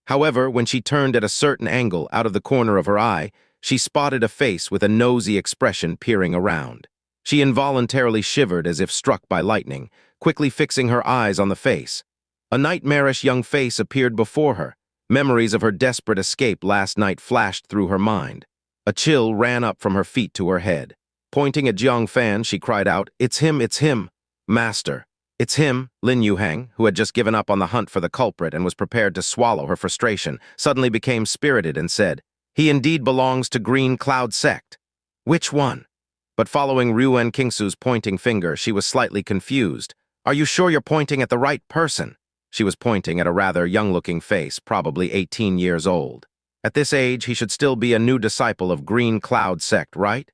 However, when she turned at a certain angle out of the corner of her eye, she spotted a face with a nosy expression peering around. She involuntarily shivered as if struck by lightning, quickly fixing her eyes on the face. A nightmarish young face appeared before her. Memories of her desperate escape last night flashed through her mind. A chill ran up from her feet to her head. Pointing at Jiang Fan, she cried out, it's him, Master. It's him." Lin Yuheng, who had just given up on the hunt for the culprit and was prepared to swallow her frustration, suddenly became spirited and said, "He indeed belongs to Green Cloud sect." "Which one?" But following Ruan Qingsu's pointing finger, she was slightly confused. Are you sure you're pointing at the right person? She was pointing at a rather young-looking face, probably 18 years old. At this age, he should still be a new disciple of Green Cloud sect, right?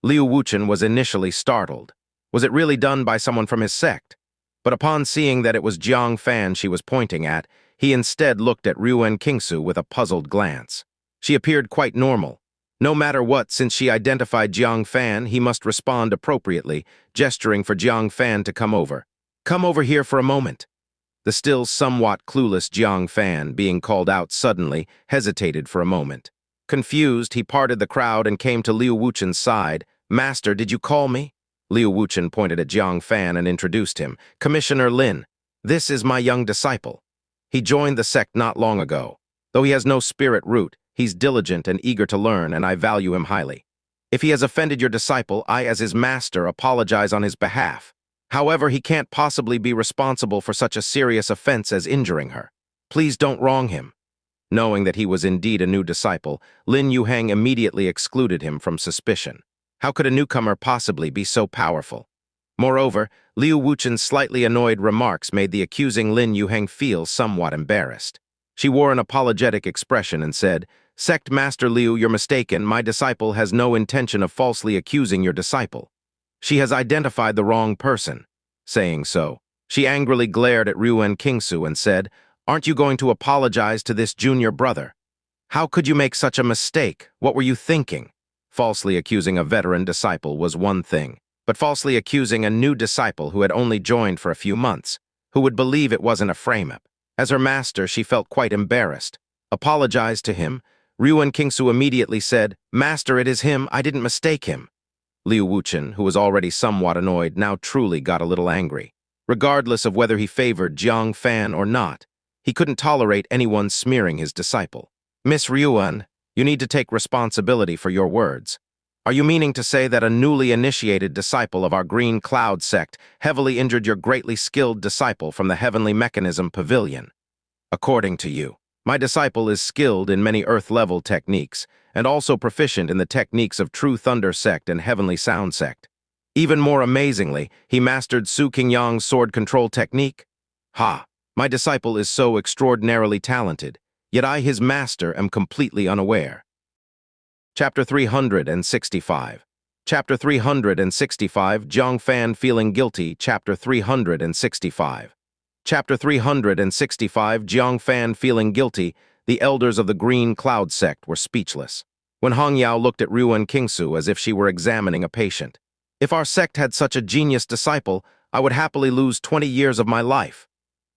Liu Wuchen was initially startled. Was it really done by someone from his sect? But upon seeing that it was Jiang Fan she was pointing at, he instead looked at Ruan Qingsu with a puzzled glance. She appeared quite normal. No matter what, since she identified Jiang Fan, he must respond appropriately, gesturing for Jiang Fan to come over. Come over here for a moment. The still somewhat clueless Jiang Fan, being called out suddenly, hesitated for a moment. Confused, he parted the crowd and came to Liu Wuchen's side. Master, did you call me? Liu Wuchen pointed at Jiang Fan and introduced him. Commissioner Lin, this is my young disciple. He joined the sect not long ago. Though he has no spirit root, he's diligent and eager to learn, and I value him highly. If he has offended your disciple, I, as his master, apologize on his behalf. However, he can't possibly be responsible for such a serious offense as injuring her. Please don't wrong him. Knowing that he was indeed a new disciple, Lin Yuhang immediately excluded him from suspicion. How could a newcomer possibly be so powerful? Moreover, Liu Wuchen's slightly annoyed remarks made the accusing Lin Yuhang feel somewhat embarrassed. She wore an apologetic expression and said, Sect Master Liu, you're mistaken. My disciple has no intention of falsely accusing your disciple. She has identified the wrong person. Saying so, she angrily glared at Ruan Qingsu and said, Aren't you going to apologize to this junior brother? How could you make such a mistake? What were you thinking? Falsely accusing a veteran disciple was one thing, but falsely accusing a new disciple who had only joined for a few months, who would believe it wasn't a frame-up. As her master, she felt quite embarrassed. Apologized to him. Ruan Qingsu immediately said, Master, it is him. I didn't mistake him. Liu Wuchen, who was already somewhat annoyed, now truly got a little angry. Regardless of whether he favored Jiang Fan or not, he couldn't tolerate anyone smearing his disciple. Miss Ruan, you need to take responsibility for your words. Are you meaning to say that a newly initiated disciple of our Green Cloud sect heavily injured your greatly skilled disciple from the Heavenly Mechanism Pavilion? According to you, my disciple is skilled in many Earth-level techniques, and also proficient in the techniques of True Thunder sect and Heavenly Sound sect. Even more amazingly, he mastered Su Qingyang's sword control technique. Ha! My disciple is so extraordinarily talented, yet I, his master, am completely unaware. Chapter 365. Chapter 365, Jiang Fan feeling guilty. Chapter 365. Chapter 365, Jiang Fan feeling guilty. The elders of the Green Cloud sect were speechless. When Hongyao looked at Ruan Qingsu as if she were examining a patient. If our sect had such a genius disciple, I would happily lose 20 years of my life.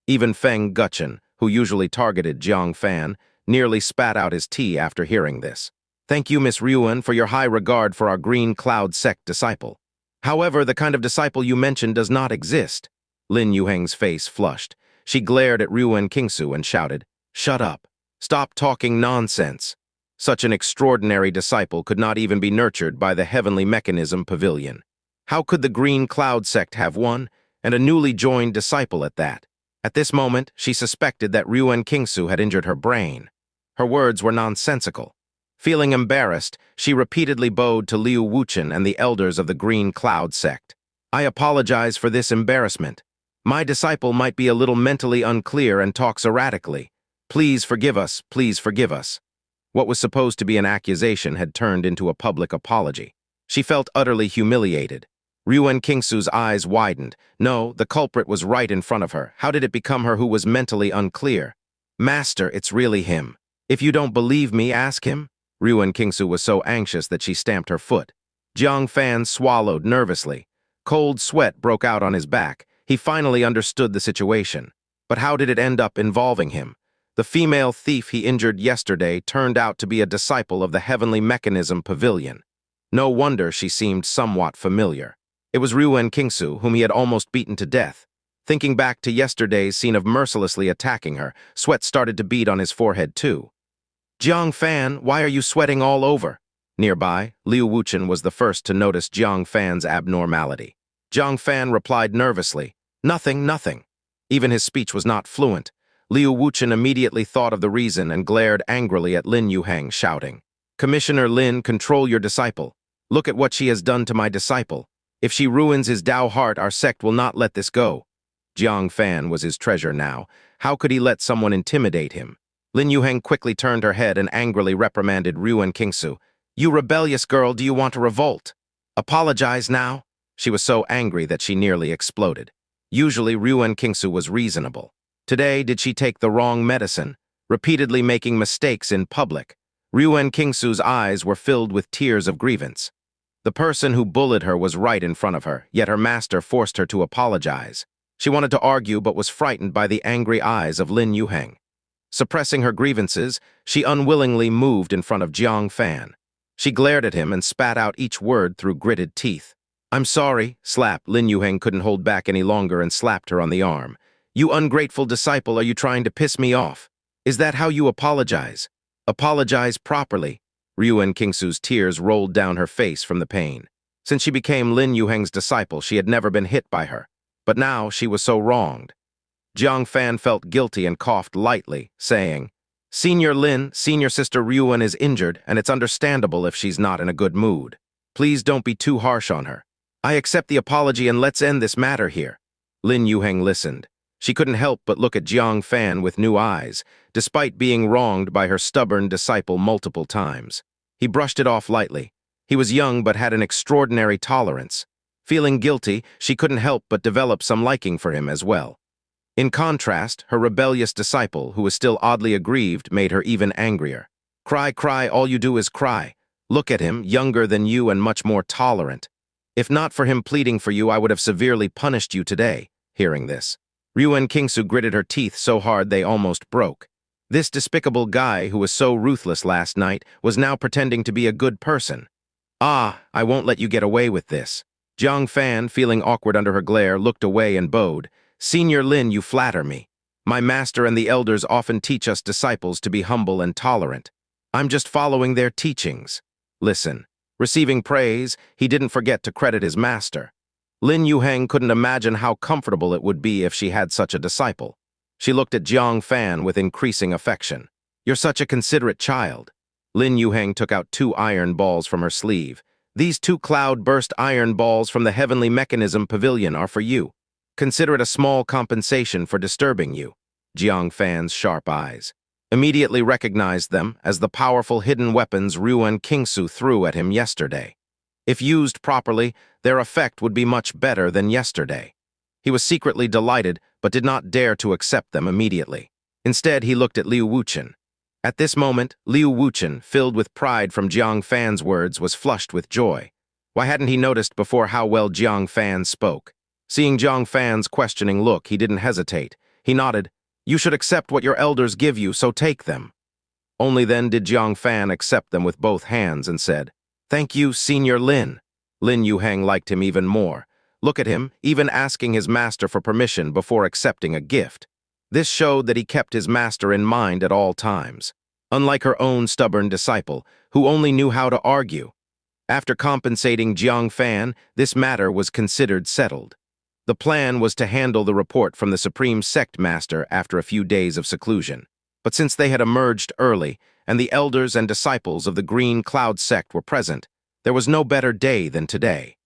Even Feng Guchen, who usually targeted Jiang Fan, nearly spat out his tea after hearing this. Thank you, Miss Ruan, for your high regard for our Green Cloud sect disciple. However, the kind of disciple you mentioned does not exist. Lin Yuhang's face flushed. She glared at Ruan Qingsu and shouted, Shut up. Stop talking nonsense. Such an extraordinary disciple could not even be nurtured by the Heavenly Mechanism Pavilion. How could the Green Cloud sect have one, and a newly joined disciple at that? At this moment, she suspected that Ruan Qingsu had injured her brain. Her words were nonsensical. Feeling embarrassed, she repeatedly bowed to Liu Wuchen and the elders of the Green Cloud sect. I apologize for this embarrassment. My disciple might be a little mentally unclear and talks erratically. Please forgive us, please forgive us. What was supposed to be an accusation had turned into a public apology. She felt utterly humiliated. Ruan Qingsu's eyes widened. No, the culprit was right in front of her. How did it become her who was mentally unclear? Master, it's really him. If you don't believe me, ask him. Ruan Qingsu was so anxious that she stamped her foot. Jiang Fan swallowed nervously. Cold sweat broke out on his back. He finally understood the situation. But how did it end up involving him? The female thief he injured yesterday turned out to be a disciple of the Heavenly Mechanism Pavilion. No wonder she seemed somewhat familiar. It was Ruan Qingsu, whom he had almost beaten to death. Thinking back to yesterday's scene of mercilessly attacking her, sweat started to bead on his forehead too. Jiang Fan, why are you sweating all over? Nearby, Liu Wuchen was the first to notice Jiang Fan's abnormality. Jiang Fan replied nervously, Nothing, nothing. Even his speech was not fluent. Liu Wuchen immediately thought of the reason and glared angrily at Lin Yuhang, shouting, Commissioner Lin, control your disciple. Look at what she has done to my disciple. If she ruins his Dao heart, our sect will not let this go. Jiang Fan was his treasure now. How could he let someone intimidate him? Lin Yuheng quickly turned her head and angrily reprimanded Ruan Qingsu. You rebellious girl, do you want to revolt? Apologize now? She was so angry that she nearly exploded. Usually, Ruan Qingsu was reasonable. Today, did she take the wrong medicine, repeatedly making mistakes in public? Ruan Qingsu's eyes were filled with tears of grievance. The person who bullied her was right in front of her, yet her master forced her to apologize. She wanted to argue but was frightened by the angry eyes of Lin Yuheng. Suppressing her grievances, she unwillingly moved in front of Jiang Fan. She glared at him and spat out each word through gritted teeth. I'm sorry, slap. Lin Yuheng couldn't hold back any longer and slapped her on the arm. You ungrateful disciple, are you trying to piss me off? Is that how you apologize? Apologize properly. Ruan Qingsu's tears rolled down her face from the pain. Since she became Lin Yuheng's disciple, she had never been hit by her. But now she was so wronged. Jiang Fan felt guilty and coughed lightly, saying, Senior Lin, senior sister Ruan is injured, and it's understandable if she's not in a good mood. Please don't be too harsh on her. I accept the apology and let's end this matter here. Lin Yuheng listened. She couldn't help but look at Jiang Fan with new eyes, despite being wronged by her stubborn disciple multiple times. He brushed it off lightly. He was young but had an extraordinary tolerance. Feeling guilty, she couldn't help but develop some liking for him as well. In contrast, her rebellious disciple, who was still oddly aggrieved, made her even angrier. Cry, cry, all you do is cry. Look at him, younger than you and much more tolerant. If not for him pleading for you, I would have severely punished you today. Hearing this, Ruan Qingsu gritted her teeth so hard they almost broke. This despicable guy who was so ruthless last night was now pretending to be a good person. Ah, I won't let you get away with this. Jiang Fan, feeling awkward under her glare, looked away and bowed. Senior Lin, you flatter me. My master and the elders often teach us disciples to be humble and tolerant. I'm just following their teachings. Listen, receiving praise, he didn't forget to credit his master. Lin Yuheng couldn't imagine how comfortable it would be if she had such a disciple. She looked at Jiang Fan with increasing affection. You're such a considerate child. Lin Yuheng took out 2 iron balls from her sleeve. These 2 cloud-burst iron balls from the heavenly mechanism pavilion are for you. Consider it a small compensation for disturbing you. Jiang Fan's sharp eyes immediately recognized them as the powerful hidden weapons Ruan Qingsu threw at him yesterday. If used properly, their effect would be much better than yesterday. He was secretly delighted, but did not dare to accept them immediately. Instead, he looked at Liu Wuchen. At this moment, Liu Wuchen, filled with pride from Jiang Fan's words, was flushed with joy. Why hadn't he noticed before how well Jiang Fan spoke? Seeing Jiang Fan's questioning look, he didn't hesitate. He nodded. You should accept what your elders give you, so take them. Only then did Jiang Fan accept them with both hands and said, Thank you, Senior Lin. Lin Yuheng liked him even more. Look at him, even asking his master for permission before accepting a gift. This showed that he kept his master in mind at all times, unlike her own stubborn disciple, who only knew how to argue. After compensating Jiang Fan, this matter was considered settled. The plan was to handle the report from the Supreme Sect Master after a few days of seclusion. But since they had emerged early, and the elders and disciples of the Green Cloud Sect were present, there was no better day than today.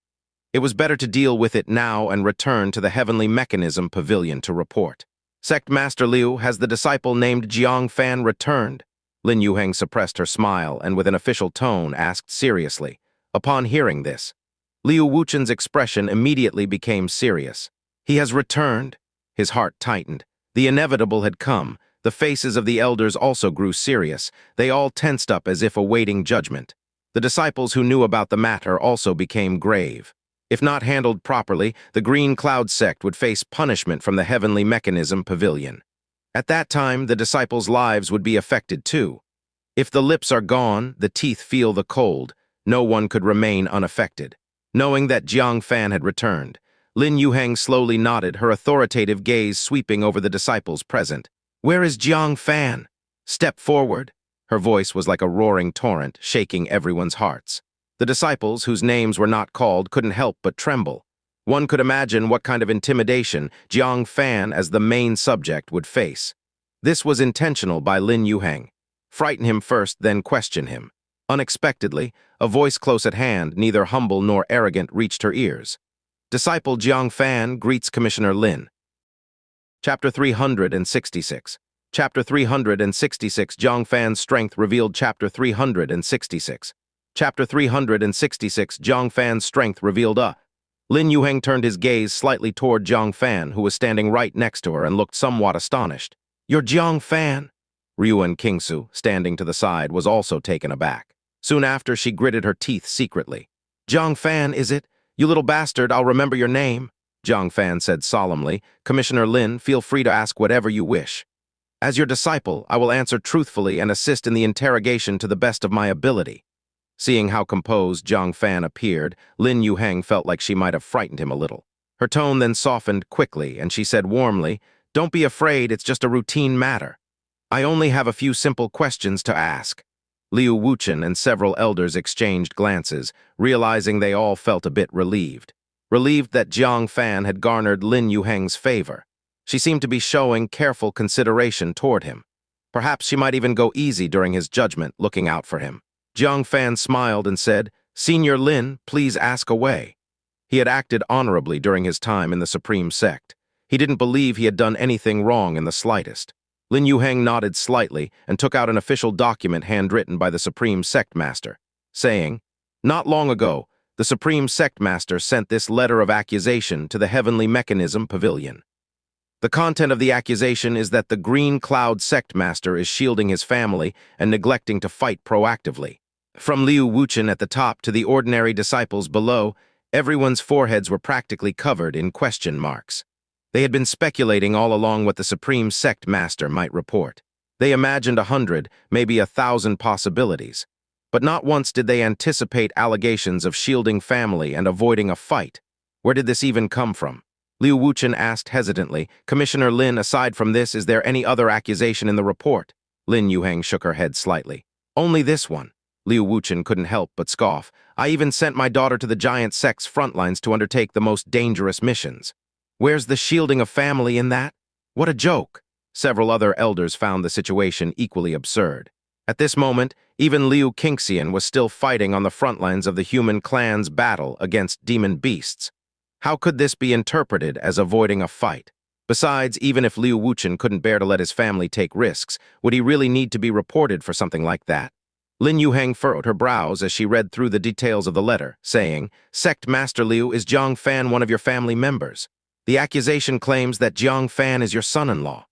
It was better to deal with it now and return to the Heavenly Mechanism Pavilion to report. Sect Master Liu, has the disciple named Jiang Fan returned? Lin Yuheng suppressed her smile and with an official tone asked seriously. Upon hearing this, Liu Wuchen's expression immediately became serious. He has returned? His heart tightened. The inevitable had come. The faces of the elders also grew serious. They all tensed up as if awaiting judgment. The disciples who knew about the matter also became grave. If not handled properly, the Green Cloud Sect would face punishment from the Heavenly Mechanism Pavilion. At that time, the disciples' lives would be affected too. If the lips are gone, the teeth feel the cold. No one could remain unaffected. Knowing that Jiang Fan had returned, Lin Yuheng slowly nodded, her authoritative gaze sweeping over the disciples present. Where is Jiang Fan? Step forward. Her voice was like a roaring torrent, shaking everyone's hearts. The disciples, whose names were not called, couldn't help but tremble. One could imagine what kind of intimidation Jiang Fan, as the main subject, would face. This was intentional by Lin Yuheng. Frighten him first, then question him. Unexpectedly, a voice close at hand, neither humble nor arrogant, reached her ears. Disciple Jiang Fan greets Commissioner Lin. Chapter 366. Chapter 366 Jiang Fan's strength revealed. Chapter 366. Chapter 366 Jiang Fan's strength revealed. Lin Yuheng turned his gaze slightly toward Jiang Fan, who was standing right next to her and looked somewhat astonished. "You're Jiang Fan?" Ruan Qingsu, standing to the side, was also taken aback. Soon after, she gritted her teeth secretly. "Jiang Fan, is it? You little bastard, I'll remember your name," Jiang Fan said solemnly. "Commissioner Lin, feel free to ask whatever you wish. As your disciple, I will answer truthfully and assist in the interrogation to the best of my ability." Seeing how composed Jiang Fan appeared, Lin Yuheng felt like she might have frightened him a little. Her tone then softened quickly, and she said warmly, "Don't be afraid, it's just a routine matter. I only have a few simple questions to ask." Liu Wuchen and several elders exchanged glances, realizing they all felt a bit relieved. Relieved that Jiang Fan had garnered Lin Yuheng's favor. She seemed to be showing careful consideration toward him. Perhaps she might even go easy during his judgment, looking out for him. Jiang Fan smiled and said, "Senior Lin, please ask away." He had acted honorably during his time in the Supreme Sect. He didn't believe he had done anything wrong in the slightest. Lin Yuheng nodded slightly and took out an official document handwritten by the Supreme Sect Master, saying, "Not long ago, the Supreme Sect Master sent this letter of accusation to the Heavenly Mechanism Pavilion. The content of the accusation is that the Green Cloud Sect Master is shielding his family and neglecting to fight proactively. From Liu Wuchen at the top to the ordinary disciples below, everyone's foreheads were practically covered in question marks. They had been speculating all along what the Supreme Sect Master might report. They imagined 100, maybe 1,000 possibilities. But not once did they anticipate allegations of shielding family and avoiding a fight. Where did this even come from? Liu Wuchen asked hesitantly, "Commissioner Lin, aside from this, is there any other accusation in the report?" Lin Yuheng shook her head slightly. "Only this one." Liu Wuchen couldn't help but scoff. "I even sent my daughter to the giant sect's front lines to undertake the most dangerous missions. Where's the shielding of family in that? What a joke!" Several other elders found the situation equally absurd. At this moment, even Liu Qingxian was still fighting on the front lines of the human clan's battle against demon beasts. How could this be interpreted as avoiding a fight? Besides, even if Liu Wuchen couldn't bear to let his family take risks, would he really need to be reported for something like that? Lin Yuheng furrowed her brows as she read through the details of the letter, saying, "Sect Master Liu, is Jiang Fan one of your family members? The accusation claims that Jiang Fan is your son-in-law."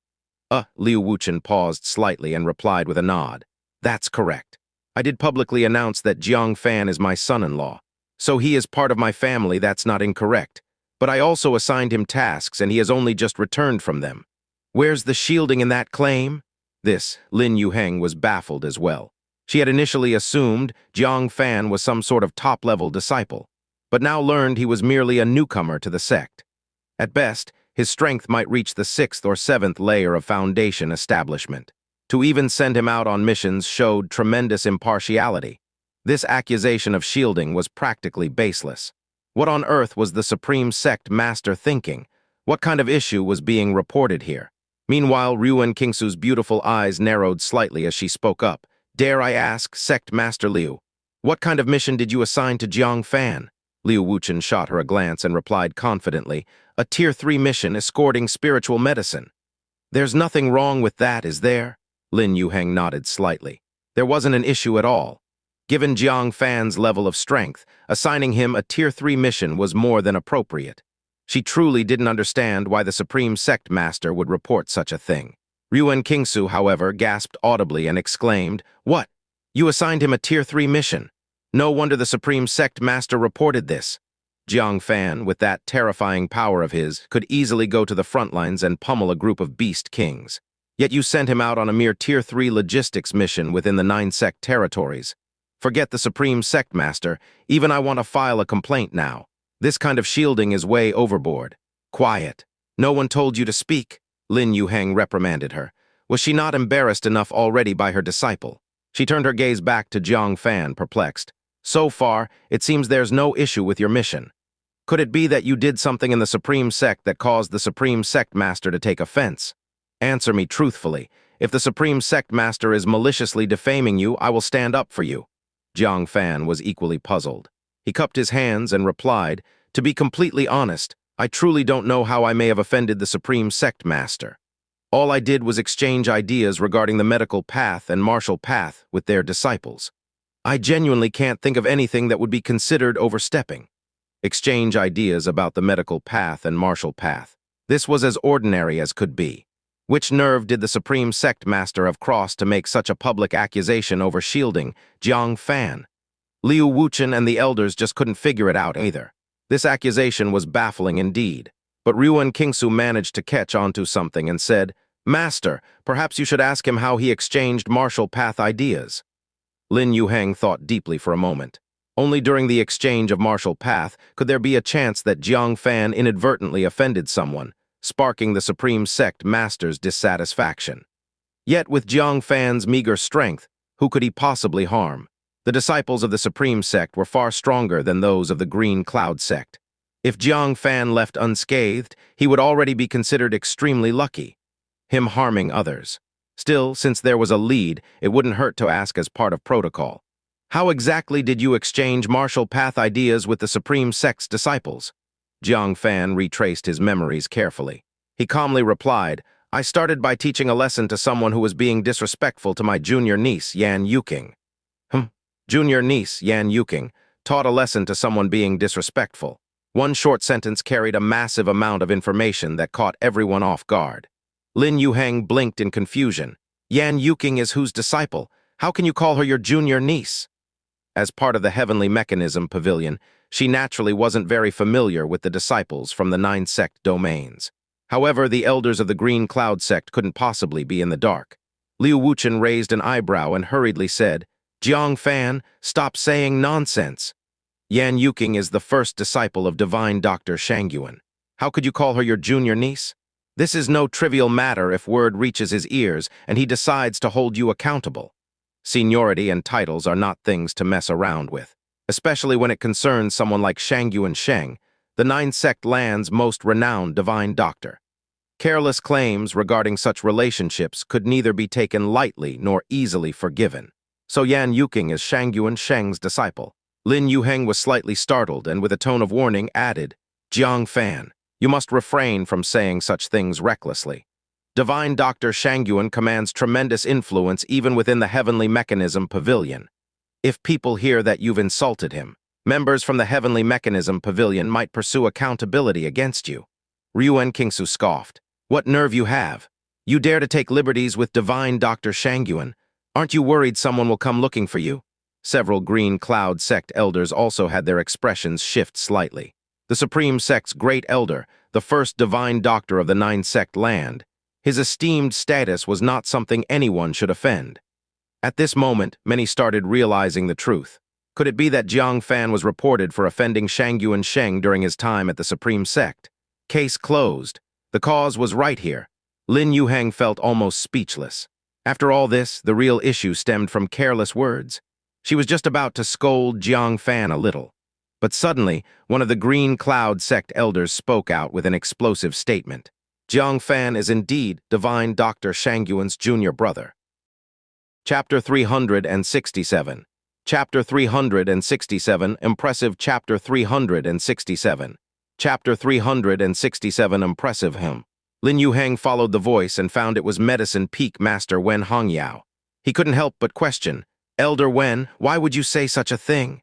Liu Wuchen paused slightly and replied with a nod. "That's correct. I did publicly announce that Jiang Fan is my son-in-law. So he is part of my family, that's not incorrect. But I also assigned him tasks and he has only just returned from them. Where's the shielding in that claim?" This, Lin Yuheng was baffled as well. She had initially assumed Jiang Fan was some sort of top-level disciple, but now learned he was merely a newcomer to the sect. At best, his strength might reach the 6th or 7th layer of foundation establishment. To even send him out on missions showed tremendous impartiality. This accusation of shielding was practically baseless. What on earth was the Supreme Sect Master thinking? What kind of issue was being reported here? Meanwhile, Ruan Qingsu's beautiful eyes narrowed slightly as she spoke up. "Dare I ask, Sect Master Liu, what kind of mission did you assign to Jiang Fan?" Liu Wuchen shot her a glance and replied confidently, "A Tier 3 mission escorting spiritual medicine." "There's nothing wrong with that, is there?" Lin Yuheng nodded slightly. There wasn't an issue at all. Given Jiang Fan's level of strength, assigning him a Tier 3 mission was more than appropriate. She truly didn't understand why the Supreme Sect Master would report such a thing. Ruan Qingsu, however, gasped audibly and exclaimed, "What? You assigned him a Tier 3 mission? No wonder the Supreme Sect Master reported this." Jiang Fan, with that terrifying power of his, could easily go to the front lines and pummel a group of beast kings. Yet you sent him out on a mere Tier 3 logistics mission within the 9 sect territories. Forget the Supreme Sect Master, even I want to file a complaint now. This kind of shielding is way overboard. "Quiet. No one told you to speak," Lin Yuheng reprimanded her. Was she not embarrassed enough already by her disciple? She turned her gaze back to Jiang Fan, perplexed. "So far, it seems there's no issue with your mission. Could it be that you did something in the Supreme Sect that caused the Supreme Sect Master to take offense? Answer me truthfully. If the Supreme Sect Master is maliciously defaming you, I will stand up for you." Jiang Fan was equally puzzled. He cupped his hands and replied, "To be completely honest, I truly don't know how I may have offended the Supreme Sect Master. All I did was exchange ideas regarding the medical path and martial path with their disciples. I genuinely can't think of anything that would be considered overstepping." Exchange ideas about the medical path and martial path. This was as ordinary as could be. Which nerve did the Supreme Sect Master have crossed to make such a public accusation over shielding Jiang Fan? Liu Wuchen and the elders just couldn't figure it out either. This accusation was baffling indeed. But Ruan Qingsu managed to catch onto something and said, "Master, perhaps you should ask him how he exchanged martial path ideas." Lin Yuheng thought deeply for a moment. Only during the exchange of martial path could there be a chance that Jiang Fan inadvertently offended someone, sparking the Supreme Sect Master's dissatisfaction. Yet with Jiang Fan's meager strength, who could he possibly harm? The disciples of the Supreme Sect were far stronger than those of the Green Cloud Sect. If Jiang Fan left unscathed, he would already be considered extremely lucky. Him harming others. Still, since there was a lead, it wouldn't hurt to ask as part of protocol. "How exactly did you exchange martial path ideas with the Supreme Sect's disciples?" Jiang Fan retraced his memories carefully. He calmly replied, "I started by teaching a lesson to someone who was being disrespectful to my junior niece, Yan Yuking." Junior niece, Yan Yuking, taught a lesson to someone being disrespectful. One short sentence carried a massive amount of information that caught everyone off guard. Lin Yuheng blinked in confusion. "Yan Yuking is whose disciple? How can you call her your junior niece?" As part of the Heavenly Mechanism Pavilion, she naturally wasn't very familiar with the disciples from the 9 sect domains. However, the elders of the Green Cloud Sect couldn't possibly be in the dark. Liu Wuchen raised an eyebrow and hurriedly said, "Jiang Fan, stop saying nonsense. Yan Yuking is the first disciple of Divine Dr. Shangyuan. How could you call her your junior niece? This is no trivial matter if word reaches his ears and he decides to hold you accountable. Seniority and titles are not things to mess around with, especially when it concerns someone like Shangyuan Sheng, the 9 sect land's most renowned divine doctor. Careless claims regarding such relationships could neither be taken lightly nor easily forgiven. So Yan Yuking is Shangyuan Sheng's disciple." Lin Yuheng was slightly startled and with a tone of warning added, "Jiang Fan, you must refrain from saying such things recklessly. Divine Dr. Shangyuan commands tremendous influence even within the Heavenly Mechanism Pavilion. If people hear that you've insulted him, members from the Heavenly Mechanism Pavilion might pursue accountability against you." Ruan Qingsu scoffed. "What nerve you have! You dare to take liberties with Divine Dr. Shangyuan. Aren't you worried someone will come looking for you?" Several Green Cloud Sect elders also had their expressions shift slightly. The Supreme Sect's great elder, the first divine doctor of the 9 sect land, his esteemed status was not something anyone should offend. At this moment, many started realizing the truth. Could it be that Jiang Fan was reported for offending Shangyuan Sheng during his time at the Supreme Sect? Case closed. The cause was right here. Lin Yuheng felt almost speechless. After all this, the real issue stemmed from careless words. She was just about to scold Jiang Fan a little. But suddenly, one of the Green Cloud Sect elders spoke out with an explosive statement. Jiang Fan is indeed Divine Dr. Shangyuan's junior brother. Chapter 367. Chapter 367, Impressive. Chapter 367. Chapter 367, Impressive him. Lin Yuheng followed the voice and found it was Medicine Peak Master Wen Hongyao. He couldn't help but question, "Elder Wen, why would you say such a thing?"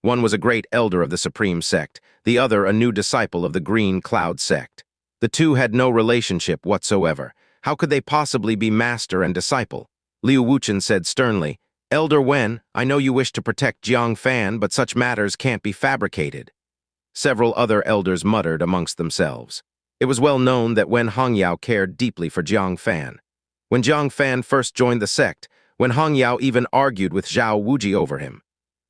One was a great elder of the Supreme Sect, the other a new disciple of the Green Cloud Sect. The two had no relationship whatsoever. How could they possibly be master and disciple? Liu Wuchen said sternly, "Elder Wen, I know you wish to protect Jiang Fan, but such matters can't be fabricated." Several other elders muttered amongst themselves. It was well known that Wen Hongyao cared deeply for Jiang Fan. When Jiang Fan first joined the sect, Wen Hongyao even argued with Zhao Wuji over him.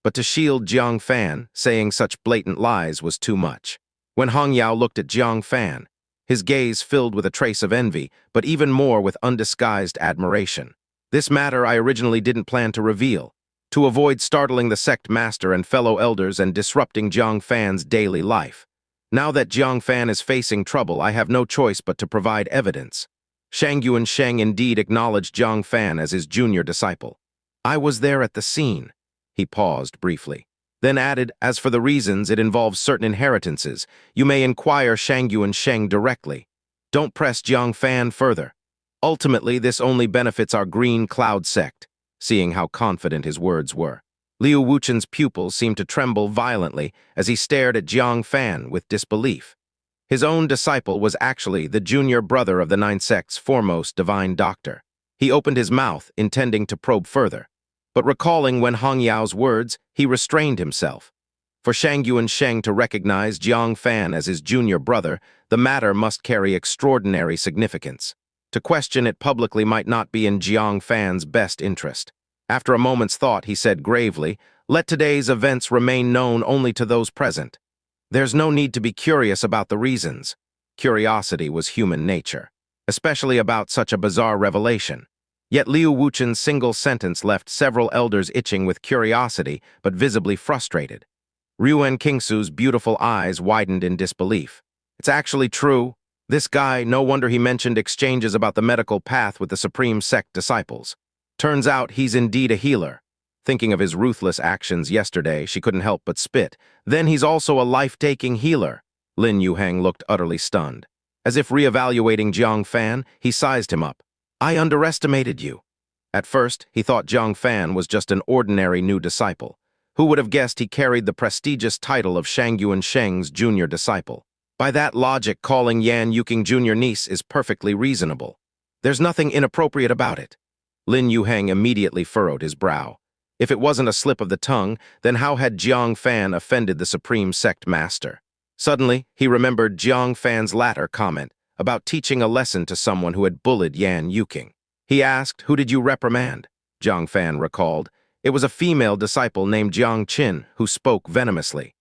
But to shield Jiang Fan, saying such blatant lies was too much. Wen Hongyao looked at Jiang Fan, his gaze filled with a trace of envy, but even more with undisguised admiration. This matter I originally didn't plan to reveal, to avoid startling the sect master and fellow elders and disrupting Jiang Fan's daily life. Now that Jiang Fan is facing trouble, I have no choice but to provide evidence. Shangyuan Sheng indeed acknowledged Jiang Fan as his junior disciple. I was there at the scene. He paused briefly, then added, as for the reasons, it involves certain inheritances. You may inquire Xiangyuan Sheng directly. Don't press Jiang Fan further. Ultimately, this only benefits our Green Cloud sect, seeing how confident his words were. Liu Wuchen's pupils seemed to tremble violently as he stared at Jiang Fan with disbelief. His own disciple was actually the junior brother of the Nine Sect's foremost divine doctor. He opened his mouth, intending to probe further, but recalling Wen Hongyao's words, he restrained himself. For Xiangyuan Sheng to recognize Jiang Fan as his junior brother, the matter must carry extraordinary significance. To question it publicly might not be in Jiang Fan's best interest. After a moment's thought, he said gravely, "Let today's events remain known only to those present. There's no need to be curious about the reasons." Curiosity was human nature, especially about such a bizarre revelation. Yet Liu Wuchen's single sentence left several elders itching with curiosity, but visibly frustrated. Ruan Qingsu's beautiful eyes widened in disbelief. "It's actually true. This guy, no wonder he mentioned exchanges about the medical path with the Supreme Sect disciples. Turns out he's indeed a healer." Thinking of his ruthless actions yesterday, she couldn't help but spit. "Then he's also a life-taking healer." Lin Yuheng looked utterly stunned. As if reevaluating Jiang Fan, he sized him up. "I underestimated you." At first, he thought Jiang Fan was just an ordinary new disciple. Who would have guessed he carried the prestigious title of Xiangyuan Sheng's junior disciple? By that logic, calling Yan Yuking Jr. niece is perfectly reasonable. There's nothing inappropriate about it. Lin Yuheng immediately furrowed his brow. If it wasn't a slip of the tongue, then how had Jiang Fan offended the Supreme Sect Master? Suddenly, he remembered Jiang Fan's latter comment about teaching a lesson to someone who had bullied Yan Yuking. He asked, "Who did you reprimand?" Jiang Fan recalled. It was a female disciple named Jiang Qin who spoke venomously,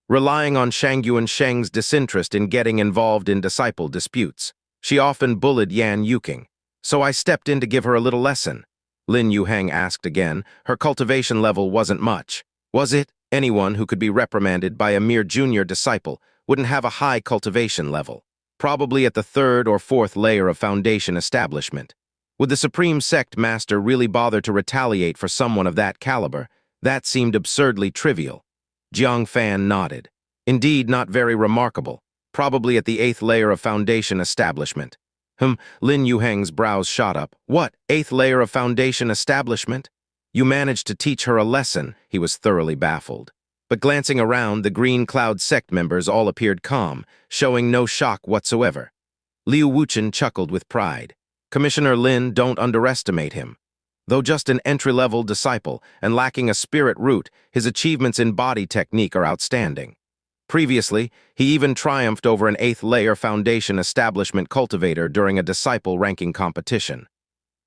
relying on Xiangyuan Sheng's disinterest in getting involved in disciple disputes. She often bullied Yan Yuking, so I stepped in to give her a little lesson. Lin Yuheng asked again. Her cultivation level wasn't much. Was it? Anyone who could be reprimanded by a mere junior disciple wouldn't have a high cultivation level, probably at the third or fourth layer of foundation establishment. Would the Supreme Sect Master really bother to retaliate for someone of that caliber? That seemed absurdly trivial. Jiang Fan nodded. Indeed, not very remarkable. Probably at the 8th layer of foundation establishment. Lin Yuheng's brows shot up. What, 8th layer of foundation establishment? You managed to teach her a lesson. He was thoroughly baffled. But glancing around, the Green Cloud sect members all appeared calm, showing no shock whatsoever. Liu Wuchen chuckled with pride. Commissioner Lin, don't underestimate him. Though just an entry-level disciple and lacking a spirit root, his achievements in body technique are outstanding. Previously, he even triumphed over an 8th layer foundation establishment cultivator during a disciple ranking competition.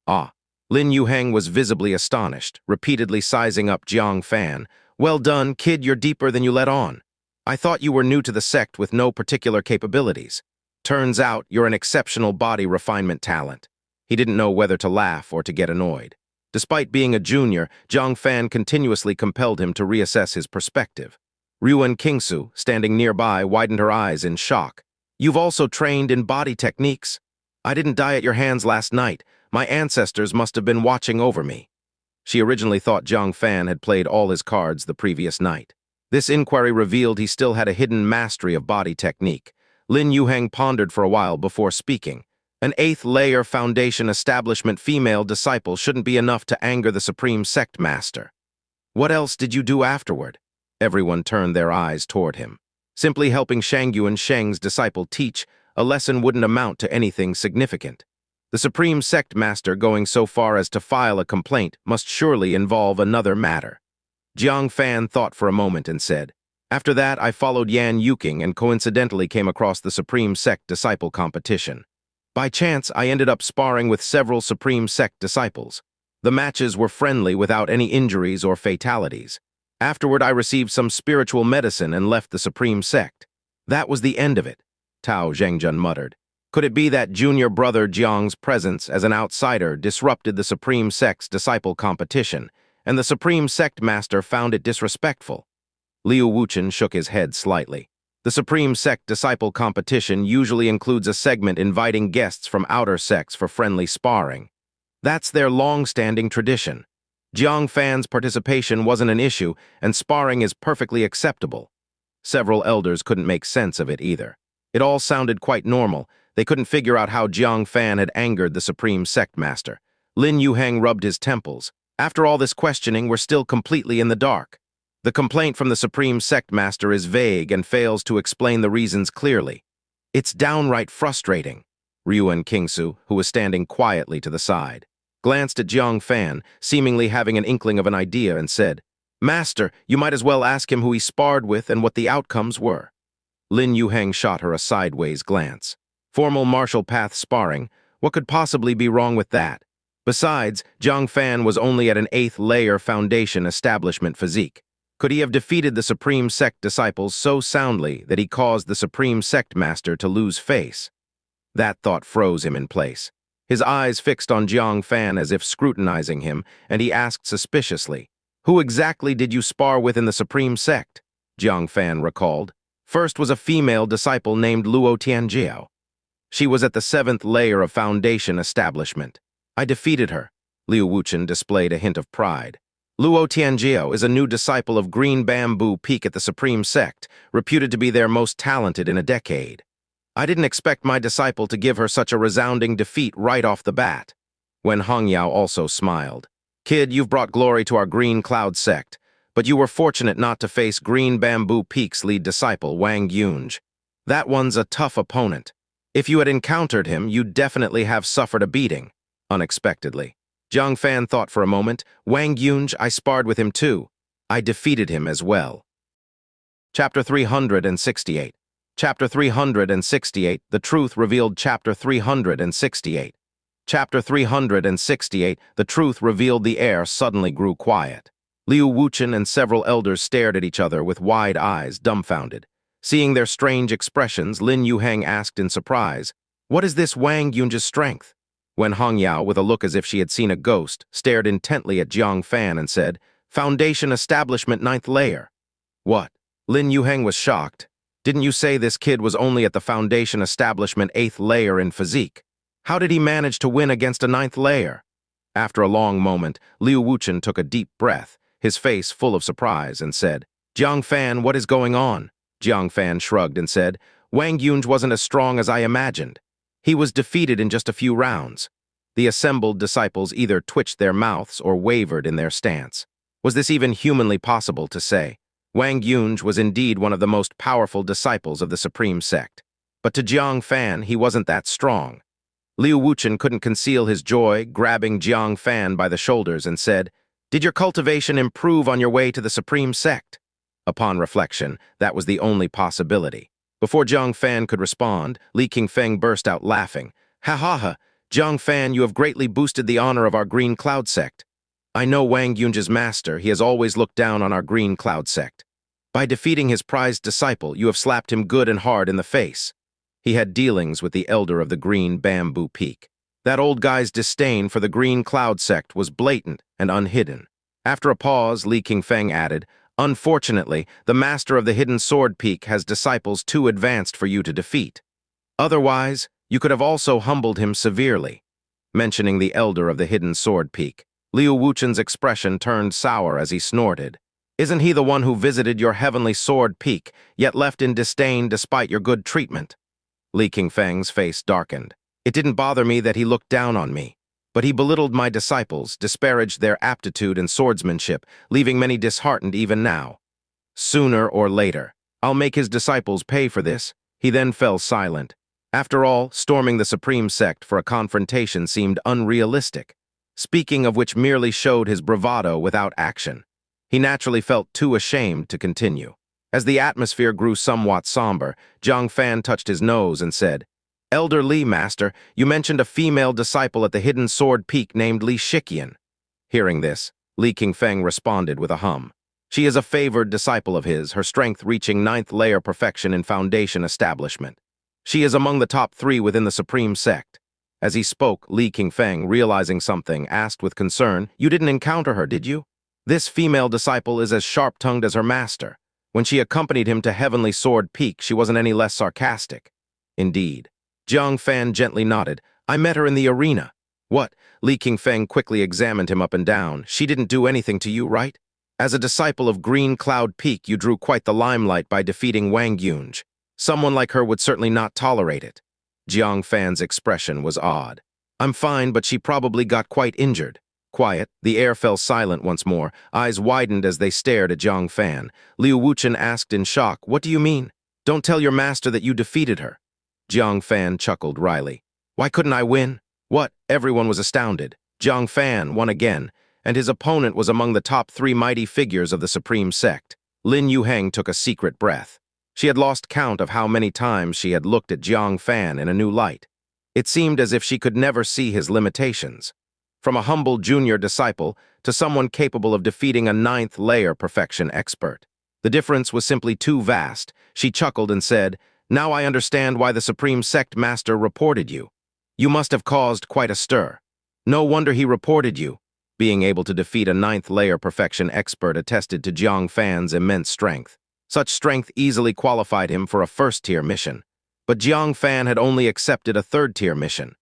Ah, Lin Yuheng was visibly astonished, repeatedly sizing up Jiang Fan. Well done, kid, you're deeper than you let on. I thought you were new to the sect with no particular capabilities. Turns out you're an exceptional body refinement talent. He didn't know whether to laugh or to get annoyed. Despite being a junior, Jiang Fan continuously compelled him to reassess his perspective. Ruan Qingsu, standing nearby, widened her eyes in shock. You've also trained in body techniques? I didn't die at your hands last night. My ancestors must have been watching over me. She originally thought Jiang Fan had played all his cards the previous night. This inquiry revealed he still had a hidden mastery of body technique. Lin Yuheng pondered for a while before speaking. An 8th layer foundation establishment female disciple shouldn't be enough to anger the Supreme Sect Master. What else did you do afterward? Everyone turned their eyes toward him. Simply helping Xiangyuan Sheng's disciple teach, a lesson wouldn't amount to anything significant. The Supreme Sect Master going so far as to file a complaint must surely involve another matter. Jiang Fan thought for a moment and said, After that, I followed Yan Yuking and coincidentally came across the Supreme Sect Disciple competition. By chance, I ended up sparring with several Supreme Sect disciples. The matches were friendly without any injuries or fatalities. Afterward, I received some spiritual medicine and left the Supreme Sect. That was the end of it, Cao Zhen muttered. Could it be that junior brother Jiang's presence as an outsider disrupted the Supreme Sect's disciple competition, and the Supreme Sect Master found it disrespectful? Liu Wuchen shook his head slightly. The Supreme Sect disciple competition usually includes a segment inviting guests from outer sects for friendly sparring. That's their long-standing tradition. Jiang Fan's participation wasn't an issue, and sparring is perfectly acceptable. Several elders couldn't make sense of it either. It all sounded quite normal. They couldn't figure out how Jiang Fan had angered the Supreme Sect Master. Lin Yuheng rubbed his temples. After all this questioning, we're still completely in the dark. The complaint from the Supreme Sect Master is vague and fails to explain the reasons clearly. It's downright frustrating. Ruan Qingsu, who was standing quietly to the side, glanced at Jiang Fan, seemingly having an inkling of an idea, and said, "Master, you might as well ask him who he sparred with and what the outcomes were." Lin Yuheng shot her a sideways glance. Formal martial path sparring, what could possibly be wrong with that? Besides, Jiang Fan was only at an 8th layer foundation establishment physique. Could he have defeated the Supreme Sect disciples so soundly that he caused the Supreme Sect Master to lose face? That thought froze him in place. His eyes fixed on Jiang Fan as if scrutinizing him, and he asked suspiciously, "Who exactly did you spar with in the Supreme Sect?" Jiang Fan recalled. "First was a female disciple named Luo Tianjiao. She was at the 7th layer of foundation establishment. I defeated her." Liu Wuchen displayed a hint of pride. "Luo Tianjiao is a new disciple of Green Bamboo Peak at the Supreme Sect, reputed to be their most talented in a decade. I didn't expect my disciple to give her such a resounding defeat right off the bat." Wen Hongyao also smiled. "Kid, you've brought glory to our Green Cloud sect, but you were fortunate not to face Green Bamboo Peak's lead disciple, Wang Yunj. That one's a tough opponent. If you had encountered him, you'd definitely have suffered a beating." Unexpectedly, Jiang Fan thought for a moment. "Wang Yunj, I sparred with him too. I defeated him as well." Chapter 368. Chapter 368, The Truth Revealed. Chapter 368. Chapter 368, The Truth Revealed. The air suddenly grew quiet. Liu Wuchen and several elders stared at each other with wide eyes, dumbfounded. Seeing their strange expressions, Lin Yuheng asked in surprise, "What is this Wang Yunj's strength?" Wen Hongyao, with a look as if she had seen a ghost, stared intently at Jiang Fan and said, "Foundation Establishment 9th layer." "What?" Lin Yuheng was shocked. "Didn't you say this kid was only at the Foundation Establishment 8th layer in physique? How did he manage to win against a 9th layer?" After a long moment, Liu Wuchen took a deep breath, his face full of surprise, and said, "Jiang Fan, what is going on?" Jiang Fan shrugged and said, "Wang Yunj wasn't as strong as I imagined. He was defeated in just a few rounds." The assembled disciples either twitched their mouths or wavered in their stance. Was this even humanly possible to say? Wang Yunj was indeed one of the most powerful disciples of the Supreme Sect. But to Jiang Fan, he wasn't that strong. Liu Wuchen couldn't conceal his joy, grabbing Jiang Fan by the shoulders and said, "Did your cultivation improve on your way to the Supreme Sect?" Upon reflection, that was the only possibility. Before Jiang Fan could respond, Li Qingfeng burst out laughing. "Ha ha ha! Jiang Fan, you have greatly boosted the honor of our Green Cloud sect. I know Wang Yunj's master. He has always looked down on our Green Cloud sect. By defeating his prized disciple, you have slapped him good and hard in the face." He had dealings with the elder of the Green Bamboo Peak. That old guy's disdain for the Green Cloud sect was blatant and unhidden. After a pause, Li Qingfeng added, "Unfortunately, the master of the Hidden Sword Peak has disciples too advanced for you to defeat. Otherwise, you could have also humbled him severely." Mentioning the elder of the Hidden Sword Peak, Liu Wuchen's expression turned sour as he snorted. "Isn't he the one who visited your heavenly sword peak, yet left in disdain despite your good treatment?" Li Qingfeng's face darkened. "It didn't bother me that he looked down on me, but he belittled my disciples, disparaged their aptitude and swordsmanship, leaving many disheartened even now. Sooner or later, I'll make his disciples pay for this." He then fell silent. After all, storming the Supreme Sect for a confrontation seemed unrealistic, speaking of which merely showed his bravado without action. He naturally felt too ashamed to continue. As the atmosphere grew somewhat somber, Jiang Fan touched his nose and said, "Elder Li, Master, you mentioned a female disciple at the Hidden Sword Peak named Li Shiqian." Hearing this, Li Qingfeng responded with a hum. "She is a favored disciple of his, her strength reaching 9th layer perfection in Foundation Establishment. She is among the top 3 within the Supreme Sect." As he spoke, Li Qingfeng, realizing something, asked with concern, "You didn't encounter her, did you? This female disciple is as sharp-tongued as her master. When she accompanied him to Heavenly Sword Peak, she wasn't any less sarcastic." "Indeed." Jiang Fan gently nodded. "I met her in the arena. What? Li Qingfeng quickly examined him up and down. She didn't do anything to you, right? As a disciple of Green Cloud Peak, you drew quite the limelight by defeating Wang Yunj. Someone like her would certainly not tolerate it. Jiang Fan's expression was odd. I'm fine, but she probably got quite injured. Quiet, the air fell silent once more. Eyes widened as they stared at Jiang Fan. Liu Wuchen asked in shock, "What do you mean? Don't tell your master that you defeated her." Jiang Fan chuckled wryly. "Why couldn't I win?" "What?" Everyone was astounded. Jiang Fan won again, and his opponent was among the top 3 mighty figures of the Supreme Sect. Lin Yuheng took a secret breath. She had lost count of how many times she had looked at Jiang Fan in a new light. It seemed as if she could never see his limitations. From a humble junior disciple to someone capable of defeating a 9th-layer perfection expert. The difference was simply too vast. She chuckled and said, "Now I understand why the Supreme Sect Master reported you. You must have caused quite a stir. No wonder he reported you." Being able to defeat a 9th-layer perfection expert attested to Jiang Fan's immense strength. Such strength easily qualified him for a 1st-tier mission. But Jiang Fan had only accepted a 3rd-tier mission.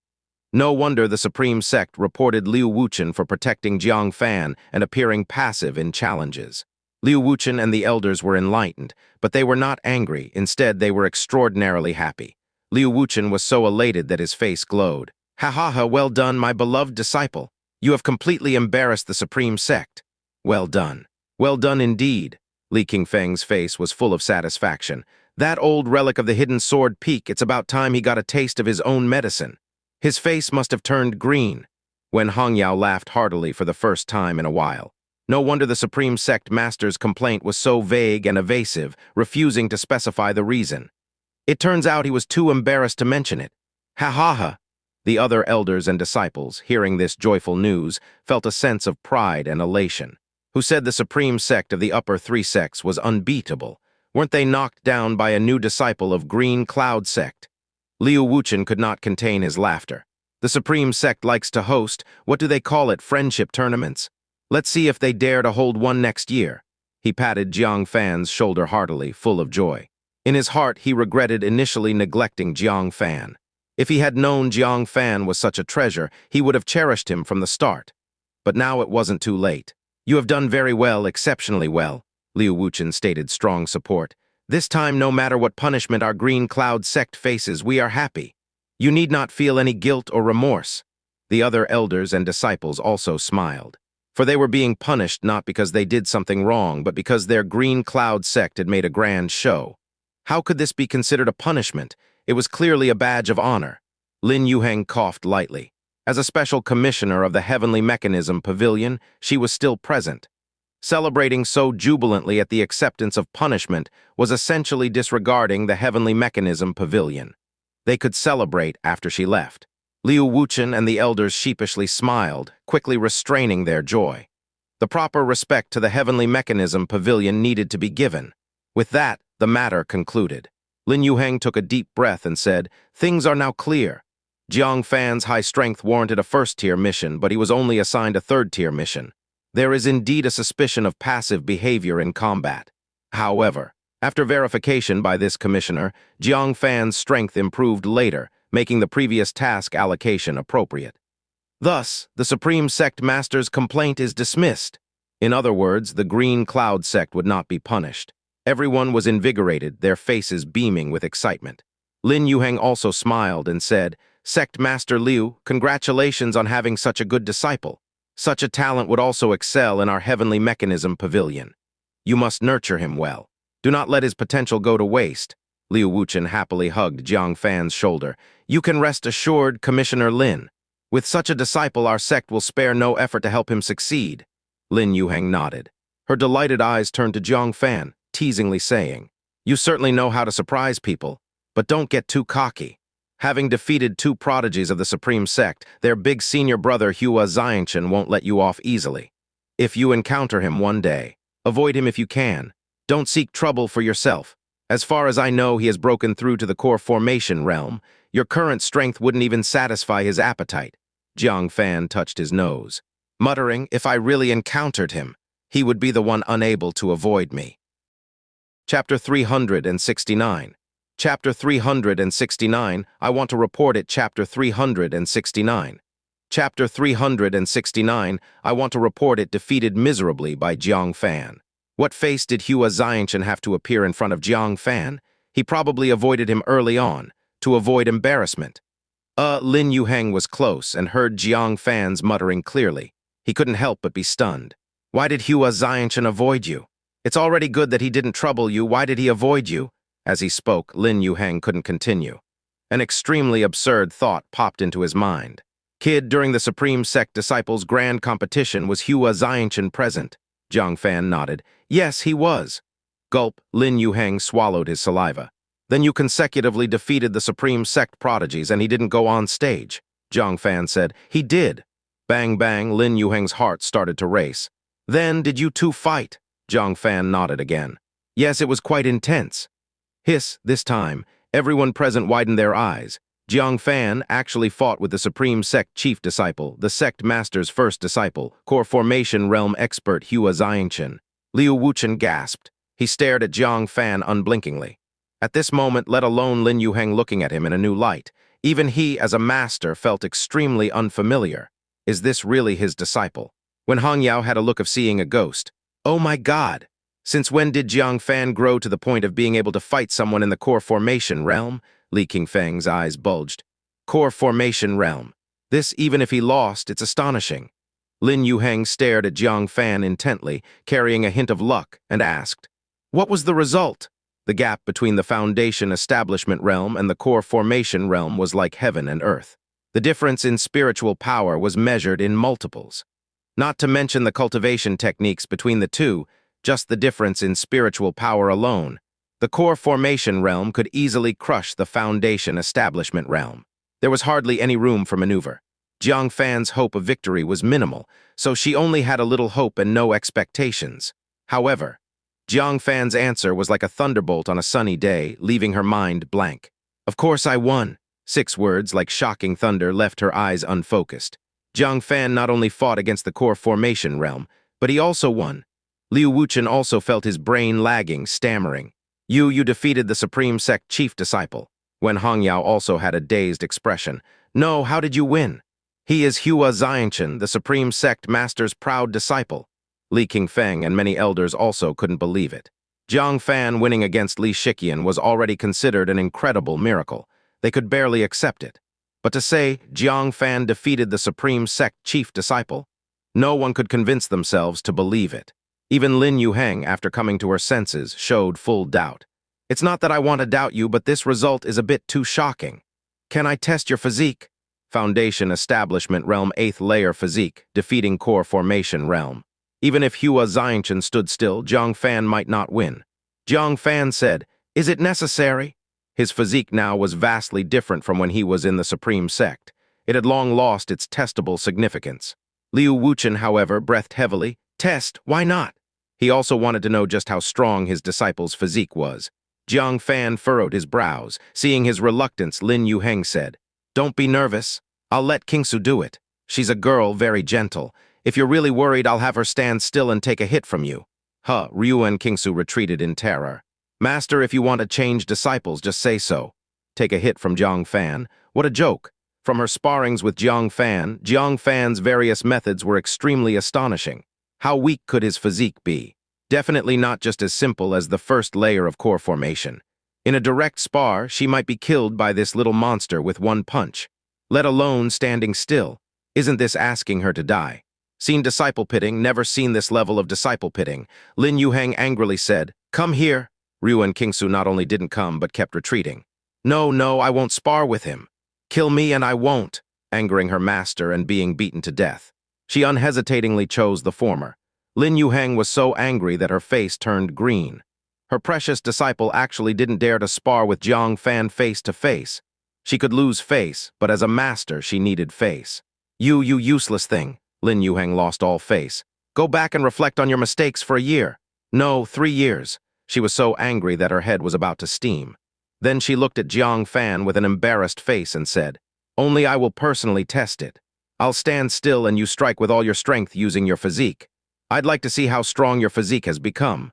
No wonder the Supreme Sect reported Liu Wuchen for protecting Jiang Fan and appearing passive in challenges. Liu Wuchen and the elders were enlightened, but they were not angry. Instead, they were extraordinarily happy. Liu Wuchen was so elated that his face glowed. "Ha ha ha, well done, my beloved disciple. You have completely embarrassed the Supreme Sect. Well done. Well done indeed." Li Qingfeng's face was full of satisfaction. "That old relic of the hidden sword peak, it's about time he got a taste of his own medicine." His face must have turned green when Hongyao laughed heartily for the first time in a while. No wonder the Supreme Sect Master's complaint was so vague and evasive, refusing to specify the reason. It turns out he was too embarrassed to mention it. Ha ha ha! The other elders and disciples, hearing this joyful news, felt a sense of pride and elation. Who said the Supreme Sect of the upper 3 sects was unbeatable? Weren't they knocked down by a new disciple of Green Cloud Sect? Liu Wuchen could not contain his laughter. The Supreme Sect likes to host, what do they call it, friendship tournaments? Let's see if they dare to hold one next year. He patted Jiang Fan's shoulder heartily, full of joy. In his heart, he regretted initially neglecting Jiang Fan. If he had known Jiang Fan was such a treasure, he would have cherished him from the start. But now it wasn't too late. "You have done very well, exceptionally well," Liu Wuchen stated strong support. "This time, no matter what punishment our Green Cloud Sect faces, we are happy. You need not feel any guilt or remorse." The other elders and disciples also smiled, for they were being punished not because they did something wrong, but because their Green Cloud Sect had made a grand show. How could this be considered a punishment? It was clearly a badge of honor. Lin Yuheng coughed lightly. As a special commissioner of the Heavenly Mechanism Pavilion, she was still present. Celebrating so jubilantly at the acceptance of punishment was essentially disregarding the Heavenly Mechanism Pavilion. They could celebrate after she left. Liu Wuchen and the elders sheepishly smiled, quickly restraining their joy. The proper respect to the Heavenly Mechanism Pavilion needed to be given. With that, the matter concluded. Lin Yuheng took a deep breath and said, "Things are now clear. Jiang Fan's high strength warranted a 1st-tier mission, but he was only assigned a 3rd-tier mission. There is indeed a suspicion of passive behavior in combat. However, after verification by this commissioner, Jiang Fan's strength improved later, making the previous task allocation appropriate. Thus, the Supreme Sect Master's complaint is dismissed. In other words, the Green Cloud Sect would not be punished. Everyone was invigorated, their faces beaming with excitement. Lin Yuheng also smiled and said, "Sect Master Liu, congratulations on having such a good disciple. Such a talent would also excel in our Heavenly Mechanism Pavilion. You must nurture him well. Do not let his potential go to waste." Liu Wuchen happily hugged Jiang Fan's shoulder. "You can rest assured, Commissioner Lin. With such a disciple, our sect will spare no effort to help him succeed." Lin Yuheng nodded. Her delighted eyes turned to Jiang Fan, teasingly saying, "You certainly know how to surprise people, but don't get too cocky." Having defeated 2 prodigies of the Supreme Sect, their big senior brother Hua Xianxia won't let you off easily. If you encounter him one day, avoid him if you can. Don't seek trouble for yourself. As far as I know, he has broken through to the core formation realm. Your current strength wouldn't even satisfy his appetite." Jiang Fan touched his nose, muttering, "If I really encountered him, he would be the one unable to avoid me." Chapter 369. Chapter 369, I want to report it. Chapter 369. Chapter 369, I want to report it defeated miserably by Jiang Fan. What face did Xianxia have to appear in front of Jiang Fan? He probably avoided him early on, to avoid embarrassment. Lin Yuheng was close and heard Jiang Fan's muttering clearly. He couldn't help but be stunned. Why did Xianxia avoid you? It's already good that he didn't trouble you. Why did he avoid you? As he spoke, Lin Yuheng couldn't continue. An extremely absurd thought popped into his mind. Kid, during the Supreme Sect Disciples' grand competition, was Xianxia present? Jiang Fan nodded. Yes, he was. Gulp, Lin Yuheng swallowed his saliva. Then you consecutively defeated the Supreme Sect prodigies and he didn't go on stage. Jiang Fan said. He did. Bang bang, Lin Yuheng's heart started to race. Then did you two fight? Jiang Fan nodded again. Yes, it was quite intense. Hiss, this time, everyone present widened their eyes. Jiang Fan actually fought with the Supreme Sect Chief Disciple, the Sect Master's first disciple, Core Formation Realm expert Xianxia. Liu Wuchen gasped. He stared at Jiang Fan unblinkingly. At this moment, let alone Lin Yuheng looking at him in a new light, even he, as a master, felt extremely unfamiliar. Is this really his disciple? When Hong Yao had a look of seeing a ghost. Oh my God! Since when did Jiang Fan grow to the point of being able to fight someone in the Core Formation Realm? Li Qingfeng's eyes bulged. Core Formation Realm. This, even if he lost, it's astonishing. Lin Yuheng stared at Jiang Fan intently, carrying a hint of luck, and asked, what was the result? The gap between the Foundation Establishment Realm and the Core Formation Realm was like heaven and earth. The difference in spiritual power was measured in multiples. Not to mention the cultivation techniques between the two, just the difference in spiritual power alone. The Core Formation Realm could easily crush the Foundation Establishment Realm. There was hardly any room for maneuver. Jiang Fan's hope of victory was minimal, so she only had a little hope and no expectations. However, Jiang Fan's answer was like a thunderbolt on a sunny day, leaving her mind blank. Of course I won. 6 words, like shocking thunder, left her eyes unfocused. Jiang Fan not only fought against the Core Formation Realm, but he also won. Liu Wuchen also felt his brain lagging, stammering. You defeated the Supreme Sect Chief Disciple. When Hong Yao also had a dazed expression. No, how did you win? He is Xianxia, the Supreme Sect Master's proud disciple. Li Qingfeng and many elders also couldn't believe it. Jiang Fan winning against Li Shiqian was already considered an incredible miracle. They could barely accept it. But to say Jiang Fan defeated the Supreme Sect Chief Disciple? No one could convince themselves to believe it. Even Lin Yuheng, after coming to her senses, showed full doubt. It's not that I want to doubt you, but this result is a bit too shocking. Can I test your physique? Foundation Establishment Realm 8th Layer Physique, defeating Core Formation Realm. Even if Xianxia stood still, Jiang Fan might not win. Jiang Fan said, is it necessary? His physique now was vastly different from when he was in the Supreme Sect. It had long lost its testable significance. Liu Wuchen, however, breathed heavily. Test, why not? He also wanted to know just how strong his disciple's physique was. Jiang Fan furrowed his brows. Seeing his reluctance, Lin Yuheng said, don't be nervous. I'll let Qingsu do it. She's a girl, very gentle. If you're really worried, I'll have her stand still and take a hit from you. Ruan Qingsu retreated in terror. Master, if you want to change disciples, just say so. Take a hit from Jiang Fan? What a joke. From her sparrings with Jiang Fan's various methods were extremely astonishing. How weak could his physique be? Definitely not just as simple as the first layer of core formation. In a direct spar, she might be killed by this little monster with one punch. Let alone standing still. Isn't this asking her to die? Seen disciple pitting, never seen this level of disciple pitting. Lin Yuheng angrily said, come here. Ruan Qingsu not only didn't come, but kept retreating. No, I won't spar with him. Kill me and I won't, angering her master and being beaten to death. She unhesitatingly chose the former. Lin Yuheng was so angry that her face turned green. Her precious disciple actually didn't dare to spar with Jiang Fan face to face. She could lose face, but as a master she needed face. You useless thing. Lin Yuheng lost all face. Go back and reflect on your mistakes for a year. No, 3 years. She was so angry that her head was about to steam. Then she looked at Jiang Fan with an embarrassed face and said, only I will personally test it. I'll stand still and you strike with all your strength using your physique. I'd like to see how strong your physique has become.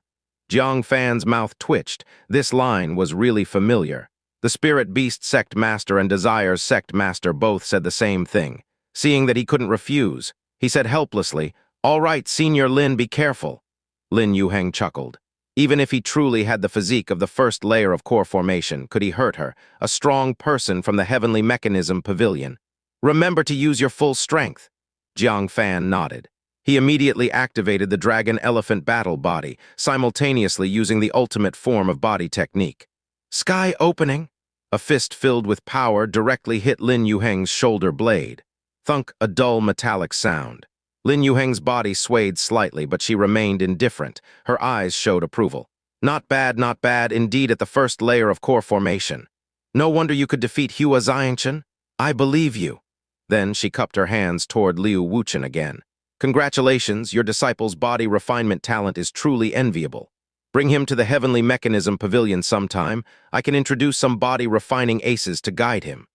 Jiang Fan's mouth twitched. This line was really familiar. The Spirit Beast Sect Master and Desire's Sect Master both said the same thing. Seeing that he couldn't refuse, he said helplessly, "All right, Senior Lin, be careful." Lin Yuheng chuckled. Even if he truly had the physique of the first layer of core formation, could he hurt her, a strong person from the heavenly mechanism pavilion? "Remember to use your full strength." Jiang Fan nodded. He immediately activated the dragon-elephant battle body, simultaneously using the ultimate form of body technique. Sky opening! A fist filled with power directly hit Lin Yuheng's shoulder blade. Thunk, a dull metallic sound. Lin Yuheng's body swayed slightly, but she remained indifferent. Her eyes showed approval. Not bad, indeed at the first layer of core formation. No wonder you could defeat Hua Xianxia. I believe you. Then she cupped her hands toward Liu Wuchen again. Congratulations, your disciple's body refinement talent is truly enviable. Bring him to the Heavenly Mechanism Pavilion sometime. I can introduce some body refining aces to guide him.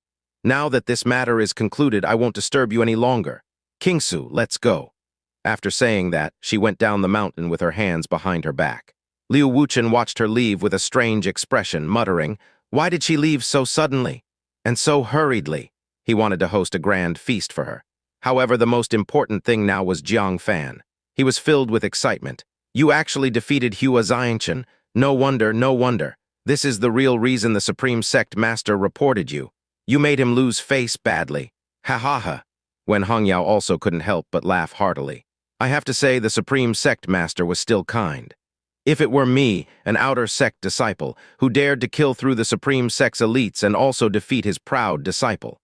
Now that this matter is concluded, I won't disturb you any longer. Qingsu, let's go. After saying that, she went down the mountain with her hands behind her back. Liu Wuchen watched her leave with a strange expression, muttering, "Why did she leave so suddenly? And so hurriedly?" He wanted to host a grand feast for her. However, the most important thing now was Jiang Fan. He was filled with excitement. "You actually defeated Hua Xianxia? No wonder, no wonder. This is the real reason the Supreme Sect Master reported you. You made him lose face badly. Ha ha ha." When Hongyao also couldn't help but laugh heartily. I have to say the Supreme Sect Master was still kind. If it were me, an outer sect disciple, who dared to kill through the Supreme Sect's elites and also defeat his proud disciple,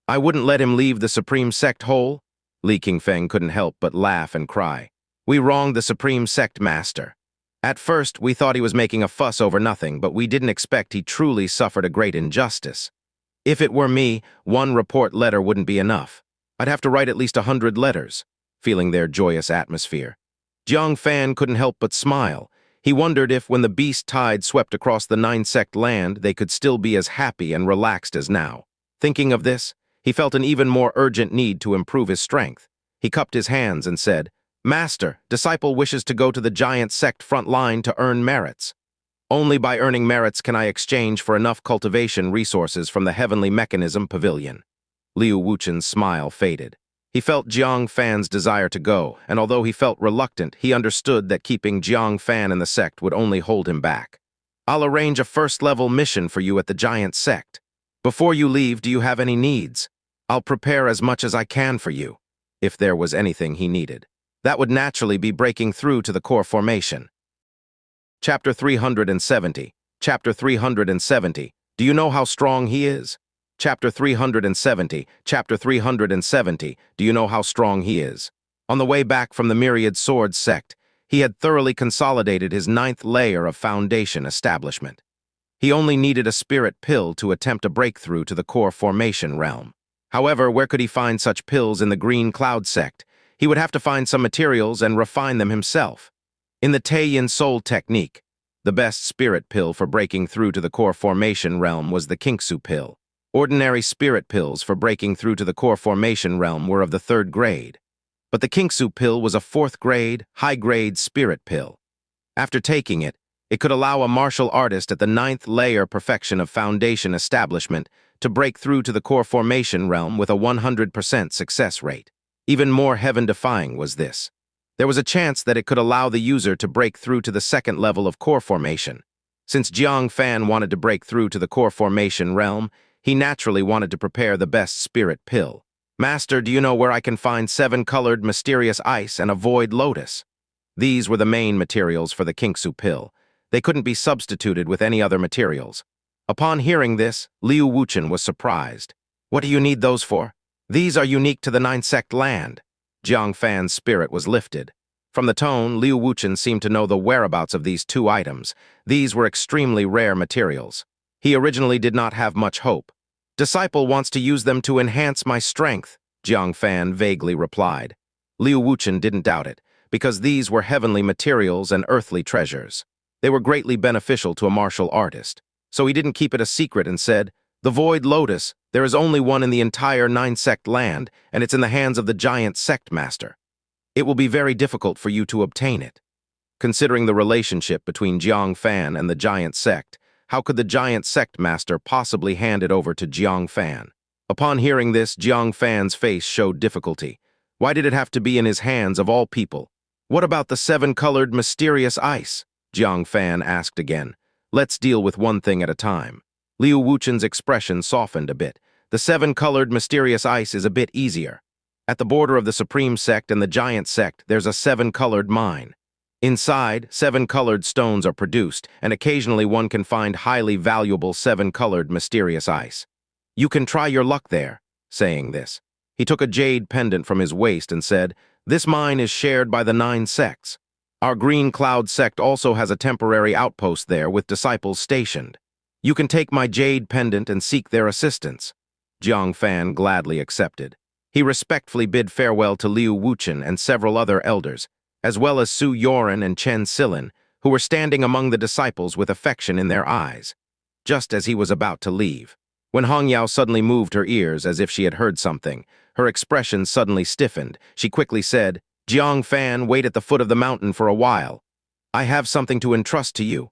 I wouldn't let him leave the Supreme Sect whole. Li Qingfeng couldn't help but laugh and cry. We wronged the Supreme Sect Master. At first, we thought he was making a fuss over nothing, but we didn't expect he truly suffered a great injustice. If it were me, one report letter wouldn't be enough. I'd have to write at least 100 letters, feeling their joyous atmosphere. Jiang Fan couldn't help but smile. He wondered if, when the beast tide swept across the nine-sect land, they could still be as happy and relaxed as now. Thinking of this, he felt an even more urgent need to improve his strength. He cupped his hands and said, "Master, disciple wishes to go to the giant sect front line to earn merits. Only by earning merits can I exchange for enough cultivation resources from the Heavenly Mechanism Pavilion." Liu Wuchen's smile faded. He felt Jiang Fan's desire to go, and although he felt reluctant, he understood that keeping Jiang Fan in the sect would only hold him back. "I'll arrange a first-level mission for you at the giant sect. Before you leave, do you have any needs? I'll prepare as much as I can for you." If there was anything he needed, that would naturally be breaking through to the core formation. Chapter 370. Chapter 370. Do you know how strong he is? Chapter 370. Chapter 370. Do you know how strong he is? On the way back from the Myriad Swords sect, he had thoroughly consolidated his 9th layer of foundation establishment. He only needed a spirit pill to attempt a breakthrough to the core formation realm. However, where could he find such pills in the Green Cloud sect? He would have to find some materials and refine them himself. In the Taiyin Soul technique, the best spirit pill for breaking through to the core formation realm was the Qingsu pill. Ordinary spirit pills for breaking through to the core formation realm were of the 3rd grade. But the Qingsu pill was a 4th grade, high-grade spirit pill. After taking it, it could allow a martial artist at the 9th layer perfection of foundation establishment to break through to the core formation realm with a 100% success rate. Even more heaven-defying was this. There was a chance that it could allow the user to break through to the 2nd level of core formation. Since Jiang Fan wanted to break through to the core formation realm, he naturally wanted to prepare the best spirit pill. "Master, do you know where I can find 7-colored mysterious ice and a void lotus?" These were the main materials for the Qingsu pill. They couldn't be substituted with any other materials. Upon hearing this, Liu Wuchen was surprised. "What do you need those for?" "These are unique to the 9-sect land." Jiang Fan's spirit was lifted. From the tone, Liu Wuchen seemed to know the whereabouts of these 2 items. These were extremely rare materials. He originally did not have much hope. "Disciple wants to use them to enhance my strength," Jiang Fan vaguely replied. Liu Wuchen didn't doubt it, because these were heavenly materials and earthly treasures. They were greatly beneficial to a martial artist. So he didn't keep it a secret and said, "The Void Lotus, there is only one in the entire 9-sect land, and it's in the hands of the giant sect master. It will be very difficult for you to obtain it." Considering the relationship between Jiang Fan and the giant sect, how could the giant sect master possibly hand it over to Jiang Fan? Upon hearing this, Jiang Fan's face showed difficulty. Why did it have to be in his hands of all people? What about the seven-colored mysterious ice? Jiang Fan asked again. Let's deal with one thing at a time. Liu Wuchen's expression softened a bit. The seven-colored mysterious ice is a bit easier. At the border of the Supreme Sect and the Giant Sect, there's a seven-colored mine. Inside, seven-colored stones are produced, and occasionally one can find highly valuable seven-colored mysterious ice. You can try your luck there. Saying this, he took a jade pendant from his waist and said, This mine is shared by the 9 sects. Our Green Cloud sect also has a temporary outpost there with disciples stationed. You can take my jade pendant and seek their assistance. Jiang Fan gladly accepted. He respectfully bid farewell to Liu Wuchen and several other elders, as well as Su Yoren and Chen Silin, who were standing among the disciples with affection in their eyes. Just as he was about to leave, when Hongyao suddenly moved her ears as if she had heard something, her expression suddenly stiffened. She quickly said, Jiang Fan, wait at the foot of the mountain for a while. I have something to entrust to you.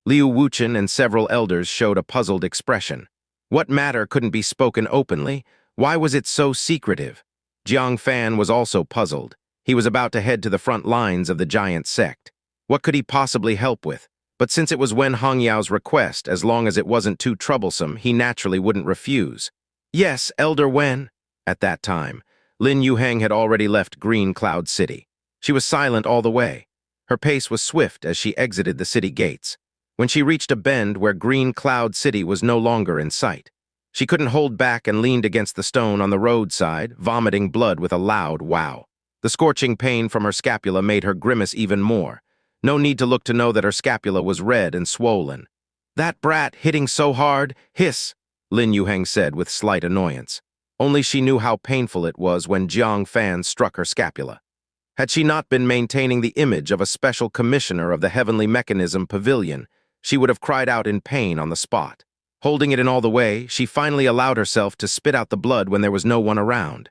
Liu Wuchen and several elders showed a puzzled expression. What matter couldn't be spoken openly? Why was it so secretive? Jiang Fan was also puzzled. He was about to head to the front lines of the Giant Sect. What could he possibly help with? But since it was Wen Hongyao's request, as long as it wasn't too troublesome, he naturally wouldn't refuse. Yes, Elder Wen. At that time, Lin Yuheng had already left Green Cloud City. She was silent all the way. Her pace was swift as she exited the city gates. When she reached a bend where Green Cloud City was no longer in sight, she couldn't hold back and leaned against the stone on the roadside, vomiting blood with a loud wow. The scorching pain from her scapula made her grimace even more. No need to look to know that her scapula was red and swollen. That brat hitting so hard, hiss, Lin Yuheng said with slight annoyance. Only she knew how painful it was when Jiang Fan struck her scapula. Had she not been maintaining the image of a special commissioner of the Heavenly Mechanism Pavilion, she would have cried out in pain on the spot. Holding it in all the way, she finally allowed herself to spit out the blood when there was no one around.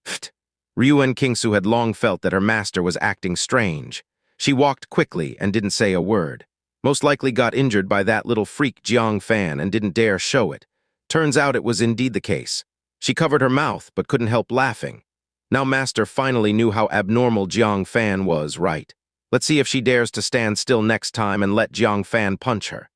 Pht! Ruan Qingsu had long felt that her master was acting strange. She walked quickly and didn't say a word. Most likely got injured by that little freak Jiang Fan and didn't dare show it. Turns out it was indeed the case. She covered her mouth but couldn't help laughing. Now Master finally knew how abnormal Jiang Fan was, right? Let's see if she dares to stand still next time and let Jiang Fan punch her.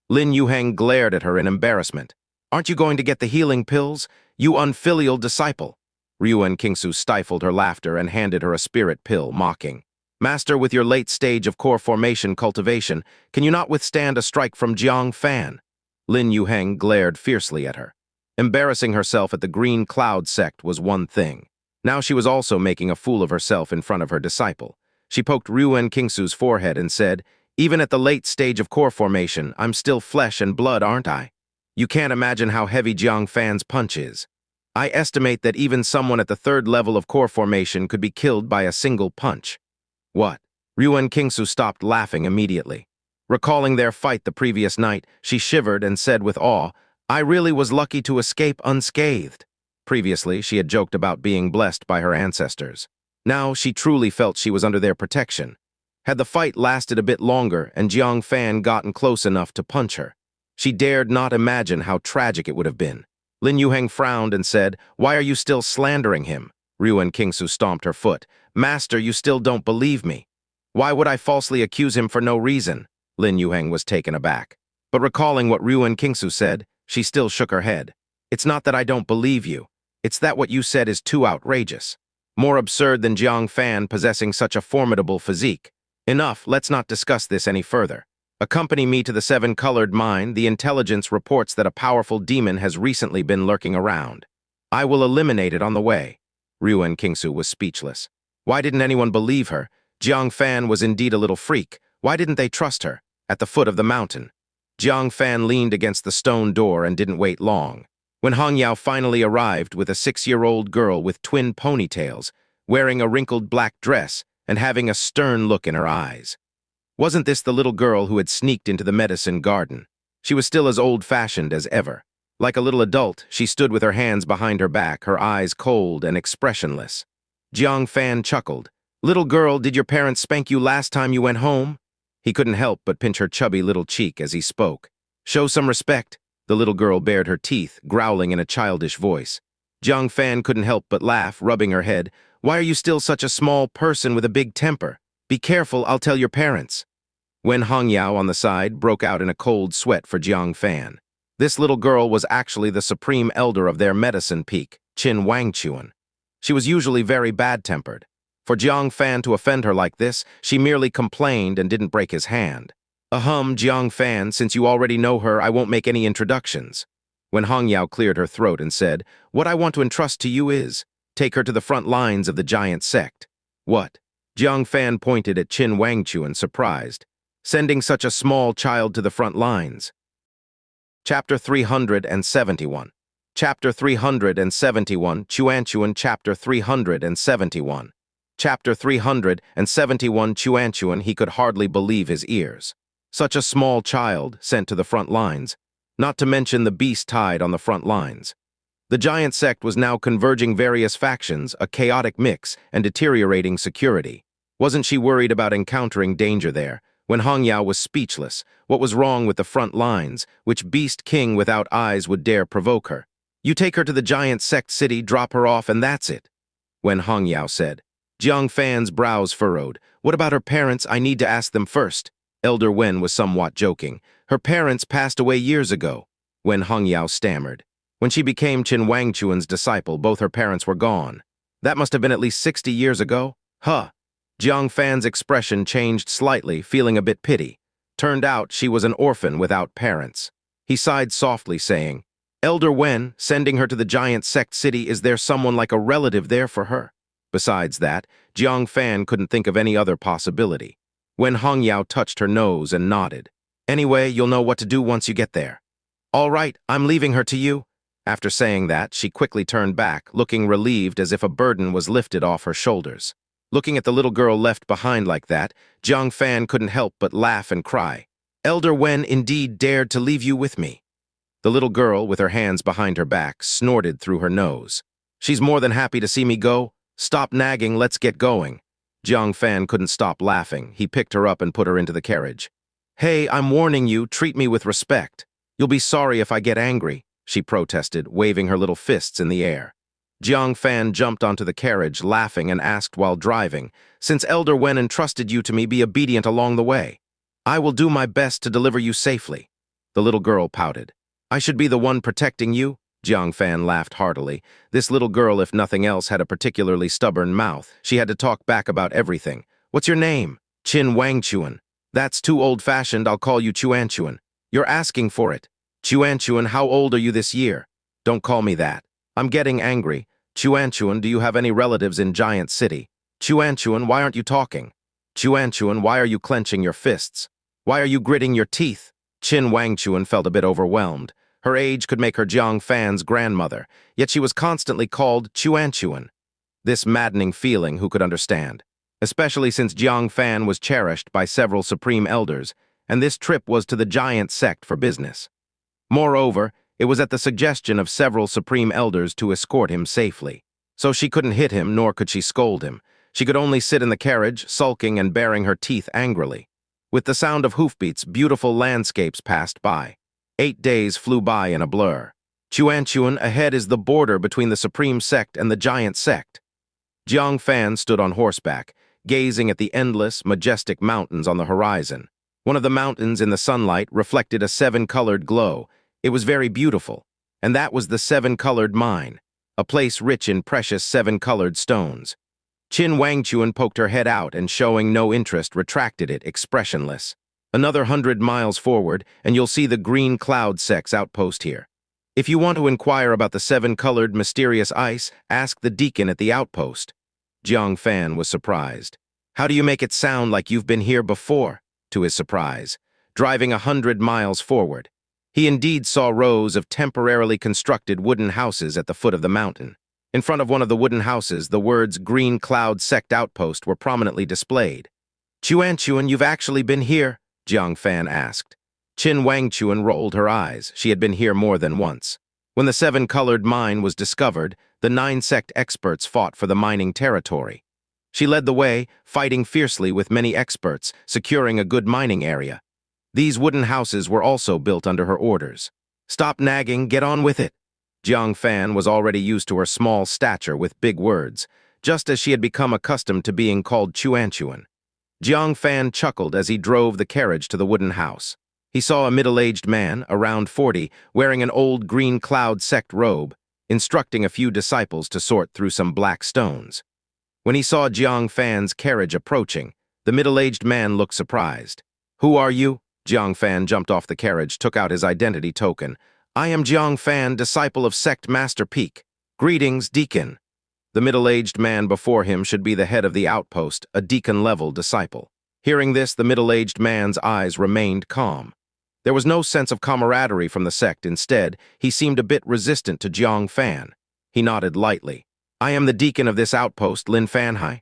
Lin Yuheng glared at her in embarrassment. Aren't you going to get the healing pills, you unfilial disciple? Ruan Qingsu stifled her laughter and handed her a spirit pill, mocking. Master, with your late stage of core formation cultivation, can you not withstand a strike from Jiang Fan? Lin Yuheng glared fiercely at her. Embarrassing herself at the Green Cloud sect was one thing. Now she was also making a fool of herself in front of her disciple. She poked Ruan Qingsu's forehead and said, Even at the late stage of core formation, I'm still flesh and blood, aren't I? You can't imagine how heavy Jiang Fan's punch is. I estimate that even someone at the 3rd level of core formation could be killed by a single punch. What? Ruan Qingsu stopped laughing immediately. Recalling their fight the previous night, she shivered and said with awe, I really was lucky to escape unscathed. Previously, she had joked about being blessed by her ancestors. Now, she truly felt she was under their protection. Had the fight lasted a bit longer and Jiang Fan gotten close enough to punch her, she dared not imagine how tragic it would have been. Lin Yuheng frowned and said, Why are you still slandering him? Ruan Qingsu stomped her foot. Master, you still don't believe me. Why would I falsely accuse him for no reason? Lin Yuheng was taken aback. But recalling what Ruan Qingsu said, she still shook her head. It's not that I don't believe you. It's that what you said is too outrageous. More absurd than Jiang Fan possessing such a formidable physique. Enough, let's not discuss this any further. Accompany me to the 7-colored mine. The intelligence reports that a powerful demon has recently been lurking around. I will eliminate it on the way. Ruan Qingsu was speechless. Why didn't anyone believe her? Jiang Fan was indeed a little freak. Why didn't they trust her? At the foot of the mountain, Jiang Fan leaned against the stone door and didn't wait long. When Hongyao finally arrived with a 6-year-old girl with twin ponytails, wearing a wrinkled black dress and having a stern look in her eyes. Wasn't this the little girl who had sneaked into the medicine garden? She was still as old-fashioned as ever. Like a little adult, she stood with her hands behind her back, her eyes cold and expressionless. Jiang Fan chuckled. Little girl, did your parents spank you last time you went home? He couldn't help but pinch her chubby little cheek as he spoke. Show some respect. The little girl bared her teeth, growling in a childish voice. Jiang Fan couldn't help but laugh, rubbing her head. Why are you still such a small person with a big temper? Be careful, I'll tell your parents. Wen Hongyao on the side broke out in a cold sweat for Jiang Fan. This little girl was actually the supreme elder of their medicine peak, Qin Wangchuan. She was usually very bad-tempered. For Jiang Fan to offend her like this, she merely complained and didn't break his hand. Jiang Fan, since you already know her, I won't make any introductions. When Hongyao cleared her throat and said, what I want to entrust to you is, take her to the front lines of the giant sect. What? Jiang Fan pointed at Qin Wangchuan, surprised. Sending such a small child to the front lines. Chapter 371. Chapter 371, Xianxia Chapter 371. Chapter 371, Xianxia, he could hardly believe his ears. Such a small child sent to the front lines, not to mention the beast tied on the front lines. The giant sect was now converging various factions, a chaotic mix, and deteriorating security. Wasn't she worried about encountering danger there? When Hongyao was speechless, what was wrong with the front lines, which beast king without eyes would dare provoke her? You take her to the giant sect city, drop her off, and that's it. When Hongyao said. Jiang Fan's brows furrowed. What about her parents? I need to ask them first. Elder Wen was somewhat joking. Her parents passed away years ago. When Hongyao stammered. When she became Qin Wangchuan's disciple, both her parents were gone. That must have been at least 60 years ago? Huh. Jiang Fan's expression changed slightly, feeling a bit pity. Turned out she was an orphan without parents. He sighed softly, saying, Elder Wen, sending her to the giant sect city, is there someone like a relative there for her? Besides that, Jiang Fan couldn't think of any other possibility. When Hongyao touched her nose and nodded. Anyway, you'll know what to do once you get there. All right, I'm leaving her to you. After saying that, she quickly turned back, looking relieved as if a burden was lifted off her shoulders. Looking at the little girl left behind like that, Jiang Fan couldn't help but laugh and cry. Elder Wen indeed dared to leave you with me. The little girl, with her hands behind her back, snorted through her nose. She's more than happy to see me go. Stop nagging, let's get going. Jiang Fan couldn't stop laughing. He picked her up and put her into the carriage. Hey, I'm warning you, treat me with respect. You'll be sorry if I get angry, she protested, waving her little fists in the air. Jiang Fan jumped onto the carriage, laughing, and asked while driving, since Elder Wen entrusted you to me, be obedient along the way. I will do my best to deliver you safely. The little girl pouted. I should be the one protecting you? Jiang Fan laughed heartily. This little girl, if nothing else, had a particularly stubborn mouth. She had to talk back about everything. What's your name? Qin Wangchuan. That's too old-fashioned, I'll call you Xianxia. You're asking for it. Xianxia, how old are you this year? Don't call me that. I'm getting angry. Xianxia, do you have any relatives in Giant City? Xianxia, why aren't you talking? Xianxia, why are you clenching your fists? Why are you gritting your teeth? Qin Wangchuan felt a bit overwhelmed. Her age could make her Jiang Fan's grandmother, yet she was constantly called Xianxia. This maddening feeling, who could understand? Especially since Jiang Fan was cherished by several supreme elders, and this trip was to the giant sect for business. Moreover, it was at the suggestion of several supreme elders to escort him safely. So she couldn't hit him, nor could she scold him. She could only sit in the carriage, sulking and baring her teeth angrily. With the sound of hoofbeats, beautiful landscapes passed by. 8 days flew by in a blur. Xianxia, ahead is the border between the supreme sect and the giant sect. Jiang Fan stood on horseback, gazing at the endless, majestic mountains on the horizon. One of the mountains in the sunlight reflected a 7-colored glow. It was very beautiful, and that was the 7-colored mine, a place rich in precious 7-colored stones. Qin Wangchuan poked her head out and, showing no interest, retracted it, expressionless. Another 100 miles forward, and you'll see the green cloud sect's outpost here. If you want to inquire about the 7-colored mysterious ice, ask the deacon at the outpost. Jiang Fan was surprised. How do you make it sound like you've been here before? To his surprise, driving 100 miles forward. He indeed saw rows of temporarily constructed wooden houses at the foot of the mountain. In front of one of the wooden houses, the words Green Cloud Sect Outpost were prominently displayed. Xianxia, you've actually been here? Jiang Fan asked. Qin Wangchuan rolled her eyes. She had been here more than once. When the 7-colored mine was discovered, the 9 sect experts fought for the mining territory. She led the way, fighting fiercely with many experts, securing a good mining area. These wooden houses were also built under her orders. Stop nagging, get on with it. Jiang Fan was already used to her small stature with big words, just as she had become accustomed to being called Chuanchuan. Jiang Fan chuckled as he drove the carriage to the wooden house. He saw a middle-aged man, around 40, wearing an old green cloud sect robe, instructing a few disciples to sort through some black stones. When he saw Jiang Fan's carriage approaching, the middle-aged man looked surprised. "Who are you?" Jiang Fan jumped off the carriage, took out his identity token. "I am Jiang Fan, disciple of Sect Master Peak. Greetings, Deacon." The middle-aged man before him should be the head of the outpost, a deacon-level disciple. Hearing this, the middle-aged man's eyes remained calm. There was no sense of camaraderie from the sect. Instead, he seemed a bit resistant to Jiang Fan. He nodded lightly. "I am the deacon of this outpost, Lin Fanhai.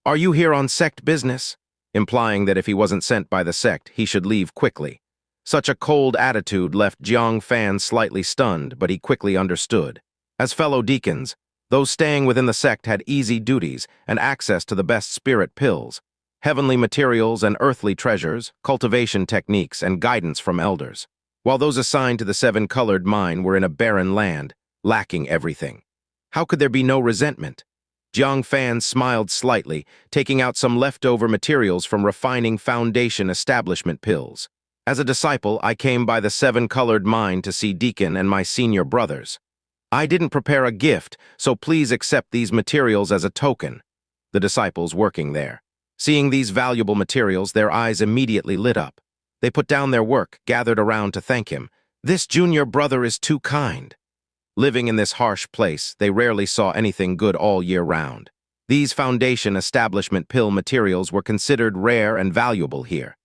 Are you here on sect business?" Implying that if he wasn't sent by the sect, he should leave quickly. Such a cold attitude left Jiang Fan slightly stunned, but he quickly understood. As fellow deacons, those staying within the sect had easy duties and access to the best spirit pills, heavenly materials and earthly treasures, cultivation techniques, and guidance from elders, while those assigned to the seven-colored mine were in a barren land, lacking everything. How could there be no resentment? Jiang Fan smiled slightly, taking out some leftover materials from refining foundation establishment pills. "As a disciple, I came by the seven-colored mine to see Deacon and my senior brothers. I didn't prepare a gift, so please accept these materials as a token." The disciples working there, seeing these valuable materials, their eyes immediately lit up. They put down their work, gathered around to thank him. "This junior brother is too kind." Living in this harsh place, they rarely saw anything good all year round. These foundation establishment pill materials were considered rare and valuable here.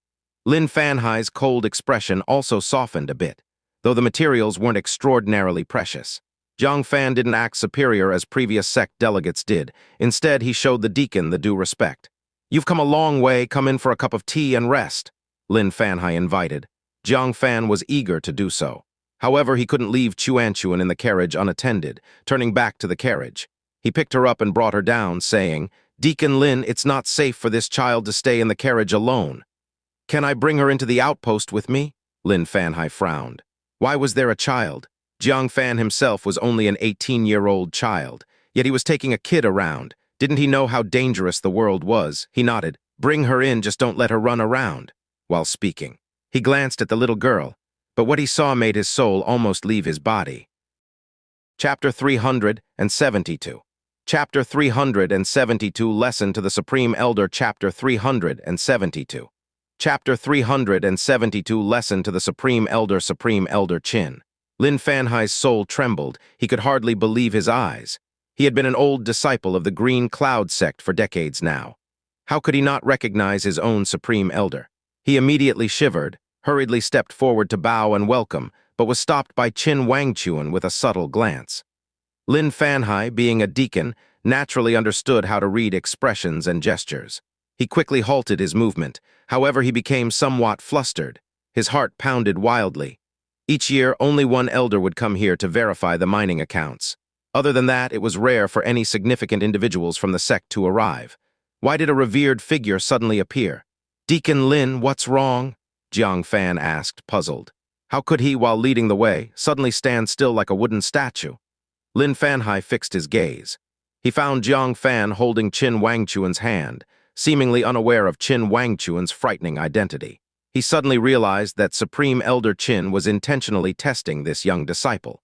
Lin Fanhai's cold expression also softened a bit, though the materials weren't extraordinarily precious. Jiang Fan didn't act superior as previous sect delegates did. Instead, he showed the deacon the due respect. "You've come a long way, come in for a cup of tea and rest," Lin Fanhai invited. Jiang Fan was eager to do so. However, he couldn't leave Chuanchuan in the carriage unattended, turning back to the carriage. He picked her up and brought her down, saying, "Deacon Lin, it's not safe for this child to stay in the carriage alone." "Can I bring her into the outpost with me?" Lin Fanhai frowned. Why was there a child? Jiang Fan himself was only an 18-year-old child, yet he was taking a kid around. Didn't he know how dangerous the world was? He nodded. "Bring her in, just don't let her run around." While speaking, he glanced at the little girl, but what he saw made his soul almost leave his body. Chapter 372. Chapter 372 Lesson to the Supreme Elder. Chapter 372. Chapter 372 Lesson to the Supreme Elder. Supreme Elder Qin. Lin Fanhai's soul trembled. He could hardly believe his eyes. He had been an old disciple of the Green Cloud sect for decades now. How could he not recognize his own Supreme Elder? He immediately shivered, hurriedly stepped forward to bow and welcome, but was stopped by Qin Wangchuan with a subtle glance. Lin Fanhai, being a deacon, naturally understood how to read expressions and gestures. He quickly halted his movement. However, he became somewhat flustered. His heart pounded wildly. Each year, only one elder would come here to verify the mining accounts. Other than that, it was rare for any significant individuals from the sect to arrive. Why did a revered figure suddenly appear? "Deacon Lin, what's wrong?" Jiang Fan asked, puzzled. How could he, while leading the way, suddenly stand still like a wooden statue? Lin Fanhai fixed his gaze. He found Jiang Fan holding Qin Wangchuan's hand, seemingly unaware of Qin Wangchuan's frightening identity. He suddenly realized that Supreme Elder Qin was intentionally testing this young disciple.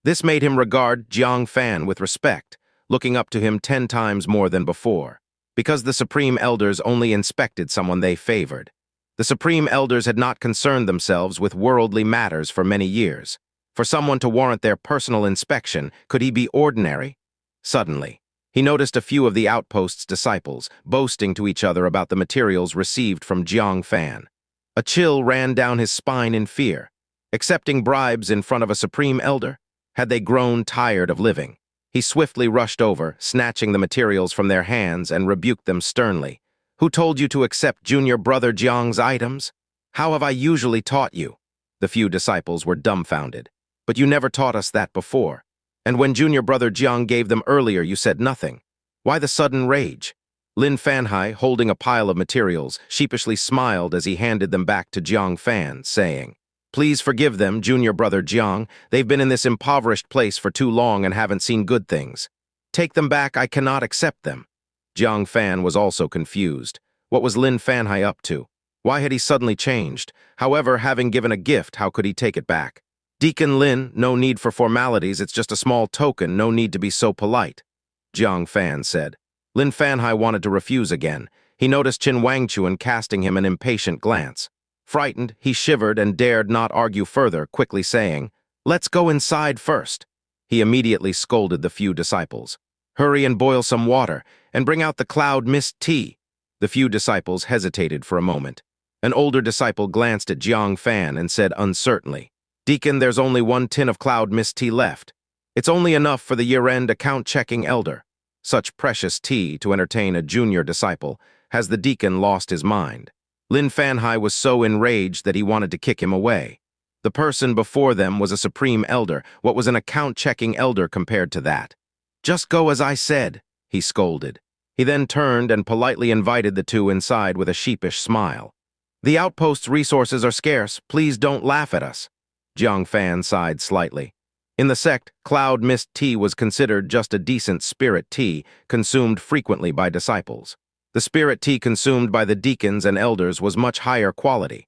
This made him regard Jiang Fan with respect, looking up to him 10 times more than before, because the Supreme Elders only inspected someone they favored. The Supreme Elders had not concerned themselves with worldly matters for many years. For someone to warrant their personal inspection, could he be ordinary? Suddenly, he noticed a few of the outpost's disciples boasting to each other about the materials received from Jiang Fan. A chill ran down his spine in fear. Accepting bribes in front of a Supreme Elder? Had they grown tired of living? He swiftly rushed over, snatching the materials from their hands and rebuked them sternly. "Who told you to accept Junior Brother Jiang's items? How have I usually taught you?" The few disciples were dumbfounded. "But you never taught us that before. And when Junior Brother Jiang gave them earlier, you said nothing. Why the sudden rage?" Lin Fanhai, holding a pile of materials, sheepishly smiled as he handed them back to Jiang Fan, saying, Please forgive them, junior brother Jiang. They've been in this impoverished place for too long and haven't seen good things. Take them back, I cannot accept them. Jiang Fan was also confused. What was Lin Fanhai up to? Why had he suddenly changed? However, having given a gift, how could he take it back? Deacon Lin, no need for formalities, it's just a small token, no need to be so polite, Jiang Fan said. Lin Fanhai wanted to refuse again. He noticed Qin Wangchuan casting him an impatient glance. Frightened, he shivered and dared not argue further, quickly saying, "Let's go inside first." He immediately scolded the few disciples. "Hurry and boil some water, and bring out the cloud mist tea." The few disciples hesitated for a moment. An older disciple glanced at Jiang Fan and said uncertainly, "Deacon, there's only 1 tin of cloud mist tea left. It's only enough for the year-end account-checking elder." Such precious tea to entertain a junior disciple. Has the deacon lost his mind? Lin Fanhai was so enraged that he wanted to kick him away. The person before them was a supreme elder. What was an account-checking elder compared to that? "Just go as I said," he scolded. He then turned and politely invited the two inside with a sheepish smile. "The outpost's resources are scarce. Please don't laugh at us." Jiang Fan sighed slightly. In the sect, cloud mist tea was considered just a decent spirit tea, consumed frequently by disciples. The spirit tea consumed by the deacons and elders was much higher quality.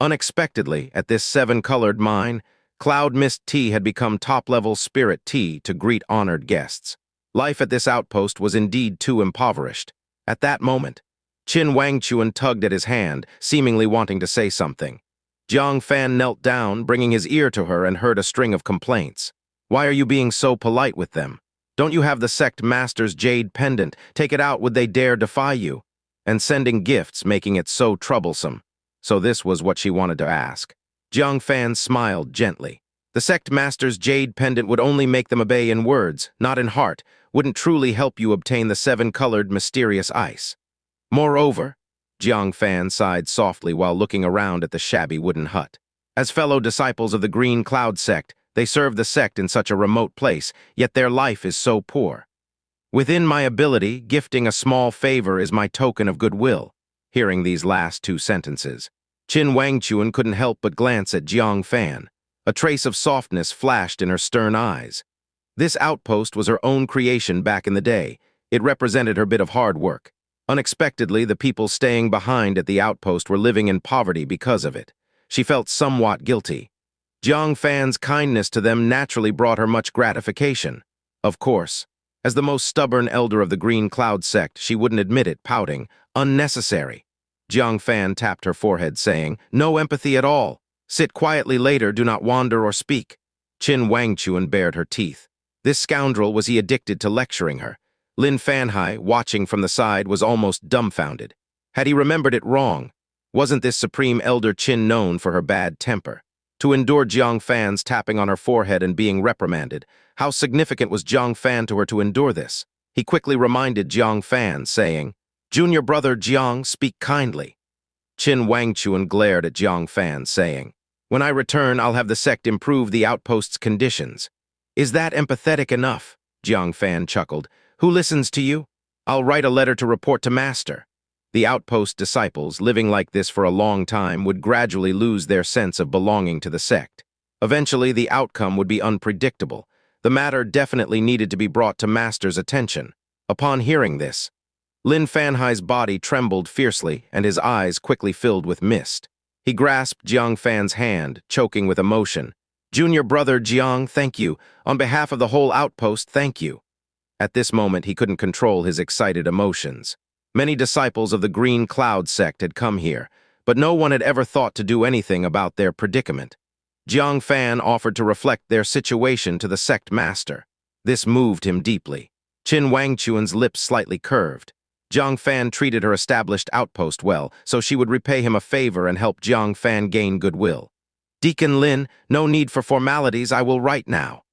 Unexpectedly, at this 7-colored mine, cloud mist tea had become top-level spirit tea to greet honored guests. Life at this outpost was indeed too impoverished. At that moment, Qin Wangchuan tugged at his hand, seemingly wanting to say something. Jiang Fan knelt down, bringing his ear to her, and heard a string of complaints. "Why are you being so polite with them? Don't you have the sect master's jade pendant? Take it out, would they dare defy you?" And sending gifts, making it so troublesome. So this was what she wanted to ask. Jiang Fan smiled gently. The sect master's jade pendant would only make them obey in words, not in heart, wouldn't truly help you obtain the 7-colored mysterious ice. Moreover, Jiang Fan sighed softly while looking around at the shabby wooden hut. As fellow disciples of the Green Cloud sect, they serve the sect in such a remote place, yet their life is so poor. "Within my ability, gifting a small favor is my token of goodwill." Hearing these last 2 sentences, Qin Wangchuan couldn't help but glance at Jiang Fan. A trace of softness flashed in her stern eyes. This outpost was her own creation back in the day. It represented her bit of hard work. Unexpectedly, the people staying behind at the outpost were living in poverty because of it. She felt somewhat guilty. Jiang Fan's kindness to them naturally brought her much gratification. Of course, as the most stubborn elder of the Green Cloud sect, she wouldn't admit it, pouting, "Unnecessary." Jiang Fan tapped her forehead, saying, "No empathy at all. Sit quietly later, do not wander or speak." Qin Wangchuan bared her teeth. This scoundrel, was he addicted to lecturing her? Lin Fanhai, watching from the side, was almost dumbfounded. Had he remembered it wrong? Wasn't this Supreme Elder Qin known for her bad temper? To endure Jiang Fan's tapping on her forehead and being reprimanded, how significant was Jiang Fan to her to endure this? He quickly reminded Jiang Fan, saying, "Junior brother Jiang, speak kindly." Qin Wangchuan glared at Jiang Fan, saying, "When I return, I'll have the sect improve the outpost's conditions." "Is that empathetic enough?" Jiang Fan chuckled. "Who listens to you? I'll write a letter to report to Master." The outpost disciples, living like this for a long time, would gradually lose their sense of belonging to the sect. Eventually, the outcome would be unpredictable. The matter definitely needed to be brought to Master's attention. Upon hearing this, Lin Fanhai's body trembled fiercely, and his eyes quickly filled with mist. He grasped Jiang Fan's hand, choking with emotion. "Junior brother Jiang, thank you. On behalf of the whole outpost, thank you." At this moment, he couldn't control his excited emotions. Many disciples of the Green Cloud sect had come here, but no one had ever thought to do anything about their predicament. Jiang Fan offered to reflect their situation to the sect master. This moved him deeply. Qin Wangchuan's lips slightly curved. Jiang Fan treated her established outpost well, so she would repay him a favor and help Jiang Fan gain goodwill. "Deacon Lin, no need for formalities, I will write now."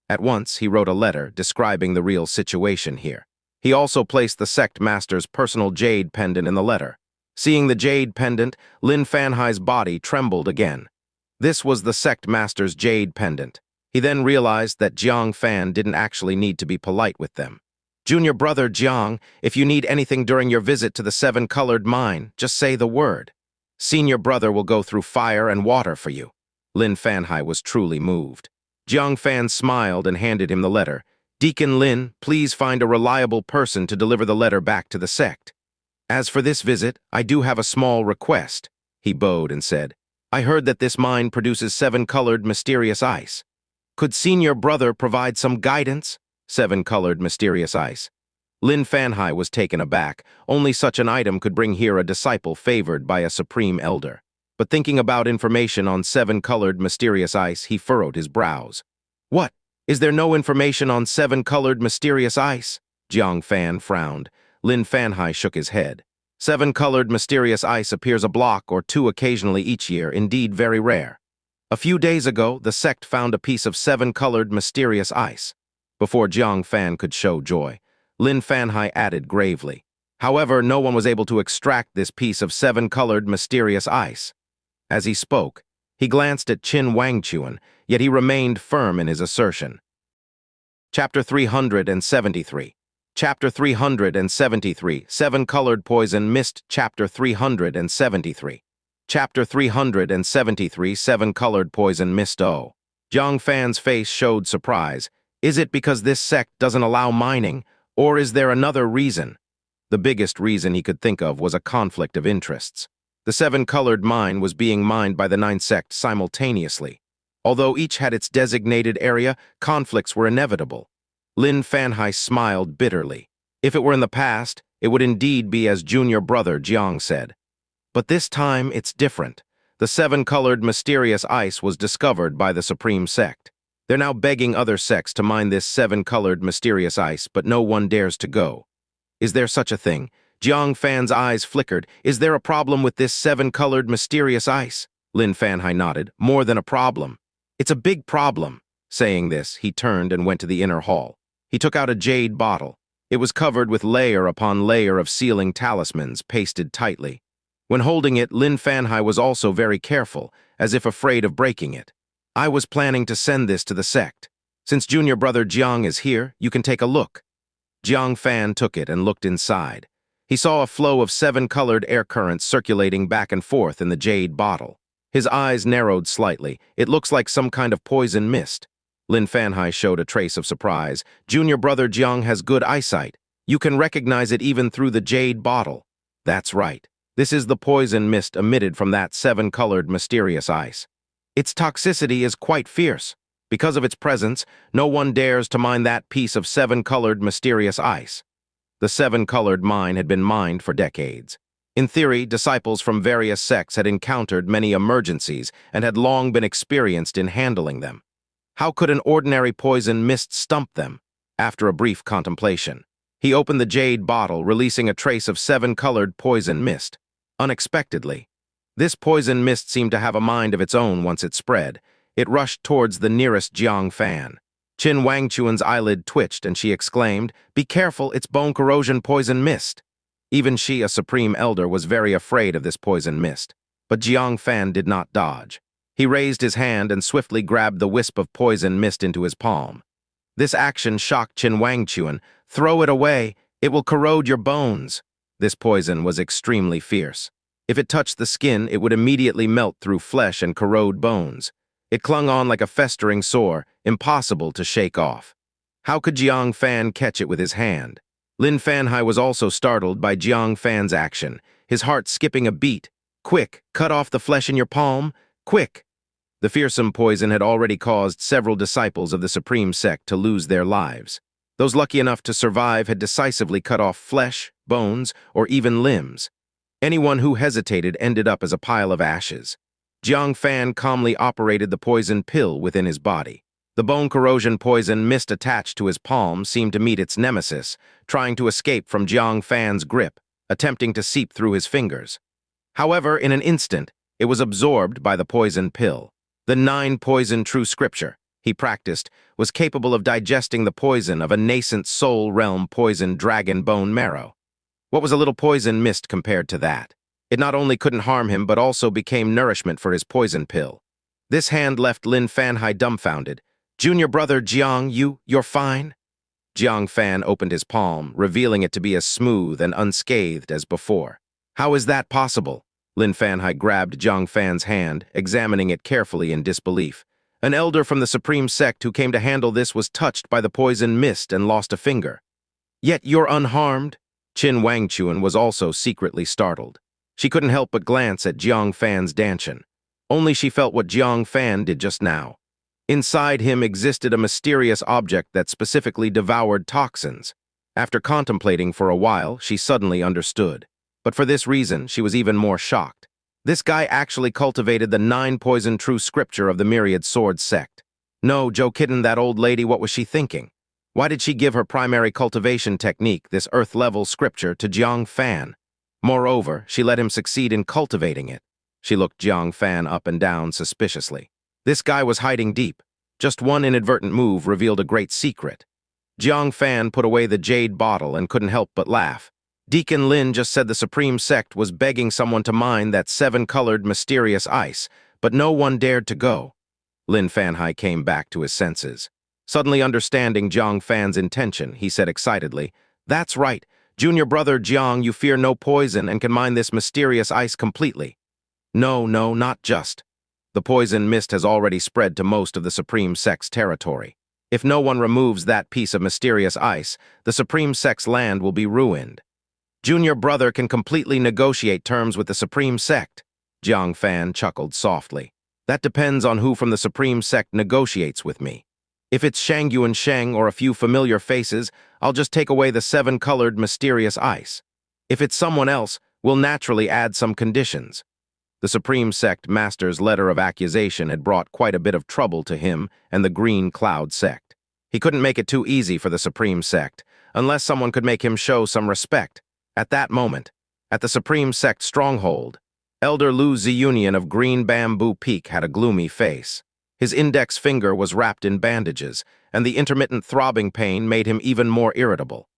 At once, he wrote a letter describing the real situation here. He also placed the sect master's personal jade pendant in the letter. Seeing the jade pendant, Lin Fanhai's body trembled again. This was the sect master's jade pendant. He then realized that Jiang Fan didn't actually need to be polite with them. "Junior brother Jiang, if you need anything during your visit to the 7-colored mine, just say the word. Senior brother will go through fire and water for you." Lin Fanhai was truly moved. Jiang Fan smiled and handed him the letter. Deacon Lin, please find a reliable person to deliver the letter back to the sect. As for this visit, I do have a small request. He bowed and said, I heard that this mine produces 7-colored mysterious ice. Could senior brother provide some guidance? 7-colored mysterious ice. Lin Fanhai was taken aback. Only such an item could bring here a disciple favored by a supreme elder. But thinking about information on 7-colored mysterious ice, he furrowed his brows. What? Is there no information on 7-colored mysterious ice? Jiang Fan frowned. Lin Fanhai shook his head. 7-colored mysterious ice appears a block or two occasionally each year, indeed very rare. A few days ago, the sect found a piece of 7-colored mysterious ice. Before Jiang Fan could show joy, Lin Fanhai added gravely. However, no one was able to extract this piece of 7-colored mysterious ice. As he spoke, he glanced at Qin Wangchuan, yet he remained firm in his assertion. Chapter 373. Chapter 373, 7-colored poison mist. Chapter 373. Chapter 373, 7-colored poison mist. Oh. Jiang Fan's face showed surprise. Is it because this sect doesn't allow mining, or is there another reason? The biggest reason he could think of was a conflict of interests. The 7-colored mine was being mined by the 9 sects simultaneously. Although each had its designated area, conflicts were inevitable. Lin Fanhai smiled bitterly. If it were in the past, it would indeed be as junior brother Jiang said. But this time it's different. The 7-colored mysterious ice was discovered by the Supreme Sect. They're now begging other sects to mine this 7-colored mysterious ice, but no one dares to go. Is there such a thing? Jiang Fan's eyes flickered. Is there a problem with this 7-colored mysterious ice? Lin Fanhai nodded. More than a problem. It's a big problem. Saying this, he turned and went to the inner hall. He took out a jade bottle. It was covered with layer upon layer of sealing talismans pasted tightly. When holding it, Lin Fanhai was also very careful, as if afraid of breaking it. I was planning to send this to the sect. Since junior brother Jiang is here, you can take a look. Jiang Fan took it and looked inside. He saw a flow of 7-colored air currents circulating back and forth in the jade bottle. His eyes narrowed slightly. It looks like some kind of poison mist. Lin Fanhai showed a trace of surprise. Junior brother Jiang has good eyesight. You can recognize it even through the jade bottle. That's right. This is the poison mist emitted from that 7-colored mysterious ice. Its toxicity is quite fierce. Because of its presence, no one dares to mine that piece of 7-colored mysterious ice. The 7-colored mine had been mined for decades. In theory, disciples from various sects had encountered many emergencies and had long been experienced in handling them. How could an ordinary poison mist stump them? After a brief contemplation, he opened the jade bottle, releasing a trace of 7-colored poison mist. Unexpectedly, this poison mist seemed to have a mind of its own once it spread. It rushed towards the nearest Jiang Fan. Qin Wangchuan's eyelid twitched and she exclaimed, "Be careful, it's bone corrosion poison mist." Even she, a supreme elder, was very afraid of this poison mist. But Jiang Fan did not dodge. He raised his hand and swiftly grabbed the wisp of poison mist into his palm. This action shocked Qin Wangchuan. "Throw it away. It will corrode your bones." This poison was extremely fierce. If it touched the skin, it would immediately melt through flesh and corrode bones. It clung on like a festering sore, impossible to shake off. How could Jiang Fan catch it with his hand? Lin Fanhai was also startled by Jiang Fan's action, his heart skipping a beat. "Quick, cut off the flesh in your palm. Quick!" The fearsome poison had already caused several disciples of the Supreme Sect to lose their lives. Those lucky enough to survive had decisively cut off flesh, bones, or even limbs. Anyone who hesitated ended up as a pile of ashes. Jiang Fan calmly operated the poison pill within his body. The bone corrosion poison mist attached to his palm seemed to meet its nemesis, trying to escape from Jiang Fan's grip, attempting to seep through his fingers. However, in an instant, it was absorbed by the poison pill. The 9 poison true scripture he practiced was capable of digesting the poison of a nascent soul realm poison dragon bone marrow. What was a little poison mist compared to that? It not only couldn't harm him, but also became nourishment for his poison pill. This hand left Lin Fanhai dumbfounded. "Junior brother Jiang, you're fine?" Jiang Fan opened his palm, revealing it to be as smooth and unscathed as before. "How is that possible?" Lin Fanhai grabbed Jiang Fan's hand, examining it carefully in disbelief. An elder from the Supreme Sect who came to handle this was touched by the poison mist and lost a finger. Yet you're unharmed? Qin Wangchuan was also secretly startled. She couldn't help but glance at Jiang Fan's dantian. Only she felt what Jiang Fan did just now. Inside him existed a mysterious object that specifically devoured toxins. After contemplating for a while, she suddenly understood. But for this reason, she was even more shocked. This guy actually cultivated the 9-poison true scripture of the Myriad Sword sect. No, Joe Kitten, that old lady, what was she thinking? Why did she give her primary cultivation technique, this earth-level scripture, to Jiang Fan? Moreover, she let him succeed in cultivating it. She looked Jiang Fan up and down suspiciously. This guy was hiding deep. Just one inadvertent move revealed a great secret. Jiang Fan put away the jade bottle and couldn't help but laugh. Deacon Lin just said the Supreme Sect was begging someone to mine that 7-colored mysterious ice, but no one dared to go. Lin Fanhai came back to his senses. Suddenly understanding Jiang Fan's intention, he said excitedly, "That's right. Junior brother Jiang, you fear no poison and can mine this mysterious ice completely." No, not just. The poison mist has already spread to most of the Supreme Sect's territory. If no one removes that piece of mysterious ice, the Supreme Sect's land will be ruined. Junior brother can completely negotiate terms with the Supreme Sect. Jiang Fan chuckled softly. That depends on who from the Supreme Sect negotiates with me. If it's Shang Yuan Sheng or a few familiar faces, I'll just take away the 7-colored mysterious ice. If it's someone else, we'll naturally add some conditions. The Supreme Sect Master's letter of accusation had brought quite a bit of trouble to him and the Green Cloud Sect. He couldn't make it too easy for the Supreme Sect, unless someone could make him show some respect. At that moment, at the Supreme Sect stronghold, Elder Lu Ziyunian of Green Bamboo Peak had a gloomy face. His index finger was wrapped in bandages, and the intermittent throbbing pain made him even more irritable.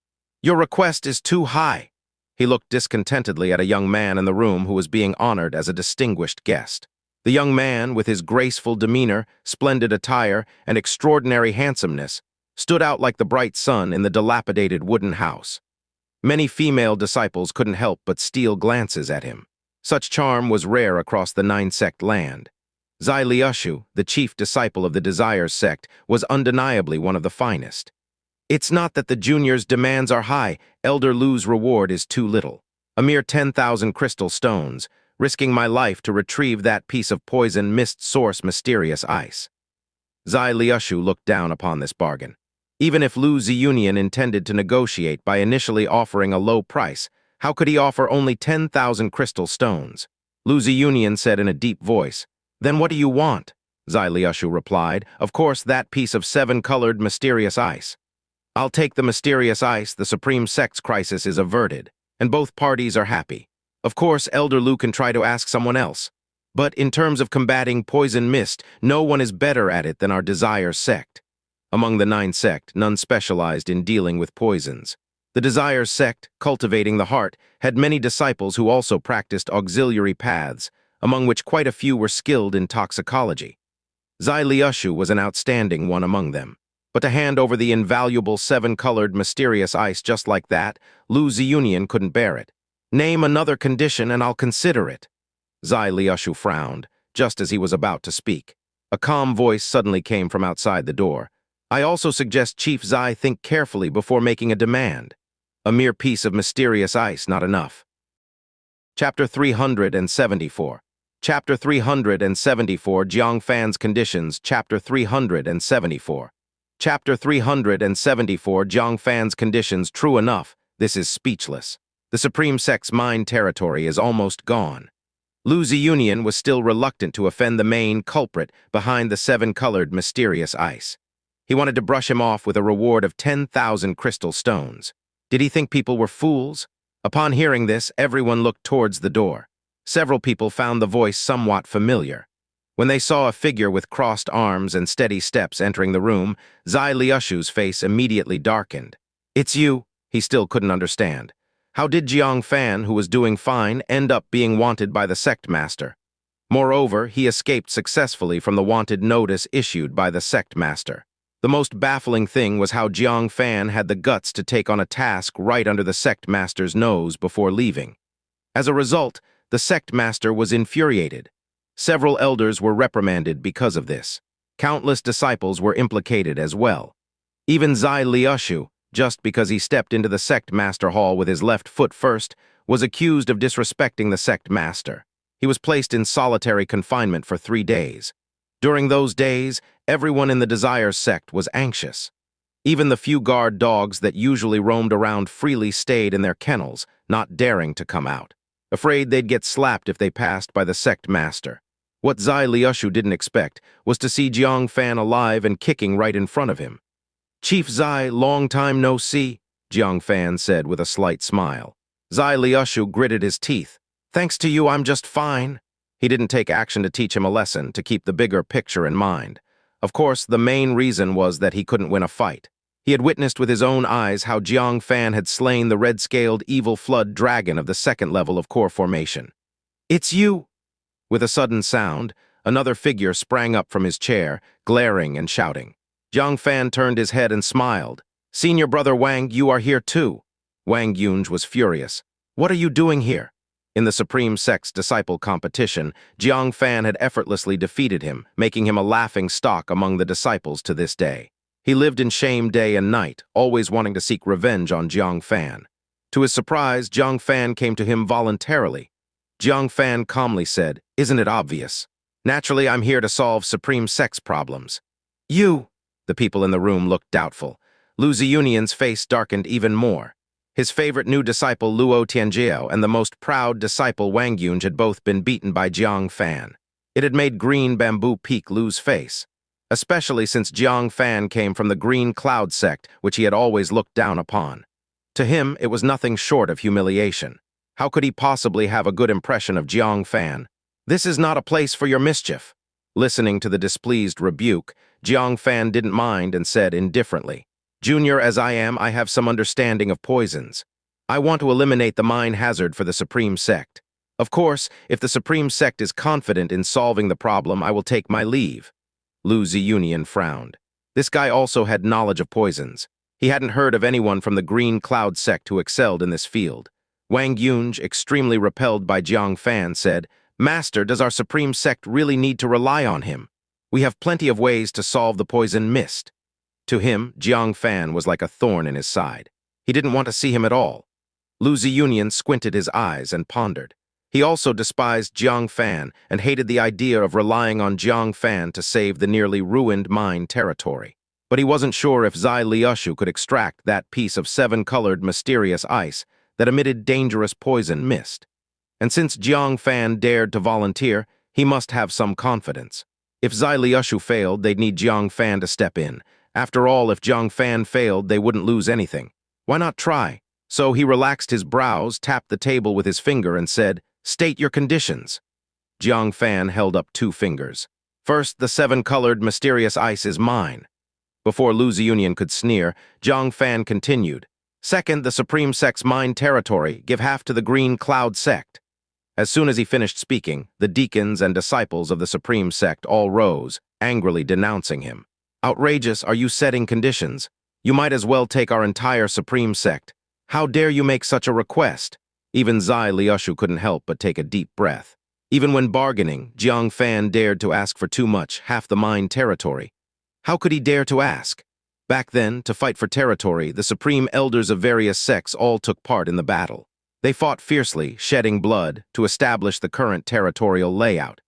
"Your request is too high." He looked discontentedly at a young man in the room who was being honored as a distinguished guest. The young man, with his graceful demeanor, splendid attire, and extraordinary handsomeness, stood out like the bright sun in the dilapidated wooden house. Many female disciples couldn't help but steal glances at him. Such charm was rare across the 9-sect land. Zai Liushu, the chief disciple of the Desire sect, was undeniably one of the finest. "It's not that the junior's demands are high, Elder Lu's reward is too little. A mere 10,000 crystal stones, risking my life to retrieve that piece of poison mist source mysterious ice." Zai Liushu looked down upon this bargain. Even if Lu Ziyunian intended to negotiate by initially offering a low price, how could he offer only 10,000 crystal stones? Lu Ziyunian said in a deep voice, "Then what do you want?" Zai Liushu replied, "Of course that piece of 7-colored mysterious ice." "I'll take the mysterious ice, the Supreme Sect's crisis is averted, and both parties are happy. Of course, Elder Lu can try to ask someone else. But in terms of combating poison mist, no one is better at it than our Desire sect." Among the 9 sect, none specialized in dealing with poisons. The Desire sect, cultivating the heart, had many disciples who also practiced auxiliary paths, among which quite a few were skilled in toxicology. Zai Liushu was an outstanding one among them. But to hand over the invaluable 7-colored mysterious ice just like that, Lu Ziyunian couldn't bear it. "Name another condition and I'll consider it." Zai Liushu frowned, just as he was about to speak. A calm voice suddenly came from outside the door. "I also suggest Chief Zai think carefully before making a demand. A mere piece of mysterious ice, not enough." Chapter 374. Chapter 374, Jiang Fan's Conditions, Chapter 374. Chapter 374, Jiang Fan's Conditions. True enough, this is speechless. The Supreme Sect's mine territory is almost gone. Lu Ziyunian was still reluctant to offend the main culprit behind the 7-colored mysterious ice. He wanted to brush him off with a reward of 10,000 crystal stones. Did he think people were fools? Upon hearing this, everyone looked towards the door. Several people found the voice somewhat familiar. When they saw a figure with crossed arms and steady steps entering the room, Zai Liushu's face immediately darkened. "It's you," he still couldn't understand. How did Jiang Fan, who was doing fine, end up being wanted by the sect master? Moreover, he escaped successfully from the wanted notice issued by the sect master. The most baffling thing was how Jiang Fan had the guts to take on a task right under the sect master's nose before leaving. As a result, the sect master was infuriated. Several elders were reprimanded because of this. Countless disciples were implicated as well. Even Zai Liushu, just because he stepped into the sect master hall with his left foot first, was accused of disrespecting the sect master. He was placed in solitary confinement for 3 days. During those days, everyone in the Desire sect was anxious. Even the few guard dogs that usually roamed around freely stayed in their kennels, not daring to come out, afraid they'd get slapped if they passed by the sect master. What Zai Liushu didn't expect was to see Jiang Fan alive and kicking right in front of him. "Chief Zai, long time no see," Jiang Fan said with a slight smile. Zai Liushu gritted his teeth. "Thanks to you, I'm just fine." He didn't take action to teach him a lesson, to keep the bigger picture in mind. Of course, the main reason was that he couldn't win a fight. He had witnessed with his own eyes how Jiang Fan had slain the red-scaled evil flood dragon of the second level of core formation. "It's you!" With a sudden sound, another figure sprang up from his chair, glaring and shouting. Jiang Fan turned his head and smiled. "Senior brother Wang, you are here too." Wang Yunj was furious. "What are you doing here?" In the Supreme Sect's disciple competition, Jiang Fan had effortlessly defeated him, making him a laughing stock among the disciples to this day. He lived in shame day and night, always wanting to seek revenge on Jiang Fan. To his surprise, Jiang Fan came to him voluntarily. Jiang Fan calmly said, "Isn't it obvious? Naturally, I'm here to solve Supreme Sect's problems." "You?" The people in the room looked doubtful. Lu Ziyunian's face darkened even more. His favorite new disciple Luo Tianjiao and the most proud disciple Wang Yunj had both been beaten by Jiang Fan. It had made green bamboo peak Lu's face, especially since Jiang Fan came from the Green Cloud sect, which he had always looked down upon. To him, it was nothing short of humiliation. How could he possibly have a good impression of Jiang Fan? "This is not a place for your mischief." Listening to the displeased rebuke, Jiang Fan didn't mind and said indifferently, "Junior as I am, I have some understanding of poisons. I want to eliminate the mine hazard for the Supreme Sect. Of course, if the Supreme Sect is confident in solving the problem, I will take my leave." Lu Ziyunian frowned. This guy also had knowledge of poisons. He hadn't heard of anyone from the Green Cloud sect who excelled in this field. Wang Yunj, extremely repelled by Jiang Fan, said, "Master, does our Supreme Sect really need to rely on him? We have plenty of ways to solve the poison mist." To him, Jiang Fan was like a thorn in his side. He didn't want to see him at all. Lu Ziyunian squinted his eyes and pondered. He also despised Jiang Fan and hated the idea of relying on Jiang Fan to save the nearly ruined mine territory. But he wasn't sure if Zai Liushu could extract that piece of 7-colored mysterious ice that emitted dangerous poison mist. And since Jiang Fan dared to volunteer, he must have some confidence. If Zai Liushu failed, they'd need Jiang Fan to step in. After all, if Jiang Fan failed, they wouldn't lose anything. Why not try? So he relaxed his brows, tapped the table with his finger, and said, "State your conditions." Jiang Fan held up 2 fingers. "First, the 7-colored mysterious ice is mine." Before Lu Ziyunian could sneer, Jiang Fan continued, "Second, the Supreme Sect's mine territory, give half to the Green Cloud sect." As soon as he finished speaking, the deacons and disciples of the Supreme Sect all rose, angrily denouncing him. "Outrageous, are you setting conditions? You might as well take our entire Supreme Sect. How dare you make such a request?" Even Zai Liushu couldn't help but take a deep breath. Even when bargaining, Jiang Fan dared to ask for too much, half the mine territory. How could he dare to ask? Back then, to fight for territory, the supreme elders of various sects all took part in the battle. They fought fiercely, shedding blood, to establish the current territorial layout.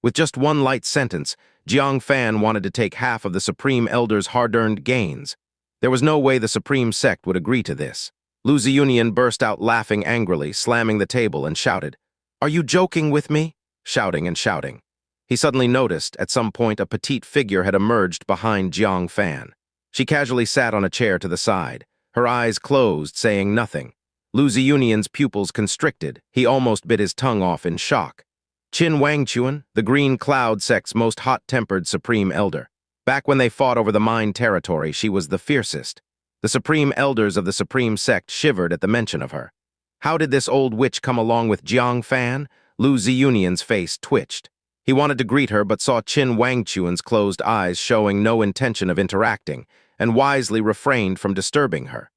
With just one light sentence, Jiang Fan wanted to take half of the supreme elders' hard-earned gains. There was no way the Supreme Sect would agree to this. Lu Ziyunian burst out laughing angrily, slamming the table, and shouted, "Are you joking with me?" Shouting and shouting. He suddenly noticed, at some point, a petite figure had emerged behind Jiang Fan. She casually sat on a chair to the side, her eyes closed, saying nothing. Lu Ziyunian's pupils constricted. He almost bit his tongue off in shock. Qin Wangchuan, the Green Cloud sect's most hot-tempered supreme elder. Back when they fought over the mine territory, she was the fiercest. The supreme elders of the Supreme Sect shivered at the mention of her. How did this old witch come along with Jiang Fan? Lu Ziyunian's face twitched. He wanted to greet her but saw Qin Wangchuan's closed eyes showing no intention of interacting, and wisely refrained from disturbing her.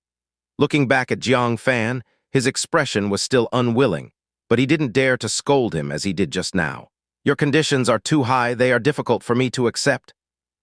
Looking back at Jiang Fan, his expression was still unwilling. but he didn't dare to scold him as he did just now. "Your conditions are too high, they are difficult for me to accept."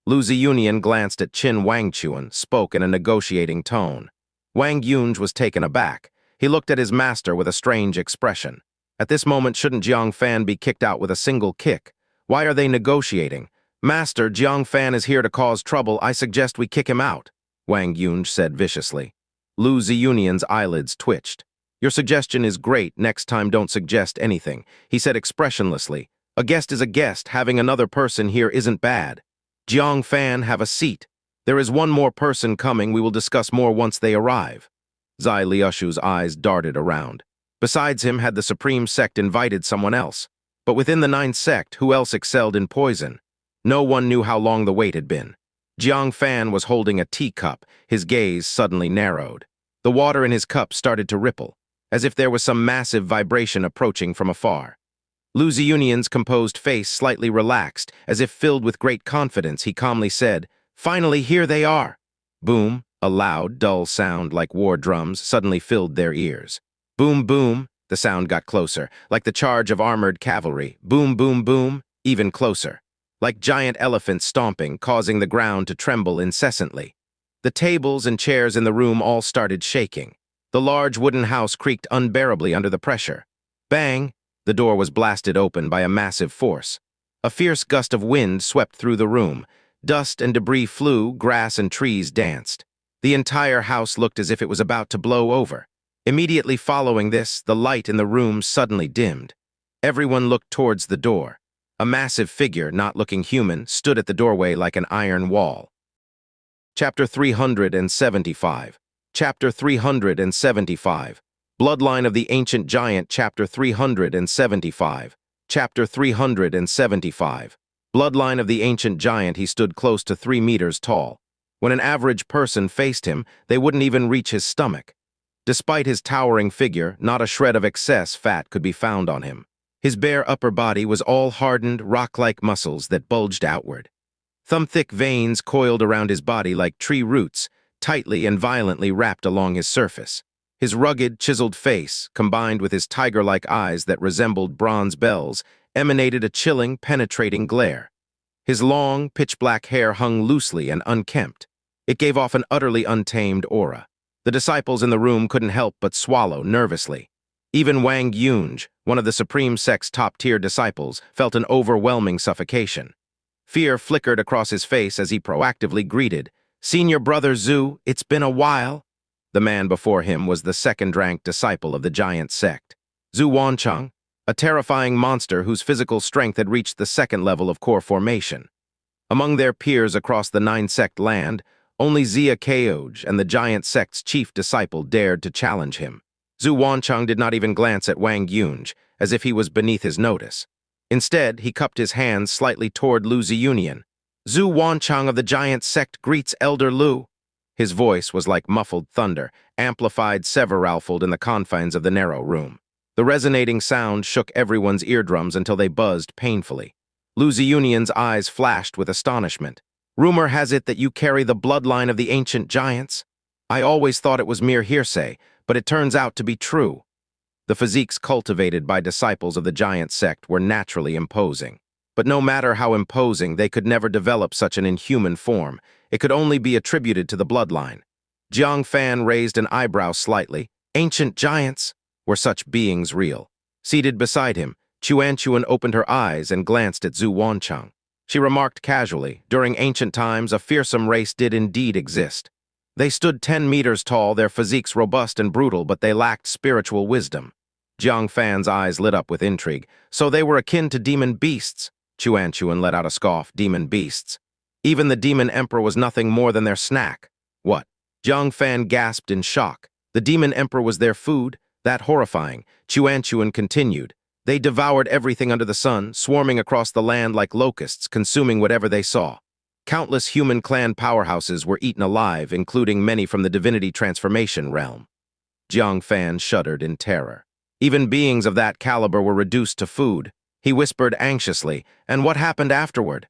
Lu Ziyunian glanced at Qin Wangchuan, spoke in a negotiating tone. Wang Yunj was taken aback. He looked at his master with a strange expression. At this moment, shouldn't Jiang Fan be kicked out with a single kick? Why are they negotiating? "Master, Jiang Fan is here to cause trouble. I suggest we kick him out," Wang Yunj said viciously. Lu Ziyunian's eyelids twitched. "Your suggestion is great. Next time don't suggest anything," he said expressionlessly. "A guest is a guest. Having another person here isn't bad. Jiang Fan, have a seat. There is one more person coming. We will discuss more once they arrive." Zai Liushu's eyes darted around. Besides him, had the Supreme Sect invited someone else? But within the 9th Sect, who else excelled in poison? No one knew how long the wait had been. Jiang Fan was holding a teacup. His gaze suddenly narrowed. The water in his cup started to ripple, as if there was some massive vibration approaching from afar. Lu Ziyunian's composed face slightly relaxed, as if filled with great confidence. He calmly said, "Finally, here they are." Boom, a loud, dull sound like war drums suddenly filled their ears. Boom, boom, the sound got closer, like the charge of armored cavalry. Boom, boom, boom, even closer, like giant elephants stomping, causing the ground to tremble incessantly. The tables and chairs in the room all started shaking. The large wooden house creaked unbearably under the pressure. Bang! The door was blasted open by a massive force. A fierce gust of wind swept through the room. Dust and debris flew, grass and trees danced. The entire house looked as if it was about to blow over. Immediately following this, the light in the room suddenly dimmed. Everyone looked towards the door. A massive figure, not looking human, stood at the doorway like an iron wall. Chapter 375. Chapter 375. Bloodline of the Ancient Giant. Chapter 375. Chapter 375. Bloodline of the Ancient Giant. He stood close to 3 meters tall. When an average person faced him, they wouldn't even reach his stomach. Despite his towering figure, not a shred of excess fat could be found on him. His bare upper body was all hardened, rock-like muscles that bulged outward. Thumb-thick veins coiled around his body like tree roots, tightly and violently wrapped along his surface. His rugged, chiseled face, combined with his tiger-like eyes that resembled bronze bells, emanated a chilling, penetrating glare. His long, pitch-black hair hung loosely and unkempt. It gave off an utterly untamed aura. The disciples in the room couldn't help but swallow nervously. Even Wang Yunj, one of the Supreme Sect's top-tier disciples, felt an overwhelming suffocation. Fear flickered across his face as he proactively greeted, "Senior Brother Zhu, it's been a while." The man before him was the second-ranked disciple of the Giant Sect, Zhu Wancheng, a terrifying monster whose physical strength had reached the 2nd level of core formation. Among their peers across the 9-sect land, only Xia Caoj and the Giant Sect's chief disciple dared to challenge him. Zhu Wancheng did not even glance at Wang Yunj, as if he was beneath his notice. Instead, he cupped his hands slightly toward Lu Ziyunian. "Zhu Wancheng of the Giant Sect greets Elder Lu." His voice was like muffled thunder, amplified severalfold in the confines of the narrow room. The resonating sound shook everyone's eardrums until they buzzed painfully. Lu Ziyunian's eyes flashed with astonishment. "Rumor has it that you carry the bloodline of the ancient giants? I always thought it was mere hearsay, but it turns out to be true." The physiques cultivated by disciples of the Giant Sect were naturally imposing. But no matter how imposing, they could never develop such an inhuman form. It could only be attributed to the bloodline. Jiang Fan raised an eyebrow slightly. Ancient giants? Were such beings real? Seated beside him, Xianxia opened her eyes and glanced at Zhu Wancheng. She remarked casually, "During ancient times, a fearsome race did indeed exist. They stood 10 meters tall, their physiques robust and brutal, but they lacked spiritual wisdom." Jiang Fan's eyes lit up with intrigue. "So they were akin to demon beasts?" Xianxia let out a scoff. "Demon beasts? Even the demon emperor was nothing more than their snack." "What?" Jiang Fan gasped in shock. "The demon emperor was their food? That horrifying." Xianxia continued. "They devoured everything under the sun, swarming across the land like locusts, consuming whatever they saw. Countless human clan powerhouses were eaten alive, including many from the divinity transformation realm." Jiang Fan shuddered in terror. Even beings of that caliber were reduced to food. He whispered anxiously, "And what happened afterward?"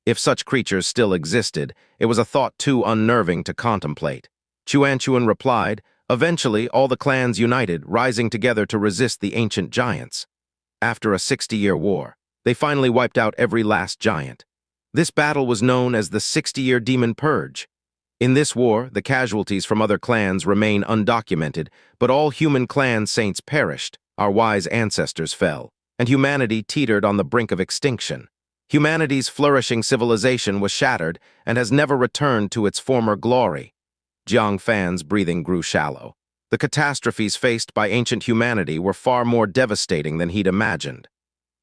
If such creatures still existed, it was a thought too unnerving to contemplate. Xianxia replied, Eventually, all the clans united, rising together to resist the ancient giants. After a 60-year war, they finally wiped out every last giant. This battle was known as the 60-year Demon Purge. In this war, the casualties from other clans remain undocumented, but all human clan saints perished, our wise ancestors fell, and humanity teetered on the brink of extinction. Humanity's flourishing civilization was shattered and has never returned to its former glory. Jiang Fan's breathing grew shallow. The catastrophes faced by ancient humanity were far more devastating than he'd imagined.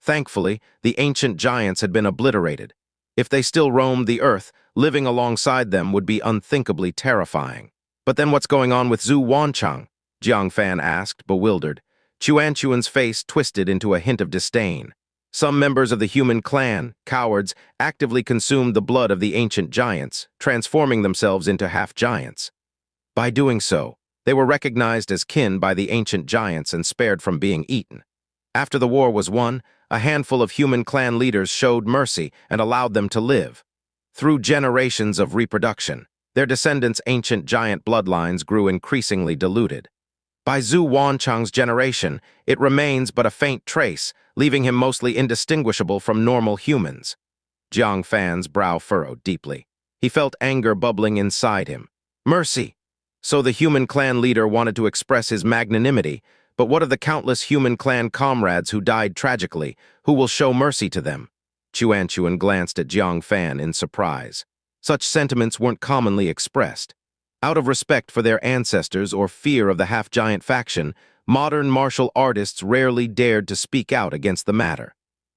Thankfully, the ancient giants had been obliterated. If they still roamed the earth, living alongside them would be unthinkably terrifying. But then what's going on with Zhu Wanchang? Jiang Fan asked, bewildered. Xianxia's face twisted into a hint of disdain. Some members of the human clan, cowards, actively consumed the blood of the ancient giants, transforming themselves into half-giants. By doing so, they were recognized as kin by the ancient giants and spared from being eaten. After the war was won, a handful of human clan leaders showed mercy and allowed them to live. Through generations of reproduction, their descendants' ancient giant bloodlines grew increasingly diluted. By Zhu Wanchang's generation, it remains but a faint trace, leaving him mostly indistinguishable from normal humans. Jiang Fan's brow furrowed deeply. He felt anger bubbling inside him. Mercy! So the human clan leader wanted to express his magnanimity, but what of the countless human clan comrades who died tragically? Who will show mercy to them? Xianxia glanced at Jiang Fan in surprise. Such sentiments weren't commonly expressed. Out of respect for their ancestors or fear of the half-giant faction, modern martial artists rarely dared to speak out against the matter.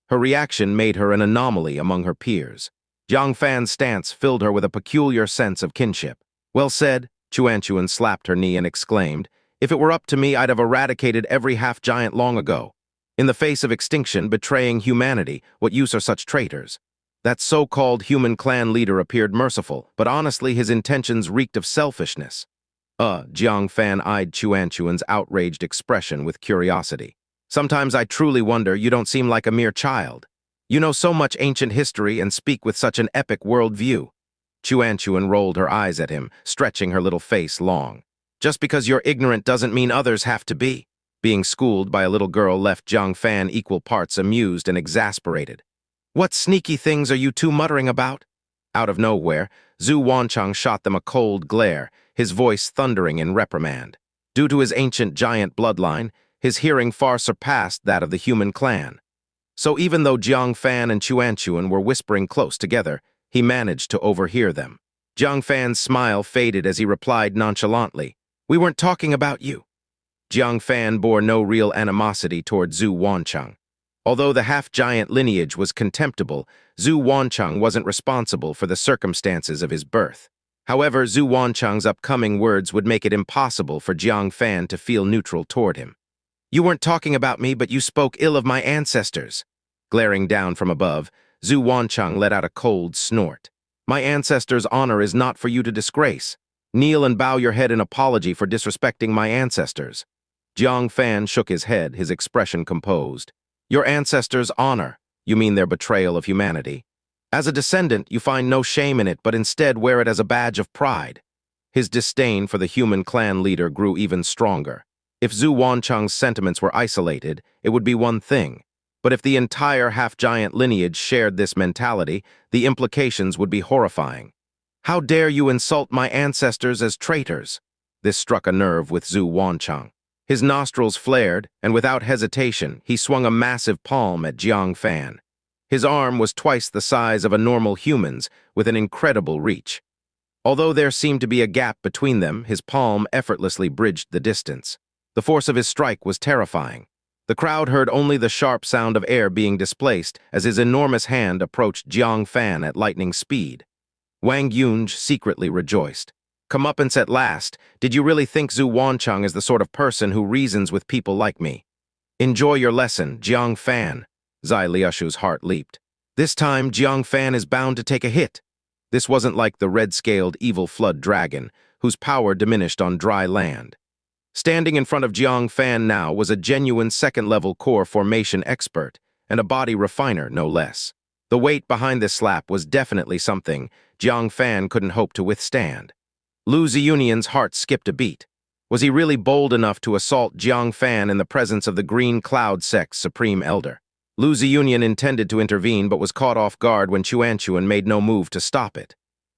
Her reaction made her an anomaly among her peers. Jiang Fan's stance filled her with a peculiar sense of kinship. Well said, Xianxia slapped her knee and exclaimed, if it were up to me, I'd have eradicated every half-giant long ago. In the face of extinction, betraying humanity, what use are such traitors? That so-called human clan leader appeared merciful, but honestly his intentions reeked of selfishness. Jiang Fan eyed Xianxia's outraged expression with curiosity. Sometimes I truly wonder you don't seem like a mere child. You know so much ancient history and speak with such an epic worldview. Xianxia rolled her eyes at him, stretching her little face long. Just because you're ignorant doesn't mean others have to be. Being schooled by a little girl left Jiang Fan equal parts amused and exasperated. What sneaky things are you two muttering about? Out of nowhere, Zhu Wanchang shot them a cold glare, his voice thundering in reprimand. Due to his ancient giant bloodline, his hearing far surpassed that of the human clan. So even though Jiang Fan and Xianxia were whispering close together, he managed to overhear them. Jiang Fan's smile faded as he replied nonchalantly, we weren't talking about you. Jiang Fan bore no real animosity toward Zhu Wanchang. Although the half-giant lineage was contemptible, Zhu Wanchang wasn't responsible for the circumstances of his birth. However, Zhu Wanchang's upcoming words would make it impossible for Jiang Fan to feel neutral toward him. You weren't talking about me, but you spoke ill of my ancestors. Glaring down from above, Zhu Wanchang let out a cold snort. My ancestors' honor is not for you to disgrace. Kneel and bow your head in apology for disrespecting my ancestors. Jiang Fan shook his head, his expression composed. Your ancestors' honor, you mean their betrayal of humanity. As a descendant, you find no shame in it, but instead wear it as a badge of pride. His disdain for the human clan leader grew even stronger. If Zhu Wanchang's sentiments were isolated, it would be one thing. But if the entire half-giant lineage shared this mentality, the implications would be horrifying. How dare you insult my ancestors as traitors? This struck a nerve with Zhu Wanchang. His nostrils flared, and without hesitation, he swung a massive palm at Jiang Fan. His arm was twice the size of a normal human's, with an incredible reach. Although there seemed to be a gap between them, his palm effortlessly bridged the distance. The force of his strike was terrifying. The crowd heard only the sharp sound of air being displaced as his enormous hand approached Jiang Fan at lightning speed. Wang Yunj secretly rejoiced. Comeuppance at last. Did you really think Zhu Wanchang is the sort of person who reasons with people like me? Enjoy your lesson, Jiang Fan. Zai Liushu's heart leaped. This time, Jiang Fan is bound to take a hit. This wasn't like the red-scaled evil flood dragon, whose power diminished on dry land. Standing in front of Jiang Fan now was a genuine second-level core formation expert, and a body refiner, no less. The weight behind this slap was definitely something Jiang Fan couldn't hope to withstand. Lu Ziyunian's heart skipped a beat. Was he really bold enough to assault Jiang Fan in the presence of the Green Cloud sect's supreme elder? Lu Ziyunian intended to intervene but was caught off guard when Chuanchuan made no move to stop it.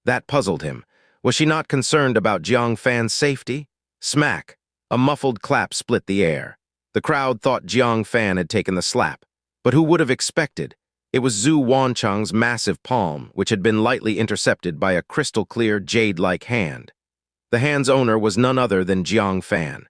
That puzzled him. Was she not concerned about Jiang Fan's safety? Smack! A muffled clap split the air. The crowd thought Jiang Fan had taken the slap. But who would have expected? It was Zhu Wancheng's massive palm, which had been lightly intercepted by a crystal-clear, jade-like hand. The hand's owner was none other than Jiang Fan.